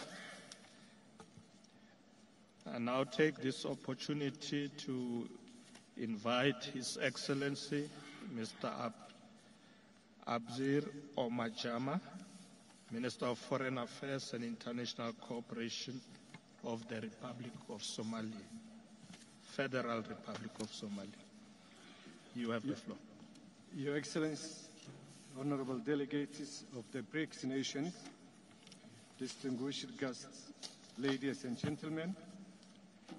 I now take this opportunity to invite His Excellency Mr. Abzir Omar Jama, Minister of Foreign Affairs and International Cooperation of the Republic of Somalia, Federal Republic of Somalia. You have the floor. Your Excellency, honorable delegates of the BRICS nations, distinguished guests, ladies and gentlemen,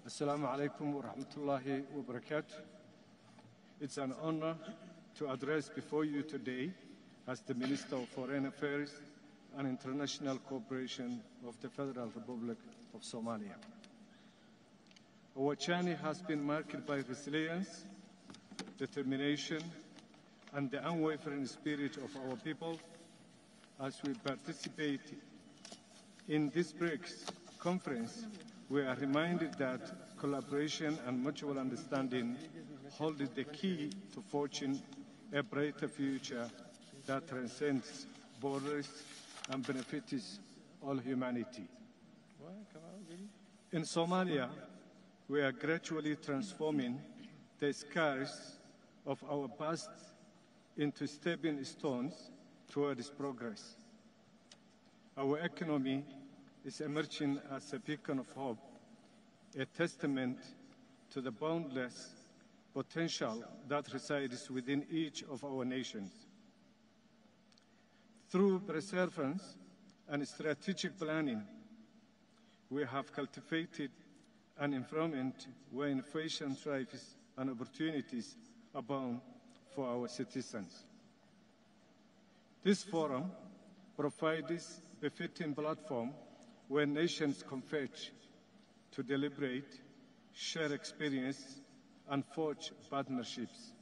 Assalamu alaikum wa rahmatullahi wa barakatuh. It's an honor to address before you today as the Minister of Foreign Affairs and International Cooperation of the Federal Republic of Somalia. Our journey has been marked by resilience, determination, and the unwavering spirit of our people as we participate in this BRICS conference. We are reminded that collaboration and mutual understanding hold the key to forging a brighter future that transcends borders and benefits all humanity. In Somalia, we are gradually transforming the scars of our past into stepping stones towards progress. Our economy is emerging as a beacon of hope, a testament to the boundless potential that resides within each of our nations. Through perseverance and strategic planning, we have cultivated an environment where innovation thrives and opportunities abound for our citizens. This forum provides a befitting platform where nations converge to deliberate, share experience, and forge partnerships.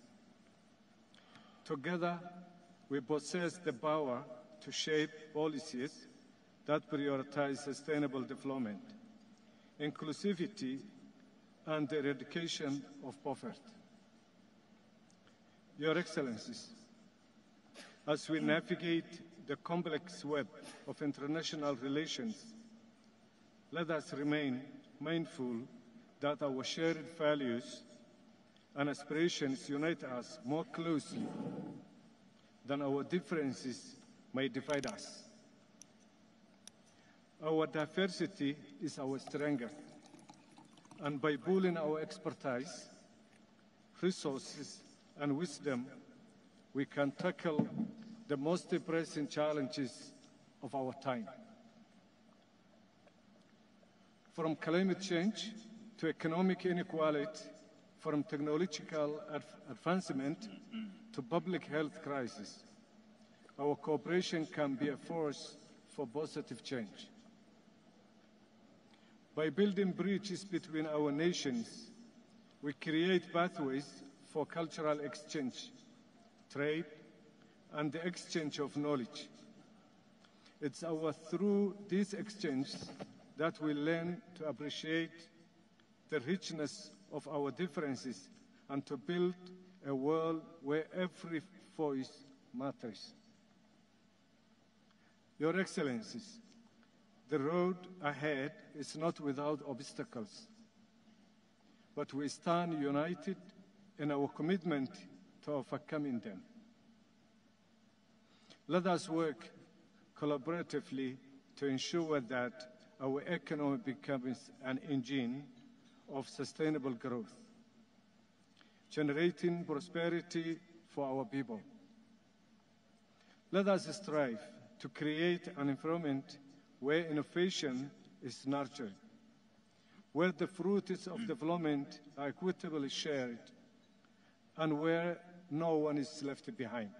Together, we possess the power to shape policies that prioritize sustainable development, inclusivity, and the eradication of poverty. Your Excellencies, as we navigate the complex web of international relations, let us remain mindful that our shared values and aspirations unite us more closely than our differences may divide us. Our diversity is our strength, and by pooling our expertise, resources, and wisdom, we can tackle the most pressing challenges of our time. From climate change to economic inequality, from technological advancement to public health crisis, our cooperation can be a force for positive change. By building bridges between our nations, we create pathways for cultural exchange, trade, and the exchange of knowledge. It's through these exchanges that we learn to appreciate the richness of our differences and to build a world where every voice matters. Your Excellencies, the road ahead is not without obstacles, but we stand united in our commitment to overcoming them. Let us work collaboratively to ensure that our economy becomes an engine of sustainable growth, generating prosperity for our people. Let us strive to create an environment where innovation is nurtured, where the fruits of development are equitably shared, and where no one is left behind.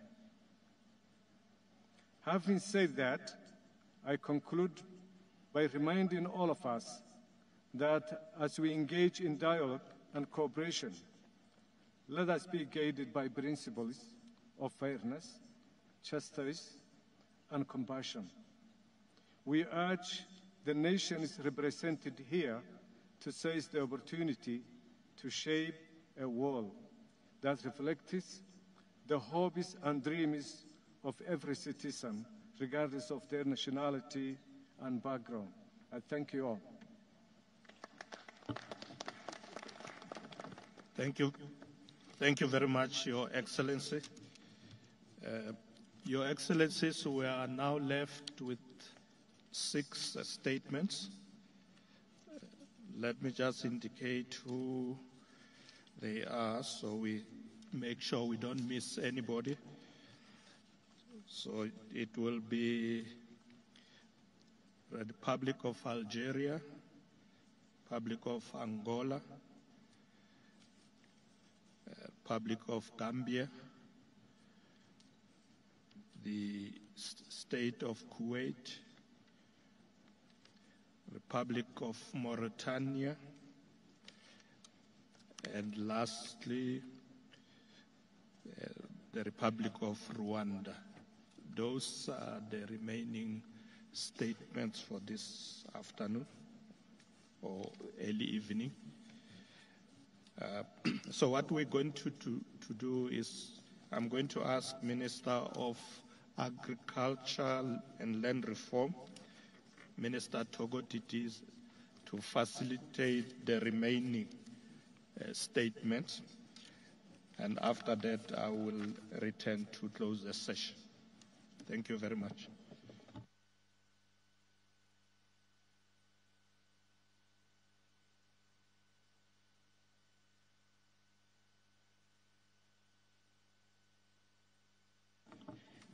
Having said that, I conclude by reminding all of us that as we engage in dialogue and cooperation, let us be guided by principles of fairness, justice, and compassion. We urge the nations represented here to seize the opportunity to shape a world that reflects the hopes and dreams of every citizen, regardless of their nationality and background. I thank you all. Thank you. Thank you very much, Your Excellency. Your Excellencies, we are now left with 6 statements. Let me just indicate who they are so we make sure we don't miss anybody. So it will be the Republic of Algeria, Republic of Angola, Republic of Gambia, the State of Kuwait, Republic of Mauritania, and lastly, the Republic of Rwanda. Those are the remaining statements for this afternoon or early evening. So what we're going to do is I'm going to ask Minister of Agriculture and Land Reform, Minister Togo Titis, to facilitate the remaining statements. And after that, I will return to close the session. Thank you very much.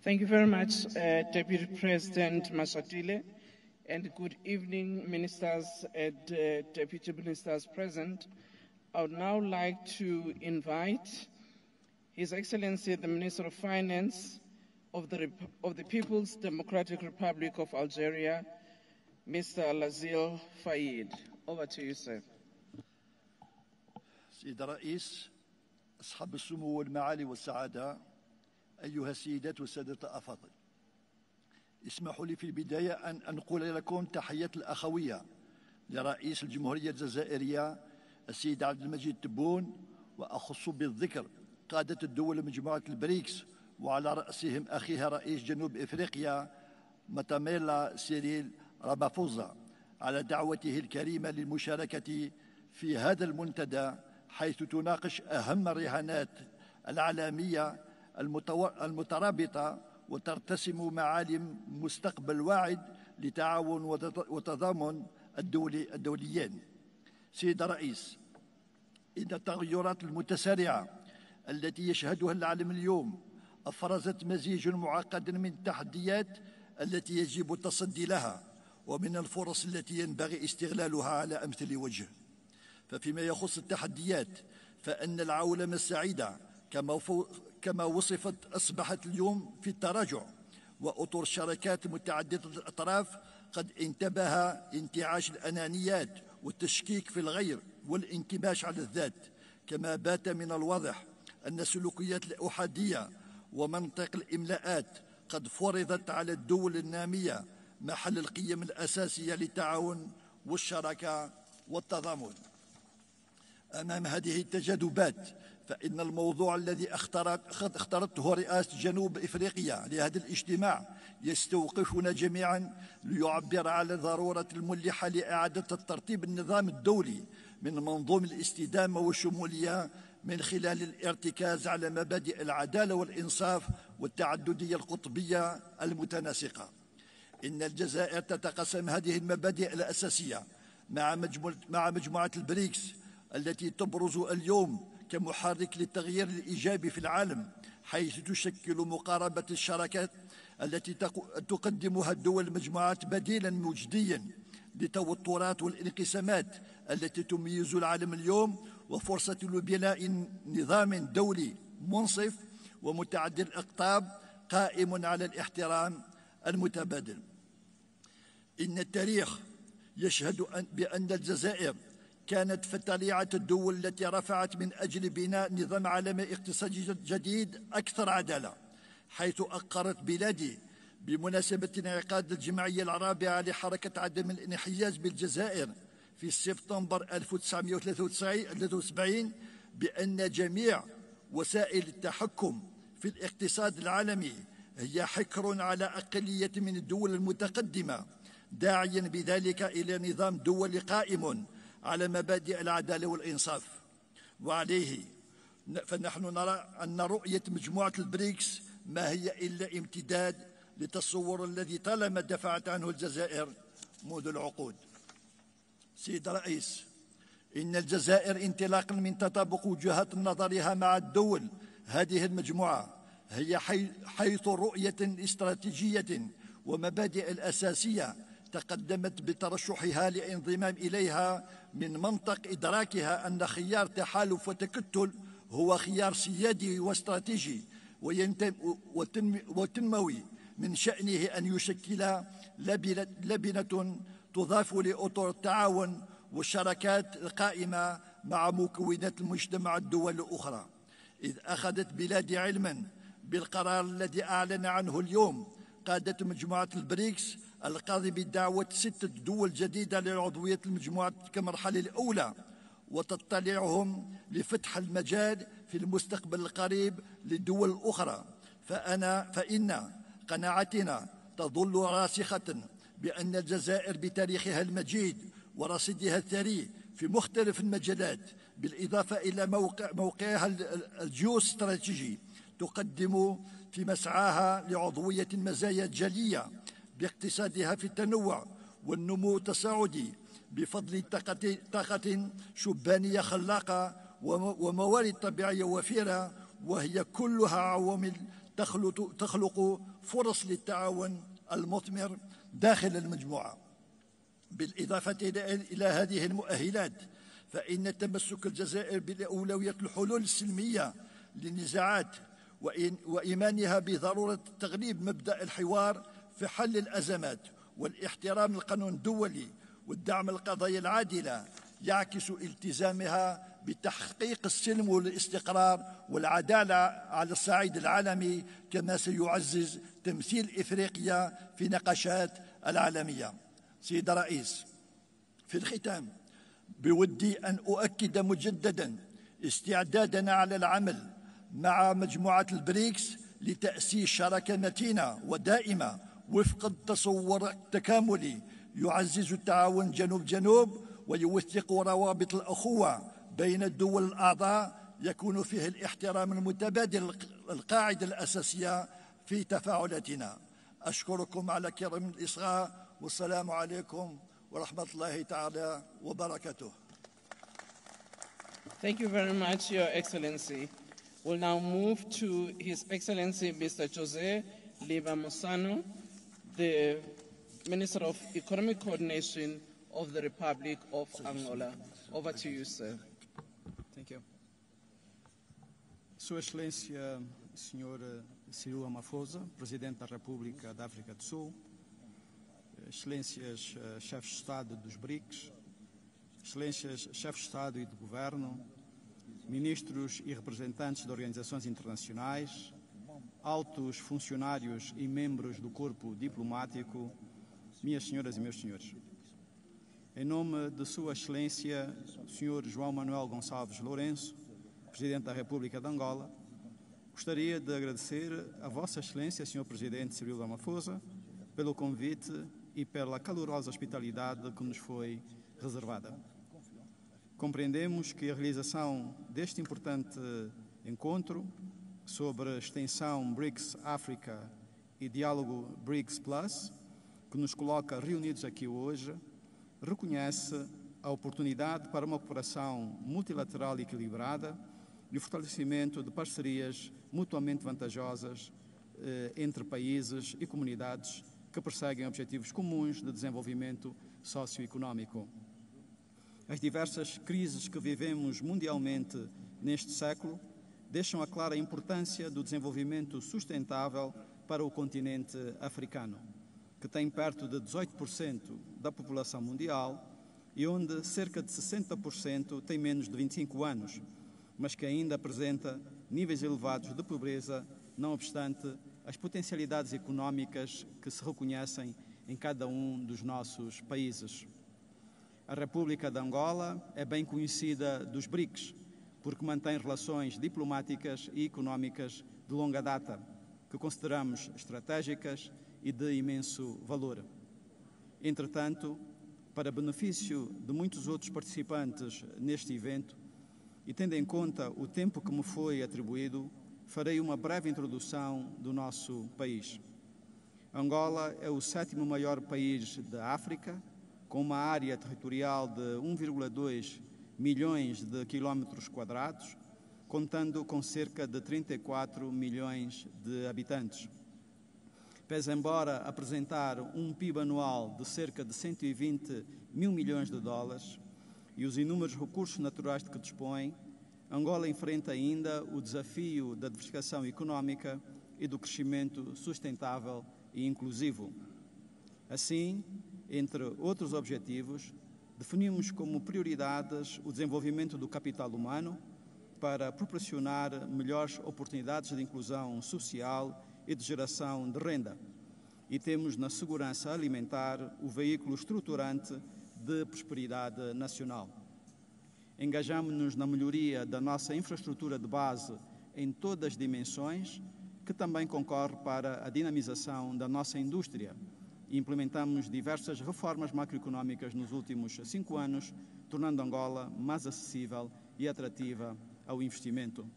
Thank you very much, Deputy President Mashatile, and good evening, ministers and deputy ministers present. I would now like to invite His Excellency, the Minister of Finance of the People's Democratic Republic of Algeria, Mr. Lazil Fayed. Over to you, sir. سيد الرئيس، أصحاب السمو والمعالي والسعادة، أيها السيدات والسادة الأفاضل، اسمحوا لي في البداية أن أنقل لكم تحية الأخوية لرئيس الجمهورية الجزائرية السيد عبد المجيد تبون، وأخص بالذكر قادة الدول مجموعة البريكس وعلى رأسهم أخيها رئيس جنوب إفريقيا ماتاميلا سيريل رامافوزا على دعوته الكريمة للمشاركة في هذا المنتدى، حيث تناقش أهم الرهانات العالمية المترابطة وترتسم معالم مستقبل واعد لتعاون وتضامن الدوليين. سيد الرئيس، إن التغيرات المتسارعة التي يشهدها العالم اليوم أفرزت مزيج معقد من التحديات التي يجب التصدي لها ومن الفرص التي ينبغي استغلالها على أمثل وجه. ففيما يخص التحديات فإن العولمة السعيدة كما وصفت أصبحت اليوم في التراجع، وأطر الشركات متعددة الأطراف قد انتبه انتعاش الأنانيات والتشكيك في الغير والانكماش على الذات، كما بات من الواضح أن السلوكيات الأحادية ومنطق الإملاءات قد فرضت على الدول النامية محل القيم الأساسية للتعاون والشراكة والتضامن. أمام هذه التجاذبات فإن الموضوع الذي اختارته رئاسة جنوب إفريقيا لهذا الاجتماع يستوقفنا جميعا ليعبر على ضرورة الملحة لإعادة الترتيب النظام الدولي من منظوم الاستدامة والشمولية من خلال الارتكاز على مبادئ العدالة والإنصاف والتعددية القطبية المتناسقة. إن الجزائر تتقاسم هذه المبادئ الأساسية مع مجموعة البريكس التي تبرز اليوم كمحرك للتغيير الإيجابي في العالم، حيث تشكل مقاربة الشراكات التي تقدمها الدول المجموعات بديلا مجديا للتوترات والانقسامات التي تميز العالم اليوم، وفرصة لبناء نظام دولي منصف ومتعدد الأقطاب قائم على الاحترام المتبادل. إن التاريخ يشهد بأن الجزائر كانت فتليعة الدول التي رفعت من أجل بناء نظام عالمي اقتصادي جديد أكثر عدالة، حيث أقرت بلادي بمناسبة انعقاد الجمعية الرابعة لحركة عدم الانحياز بالجزائر في سبتمبر 1973 بأن جميع وسائل التحكم في الاقتصاد العالمي هي حكر على أقلية من الدول المتقدمة، داعيا بذلك إلى نظام دولي قائم على مبادئ العدالة والإنصاف. وعليه فنحن نرى أن رؤية مجموعة البريكس ما هي إلا امتداد لتصور الذي طالما دفعت عنه الجزائر منذ العقود. سيد الرئيس، إن الجزائر انطلاقا من تطابق وجهات نظرها مع الدول هذه المجموعة هي حيث رؤية استراتيجية ومبادئ الأساسية تقدمت بترشحها للانضمام إليها من منطق إدراكها أن خيار تحالف وتكتل هو خيار سيادي واستراتيجي وتنموي من شأنه أن يشكل لبنة تضاف لأطر التعاون والشراكات القائمة مع مكونات المجتمع الدول الأخرى، إذ أخذت بلادي علما بالقرار الذي أعلن عنه اليوم قادة مجموعة البريكس القاضي بدعوة 6 دول جديدة للعضوية المجموعة كمرحلة الأولى، وتطلعهم لفتح المجال في المستقبل القريب للدول الأخرى. فإن قناعتنا تظل راسخة بأن الجزائر بتاريخها المجيد ورصيدها الثري في مختلف المجالات بالإضافة إلى موقعها الجيوستراتيجي تقدم في مسعاها لعضوية مزايا جلية باقتصادها في التنوع والنمو التصاعدي بفضل طاقة شبانية خلاقة وموارد طبيعية وفيرة، وهي كلها عوامل تخلق فرص للتعاون المثمر داخل المجموعة. بالإضافة إلى هذه المؤهلات، فإن تمسك الجزائر بأولوية الحلول السلمية للنزاعات وإيمانها بضرورة تغليب مبدأ الحوار في حل الأزمات والاحترام للقانون الدولي والدعم القضايا العادلة يعكس التزامها بتحقيق السلم والاستقرار والعدالة على الصعيد العالمي، كما سيعزز تمثيل إفريقيا في نقاشات العالمية. سيد الرئيس، في الختام بودي أن أؤكد مجددا استعدادنا على العمل مع مجموعة البريكس لتأسيس شراكة متينة ودائمة وفق التصور التكاملي يعزز التعاون جنوب ويوثق روابط الأخوة بين الدول الأعضاء يكون فيه الاحترام المتبادل القاعدة الأساسية في تفاعلاتنا. أشكركم على كرم الإصغاء، والسلام عليكم ورحمة الله تعالى وبركاته. Thank you very much, Your Excellency. We'll now move to His Excellency Mr. Jose Lima Musano, the Minister of Economic Coordination of the Republic of Angola. Over to you, sir. Thank you. Sua Excelência, Sr. Cyril Ramaphosa, Presidente da República da África do Sul, Excelências Chefes de Estado dos BRICS, Excelências Chefes de Estado e de Governo, Ministros e representantes de organizações internacionais, altos funcionários e membros do corpo diplomático, minhas senhoras e meus senhores. Em nome de Sua Excelência, Sr. João Manuel Gonçalves Lourenço, Presidente da República de Angola, gostaria de agradecer a Vossa Excelência, Sr. Presidente Cyril Ramaphosa, pelo convite e pela calorosa hospitalidade que nos foi reservada. Compreendemos que a realização deste importante encontro sobre a extensão BRICS África e diálogo BRICS Plus, que nos coloca reunidos aqui hoje, reconhece a oportunidade para uma cooperação multilateral equilibrada e o fortalecimento de parcerias mutuamente vantajosas entre países e comunidades que perseguem objetivos comuns de desenvolvimento socioeconómico. As diversas crises que vivemos mundialmente neste século deixam a clara importância do desenvolvimento sustentável para o continente africano, que tem perto de 18% da população mundial e onde cerca de 60% tem menos de 25 anos, mas que ainda apresenta níveis elevados de pobreza, não obstante as potencialidades económicas que se reconhecem em cada um dos nossos países. A República de Angola é bem conhecida dos BRICS, porque mantém relações diplomáticas e económicas de longa data, que consideramos estratégicas e de imenso valor. Entretanto, para benefício de muitos outros participantes neste evento e tendo em conta o tempo que me foi atribuído, farei uma breve introdução do nosso país. Angola é o 7º maior país da África, com uma área territorial de 1,2 milhões de quilómetros quadrados, contando com cerca de 34 milhões de habitantes. Pese embora apresentar um PIB anual de cerca de 120 mil milhões de dólares e os inúmeros recursos naturais de que dispõe, Angola enfrenta ainda o desafio da diversificação económica e do crescimento sustentável e inclusivo. Assim, entre outros objetivos, definimos como prioridades o desenvolvimento do capital humano para proporcionar melhores oportunidades de inclusão social e de geração de renda. E temos na segurança alimentar o veículo estruturante de prosperidade nacional. Engajamos-nos na melhoria da nossa infraestrutura de base em todas as dimensões, que também concorre para a dinamização da nossa indústria. E implementamos diversas reformas macroeconómicas nos últimos 5 anos, tornando Angola mais acessível e atrativa ao investimento.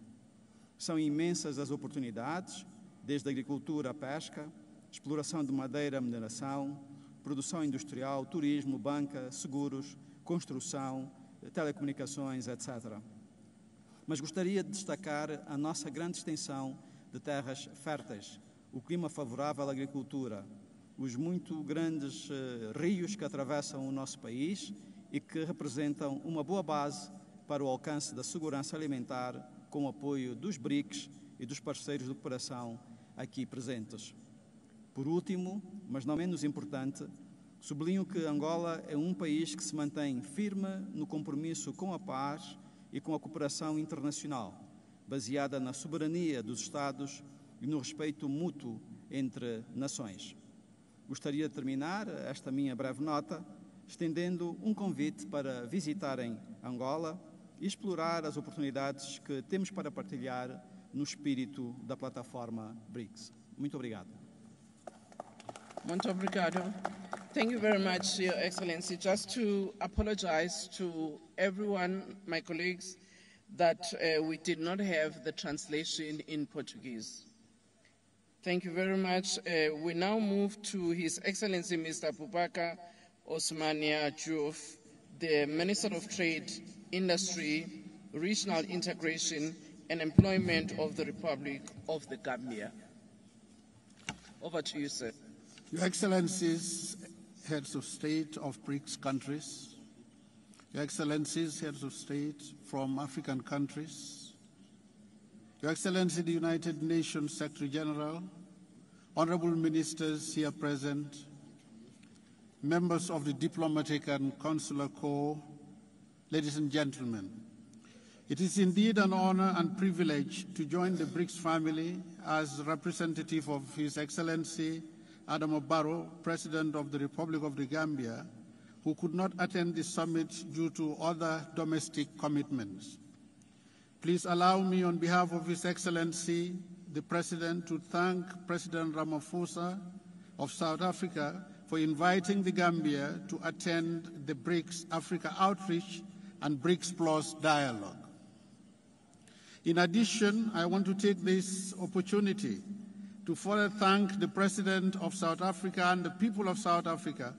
São imensas as oportunidades, desde a agricultura à pesca, exploração de madeira, mineração, produção industrial, turismo, banca, seguros, construção, telecomunicações, etc. Mas gostaria de destacar a nossa grande extensão de terras férteis, o clima favorável à agricultura, os muito grandes rios que atravessam o nosso país e que representam uma boa base para o alcance da segurança alimentar com o apoio dos BRICS e dos parceiros de cooperação aqui presentes. Por último, mas não menos importante, sublinho que Angola é um país que se mantém firme no compromisso com a paz e com a cooperação internacional, baseada na soberania dos Estados e no respeito mútuo entre nações. Gostaria de terminar esta minha breve nota estendendo um convite para visitarem Angola e explorar as oportunidades que temos para partilhar no espírito da plataforma BRICS. Muito obrigado. Muito obrigado. Thank you very much, Your Excellency. Just to apologize to everyone, my colleagues, that we did not have the translation in Portuguese. Thank you very much. We now move to His Excellency Mr. Boubacar Osmania Diouf, the Minister of Trade, Industry, Regional Integration and Employment of the Republic of the Gambia. Over to you, sir. Your Excellencies, Heads of State of BRICS countries, Your Excellencies, Heads of State from African countries, Your Excellency, the United Nations Secretary General, honorable ministers here present, members of the Diplomatic and Consular Corps, ladies and gentlemen, it is indeed an honor and privilege to join the BRICS family as representative of His Excellency Adama Barrow, President of the Republic of the Gambia, who could not attend the summit due to other domestic commitments. Please allow me, on behalf of His Excellency, the President, to thank President Ramaphosa of South Africa for inviting the Gambia to attend the BRICS Africa Outreach and BRICS Plus dialogue. In addition, I want to take this opportunity to further thank the President of South Africa and the people of South Africa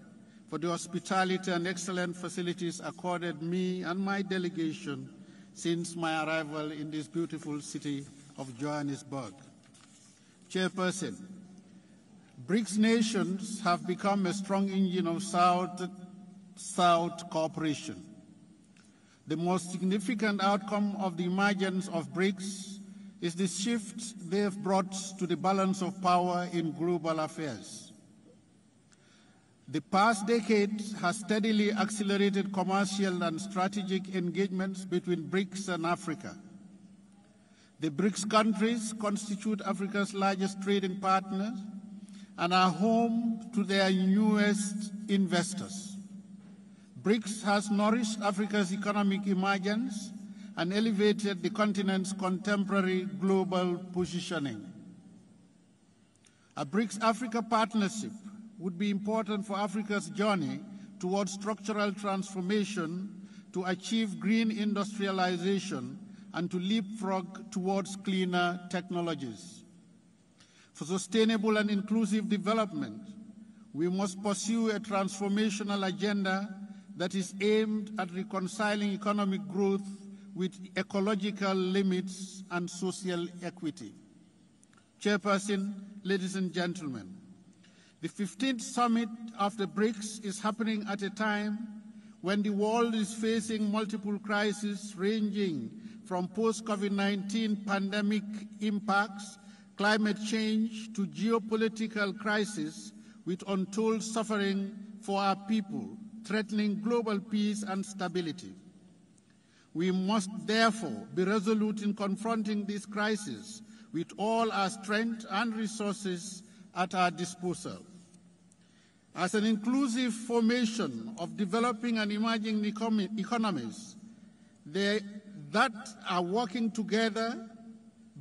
for the hospitality and excellent facilities accorded me and my delegation since my arrival in this beautiful city of Johannesburg. Chairperson, BRICS nations have become a strong engine of South-South cooperation. The most significant outcome of the emergence of BRICS is the shift they have brought to the balance of power in global affairs. The past decade has steadily accelerated commercial and strategic engagements between BRICS and Africa. The BRICS countries constitute Africa's largest trading partners and are home to their newest investors. BRICS has nourished Africa's economic emergence and elevated the continent's contemporary global positioning. A BRICS-Africa partnership would be important for Africa's journey towards structural transformation to achieve green industrialization and to leapfrog towards cleaner technologies. For sustainable and inclusive development, we must pursue a transformational agenda that is aimed at reconciling economic growth with ecological limits and social equity. Chairperson, ladies and gentlemen, the 15th summit of the BRICS is happening at a time when the world is facing multiple crises ranging from post-COVID-19 pandemic impacts, climate change, to geopolitical crisis with untold suffering for our people, threatening global peace and stability. We must therefore be resolute in confronting this crisis with all our strength and resources at our disposal. As an inclusive formation of developing and emerging economies that are working together,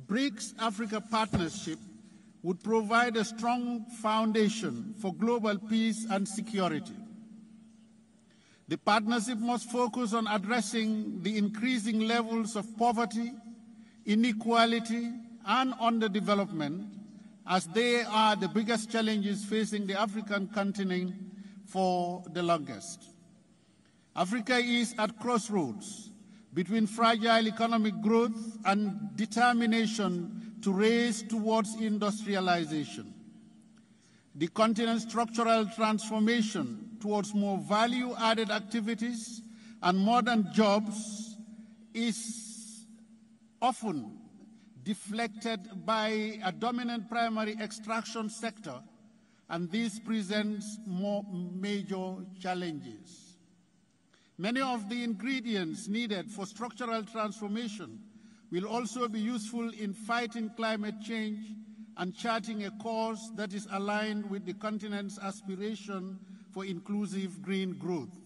BRICS Africa Partnership would provide a strong foundation for global peace and security. The partnership must focus on addressing the increasing levels of poverty, inequality, and underdevelopment, as they are the biggest challenges facing the African continent for the longest. Africa is at crossroads between fragile economic growth and determination to race towards industrialization. The continent's structural transformation towards more value-added activities and modern jobs is often deflected by a dominant primary extraction sector, and this presents more major challenges. Many of the ingredients needed for structural transformation will also be useful in fighting climate change and charting a course that is aligned with the continent's aspiration for inclusive green growth.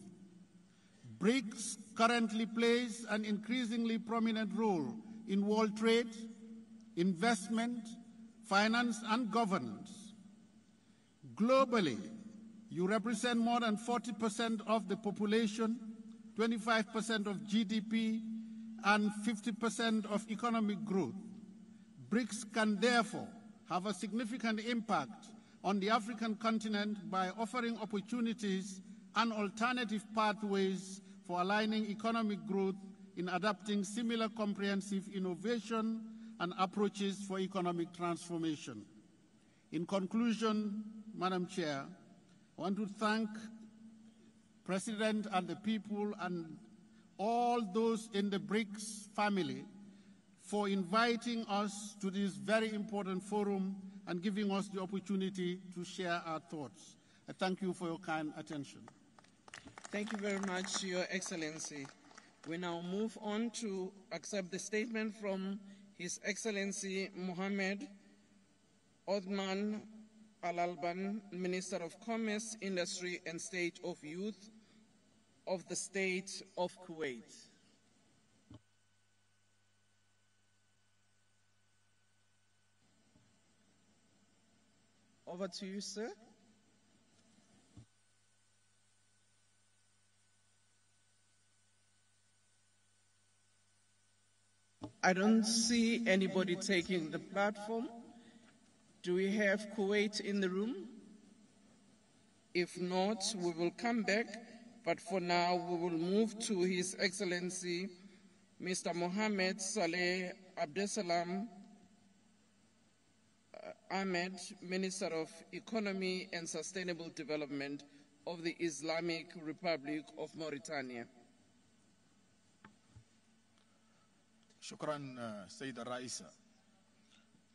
BRICS currently plays an increasingly prominent role in world trade, investment, finance, and governance. Globally, you represent more than 40% of the population, 25% of GDP, and 50% of economic growth. BRICS can therefore have a significant impact on the African continent by offering opportunities and alternative pathways for aligning economic growth in adapting similar comprehensive innovation and approaches for economic transformation. In conclusion, Madam Chair, I want to thank President and the people and all those in the BRICS family for inviting us to this very important forum and giving us the opportunity to share our thoughts. I thank you for your kind attention. Thank you very much, Your Excellency. We now move on to accept the statement from His Excellency Mohammed Othman Al-Alban, Minister of Commerce, Industry and State of Youth of the State of Kuwait. Over to you, sir. I don't see anybody taking the platform. Do we have Kuwait in the room? If not, we will come back, but for now we will move to His Excellency Mr. Mohammed Saleh Abdesalam Ahmed, Minister of Economy and Sustainable Development of the Islamic Republic of Mauritania. شكرا سيد الرئيس.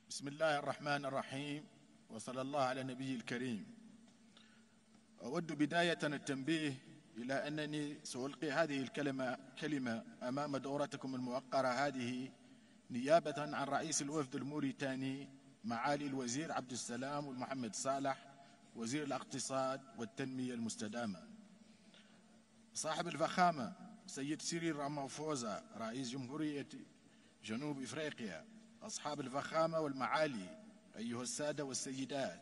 بسم الله الرحمن الرحيم وصلى الله على النبي الكريم. أود بداية التنبيه إلى أنني سألقي هذه كلمة أمام دورتكم الموقرة هذه نيابة عن رئيس الوفد الموريتاني معالي الوزير عبد السلام والمحمد صالح وزير الاقتصاد والتنمية المستدامة. صاحب الفخامة سيد سيريل رامافوزا رئيس جمهورية جنوب إفريقيا، أصحاب الفخامة والمعالي أيها السادة والسيدات،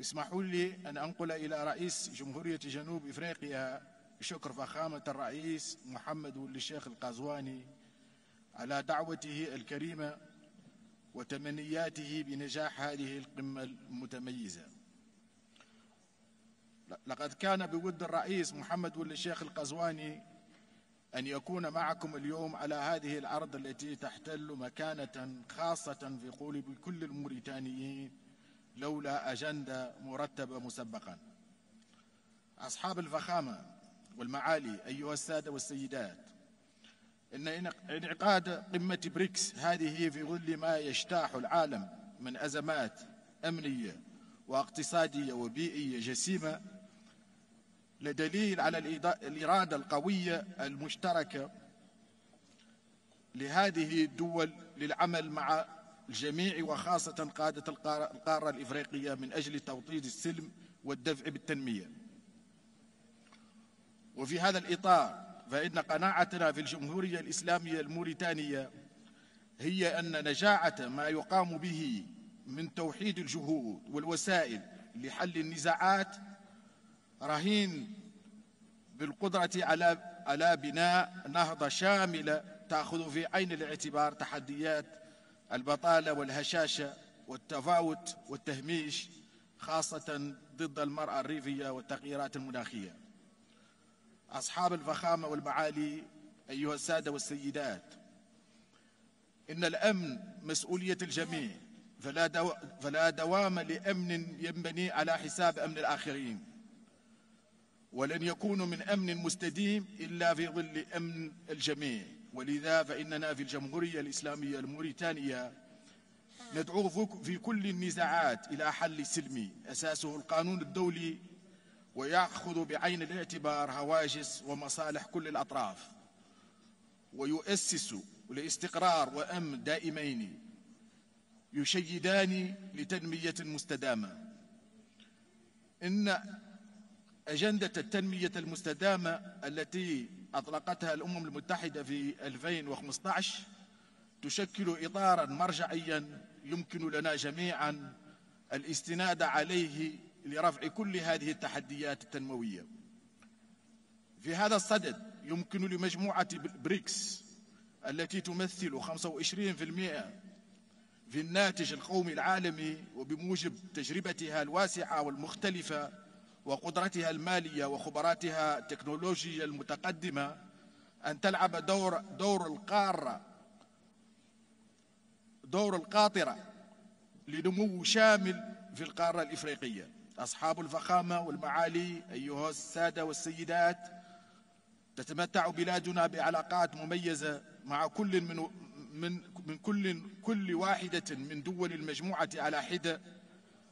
اسمحوا لي أن أنقل إلى رئيس جمهورية جنوب إفريقيا بشكر فخامة الرئيس محمد ولي الشيخ القازواني على دعوته الكريمة وتمنياته بنجاح هذه القمة المتميزة. لقد كان بود الرئيس محمد ولي الشيخ القازواني أن يكون معكم اليوم على هذه الأرض التي تحتل مكانة خاصة في قلوب كل الموريتانيين لولا أجندة مرتبة مسبقا. أصحاب الفخامة والمعالي أيها السادة والسيدات، إن انعقاد قمة بريكس هذه في ظل ما يجتاح العالم من أزمات أمنية واقتصادية وبيئية جسيمة لدليل على الإرادة القوية المشتركة لهذه الدول للعمل مع الجميع وخاصة قادة القارة الإفريقية من أجل توطيد السلم والدفع بالتنمية. وفي هذا الإطار فإن قناعتنا في الجمهورية الإسلامية الموريتانية هي أن نجاعة ما يقام به من توحيد الجهود والوسائل لحل النزاعات رهين بالقدرة على بناء نهضة شاملة تأخذ في عين الاعتبار تحديات البطالة والهشاشة والتفاوت والتهميش خاصة ضد المرأة الريفية والتغييرات المناخية. أصحاب الفخامة والمعالي أيها السادة والسيدات، إن الأمن مسؤولية الجميع، فلا دوام لأمن ينبني على حساب أمن الآخرين، ولن يكون من أمن مستديم إلا في ظل أمن الجميع. ولذا فإننا في الجمهورية الإسلامية الموريتانية ندعو في كل النزاعات إلى حل سلمي أساسه القانون الدولي ويأخذ بعين الاعتبار هواجس ومصالح كل الأطراف، ويؤسس لاستقرار وأمن دائمين يشيدان لتنمية مستدامة. إن أجندة التنمية المستدامة التي أطلقتها الأمم المتحدة في 2015 تشكل إطاراً مرجعياً يمكن لنا جميعاً الاستناد عليه لرفع كل هذه التحديات التنموية. في هذا الصدد يمكن لمجموعة بريكس التي تمثل 25% في الناتج القومي العالمي وبموجب تجربتها الواسعة والمختلفة وقدرتها المالية وخبراتها التكنولوجية المتقدمة أن تلعب دور القاطرة لنمو شامل في القارة الإفريقية. أصحاب الفخامة والمعالي أيها السادة والسيدات، تتمتع بلادنا بعلاقات مميزة مع كل واحدة من دول المجموعة على حدة،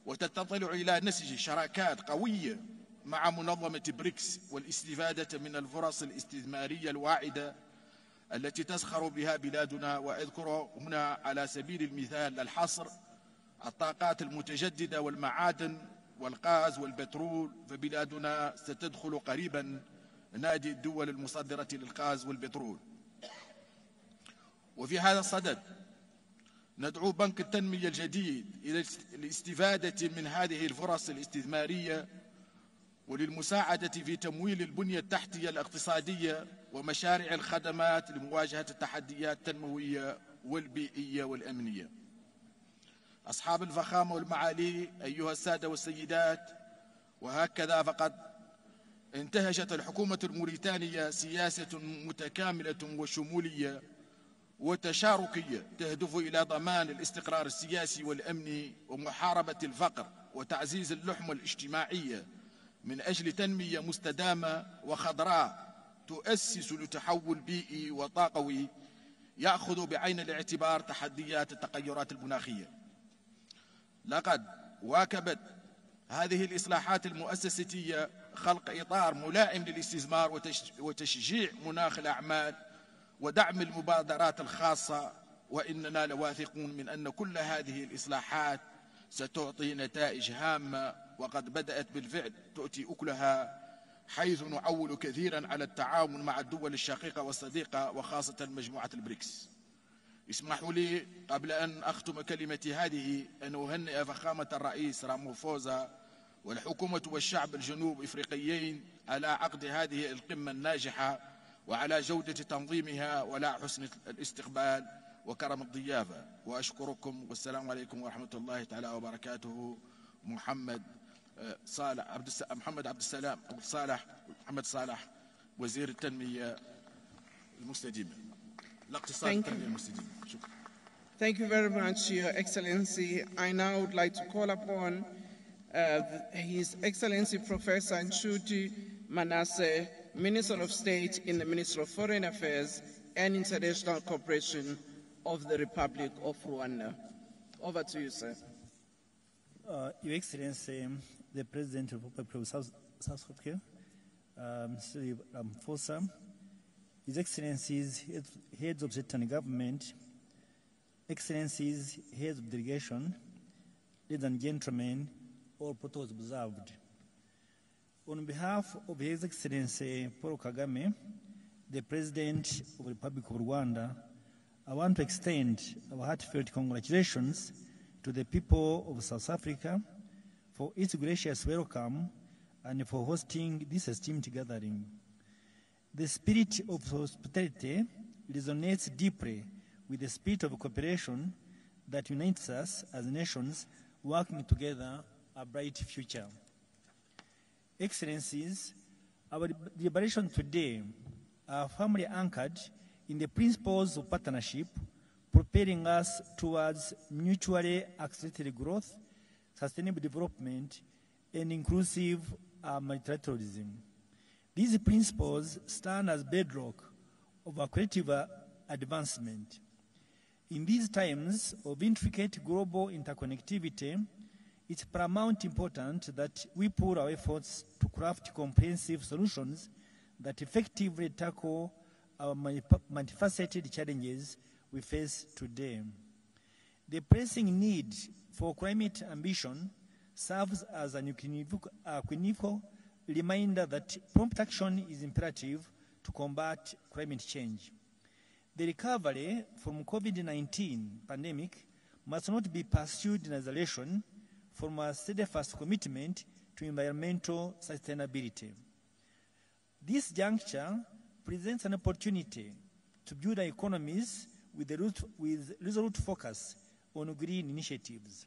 وتتطلع إلى نسج شراكات قوية مع منظمة بريكس والاستفادة من الفرص الاستثمارية الواعدة التي تزخر بها بلادنا. وأذكر هنا على سبيل المثال الحصر الطاقات المتجددة والمعادن والغاز والبترول، فبلادنا ستدخل قريبا نادي الدول المصدرة للغاز والبترول. وفي هذا الصدد ندعو بنك التنمية الجديد إلى الاستفادة من هذه الفرص الاستثمارية وللمساعدة في تمويل البنية التحتية الاقتصادية ومشاريع الخدمات لمواجهة التحديات التنموية والبيئية والأمنية. أصحاب الفخامة والمعالي أيها السادة والسيدات، وهكذا فقد انتهجت الحكومة الموريتانية سياسة متكاملة وشمولية وتشاركية تهدف إلى ضمان الاستقرار السياسي والأمني ومحاربة الفقر وتعزيز اللحمة الاجتماعية من أجل تنمية مستدامة وخضراء تؤسس لتحول بيئي وطاقوي يأخذ بعين الاعتبار تحديات التغيرات المناخية. لقد واكبت هذه الإصلاحات المؤسساتية خلق إطار ملائم للاستثمار وتشجيع مناخ الأعمال ودعم المبادرات الخاصة، وإننا لواثقون من أن كل هذه الإصلاحات ستعطي نتائج هامة وقد بدأت بالفعل تؤتي أكلها، حيث نعول كثيرا على التعاون مع الدول الشقيقة والصديقة وخاصة مجموعة البريكس. اسمحوا لي قبل أن أختم كلمتي هذه أن أهنئ فخامة الرئيس راموفوزا والحكومة والشعب الجنوب إفريقيين على عقد هذه القمة الناجحة وعلى جودة تنظيمها وعلى حسن الاستقبال وكرم الضيافة. وأشكركم والسلام عليكم ورحمة الله تعالى وبركاته. محمد عبد الصالح وزير التنمية المستدامة الاقتصاد التنمية المستدامة. شكرا. Thank you very much, Your Excellency. I now would like to call upon His Excellency Professor Nshuti Manasseh, Minister of State in the Ministry of Foreign Affairs and International Cooperation of the Republic of Rwanda. Over to you, sir. Your Excellency, the President of the Republic of South Africa, Mr. Ramaphosa, His Excellencies, Heads of State and Government, Excellencies, Heads of Delegation, ladies and gentlemen, all protocols observed. On behalf of His Excellency Paul Kagame, the President of the Republic of Rwanda, I want to extend our heartfelt congratulations to the people of South Africa for its gracious welcome and for hosting this esteemed gathering. The spirit of hospitality resonates deeply with the spirit of cooperation that unites us as nations working together a bright future. Excellencies, our deliberations today are firmly anchored in the principles of partnership, propelling us towards mutually accelerated growth, sustainable development, and inclusive multilateralism. These principles stand as bedrock of our collective advancement. In these times of intricate global interconnectivity, it's paramount important that we put our efforts to craft comprehensive solutions that effectively tackle our multifaceted challenges we face today. The pressing need for climate ambition serves as an unequivocal reminder that prompt action is imperative to combat climate change. The recovery from COVID-19 pandemic must not be pursued in isolation from a steadfast commitment to environmental sustainability. This juncture presents an opportunity to build our economies with resolute focus on green initiatives.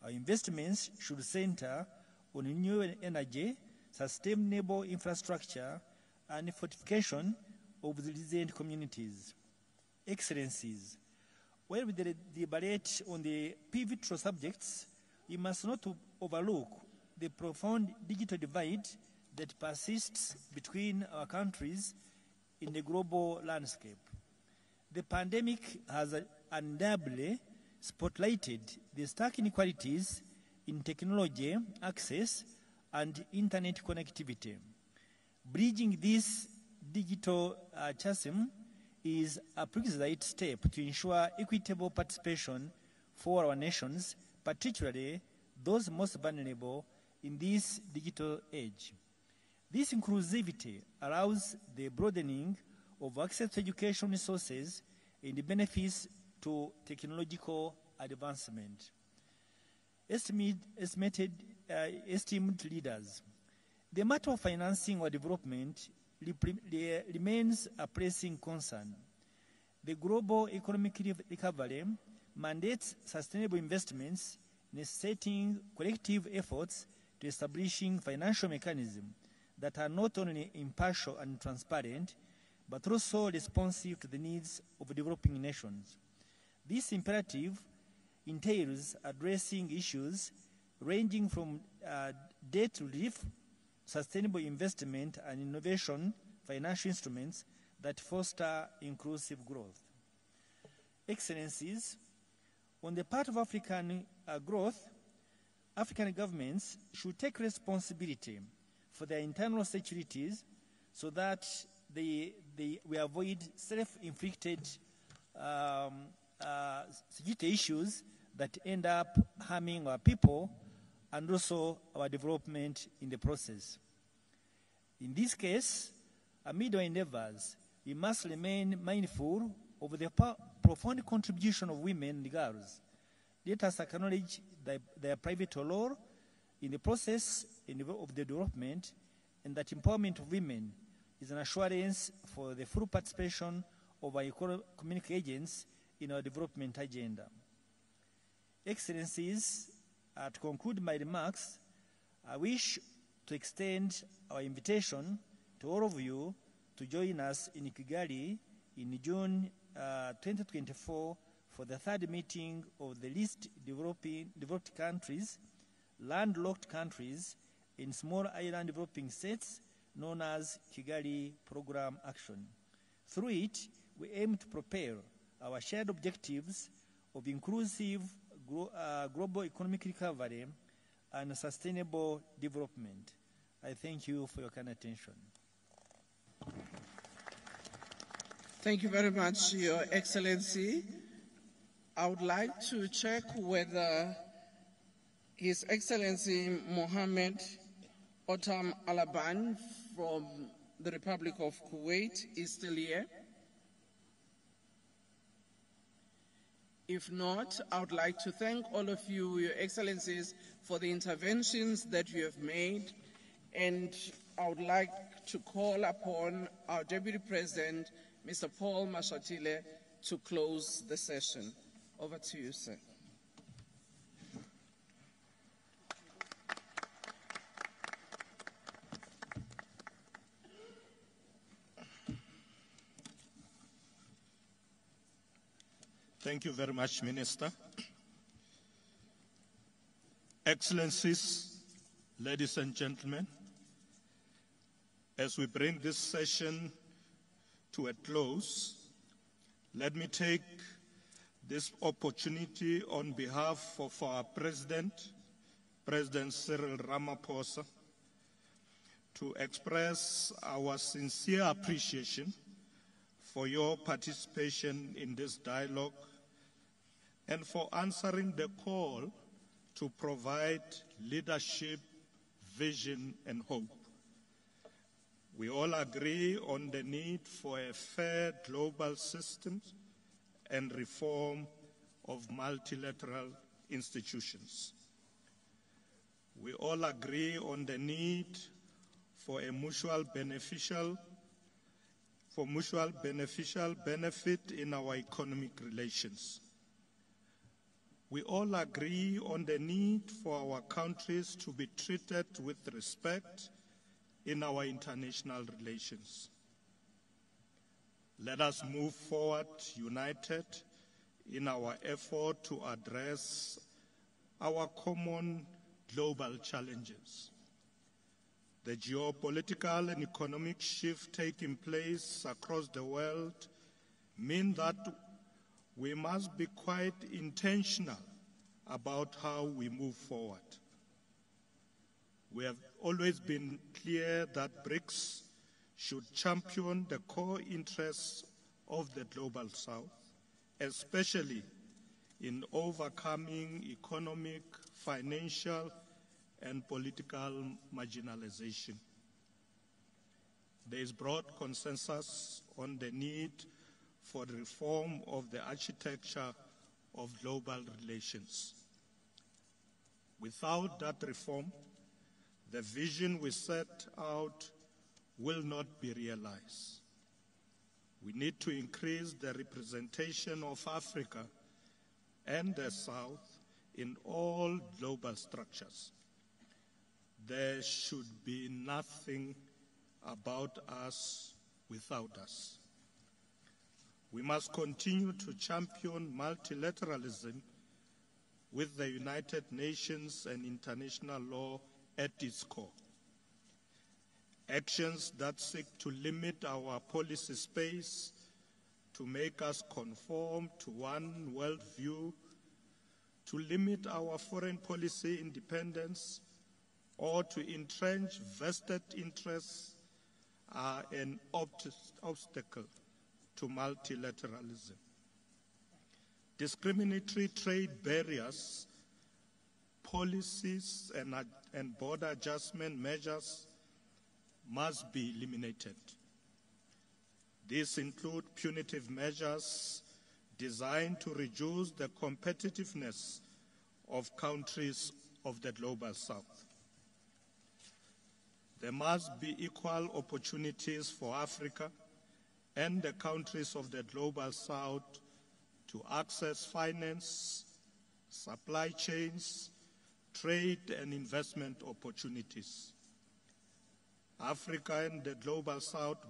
Our investments should center on renewable energy, sustainable infrastructure, and fortification of the resilient communities. Excellencies, while we deliberate on the pivotal subjects, we must not overlook the profound digital divide that persists between our countries in the global landscape. The pandemic has undeniably spotlighted the stark inequalities in technology access and internet connectivity. Bridging this digital chasm is a prerequisite step to ensure equitable participation for our nations, particularly those most vulnerable in this digital age. This inclusivity allows the broadening of access to education resources and the benefits to technological advancement. Esteemed leaders, the matter of financing or development remains a pressing concern. The global economic recovery mandates sustainable investments, necessitating collective efforts to establishing financial mechanisms that are not only impartial and transparent, but also responsive to the needs of developing nations. This imperative entails addressing issues ranging from debt relief, sustainable investment, and innovation financial instruments that foster inclusive growth. Excellencies, on the part of African growth, African governments should take responsibility for their internal securities so that we avoid self-inflicted security issues that end up harming our people and also our development in the process. In this case, amid our endeavors, we must remain mindful of the profound contribution of women and girls. Let us acknowledge their pivotal role in the process of the development, and that empowerment of women is an assurance for the full participation of our economic agents in our development agenda. Excellencies, to conclude my remarks, I wish to extend our invitation to all of you to join us in Kigali in June 2024 for the third meeting of the least developed countries, landlocked countries, and small island developing states known as Kigali Program Action. Through it, we aim to propel our shared objectives of inclusive global economic recovery and sustainable development. I thank you for your kind attention. Thank you very much, Your Excellency. I would like to check whether His Excellency Mohammed Otam Alaban from the Republic of Kuwait is still here. If not, I would like to thank all of you, Your Excellencies, for the interventions that you have made, and I would like to call upon our Deputy President, Mr. Paul Mashatile, to close the session. Over to you, sir. Thank you very much, Minister. Excellencies, ladies and gentlemen, as we bring this session to a close, let me take this opportunity on behalf of our President Cyril Ramaphosa, to express our sincere appreciation for your participation in this dialogue and for answering the call to provide leadership, vision, and hope. We all agree on the need for a fair global system and reform of multilateral institutions. We all agree on the need for a mutual beneficial benefit in our economic relations. We all agree on the need for our countries to be treated with respect in our international relations. Let us move forward united in our effort to address our common global challenges. The geopolitical and economic shift taking place across the world mean that we must be quite intentional about how we move forward. We have always been clear that BRICS should champion the core interests of the Global South, especially in overcoming economic, financial, and political marginalization. There is broad consensus on the need for the reform of the architecture of global relations. Without that reform, the vision we set out will not be realized. We need to increase the representation of Africa and the South in all global structures. There should be nothing about us without us. We must continue to champion multilateralism with the United Nations and international law at its core. Actions that seek to limit our policy space, to make us conform to one worldview, to limit our foreign policy independence, or to entrench vested interests are an obstacle to multilateralism. Discriminatory trade barriers, policies, and border adjustment measures must be eliminated. These include punitive measures designed to reduce the competitiveness of countries of the Global South. There must be equal opportunities for Africa and the countries of the Global South to access finance, supply chains, trade and investment opportunities. Africa and the Global South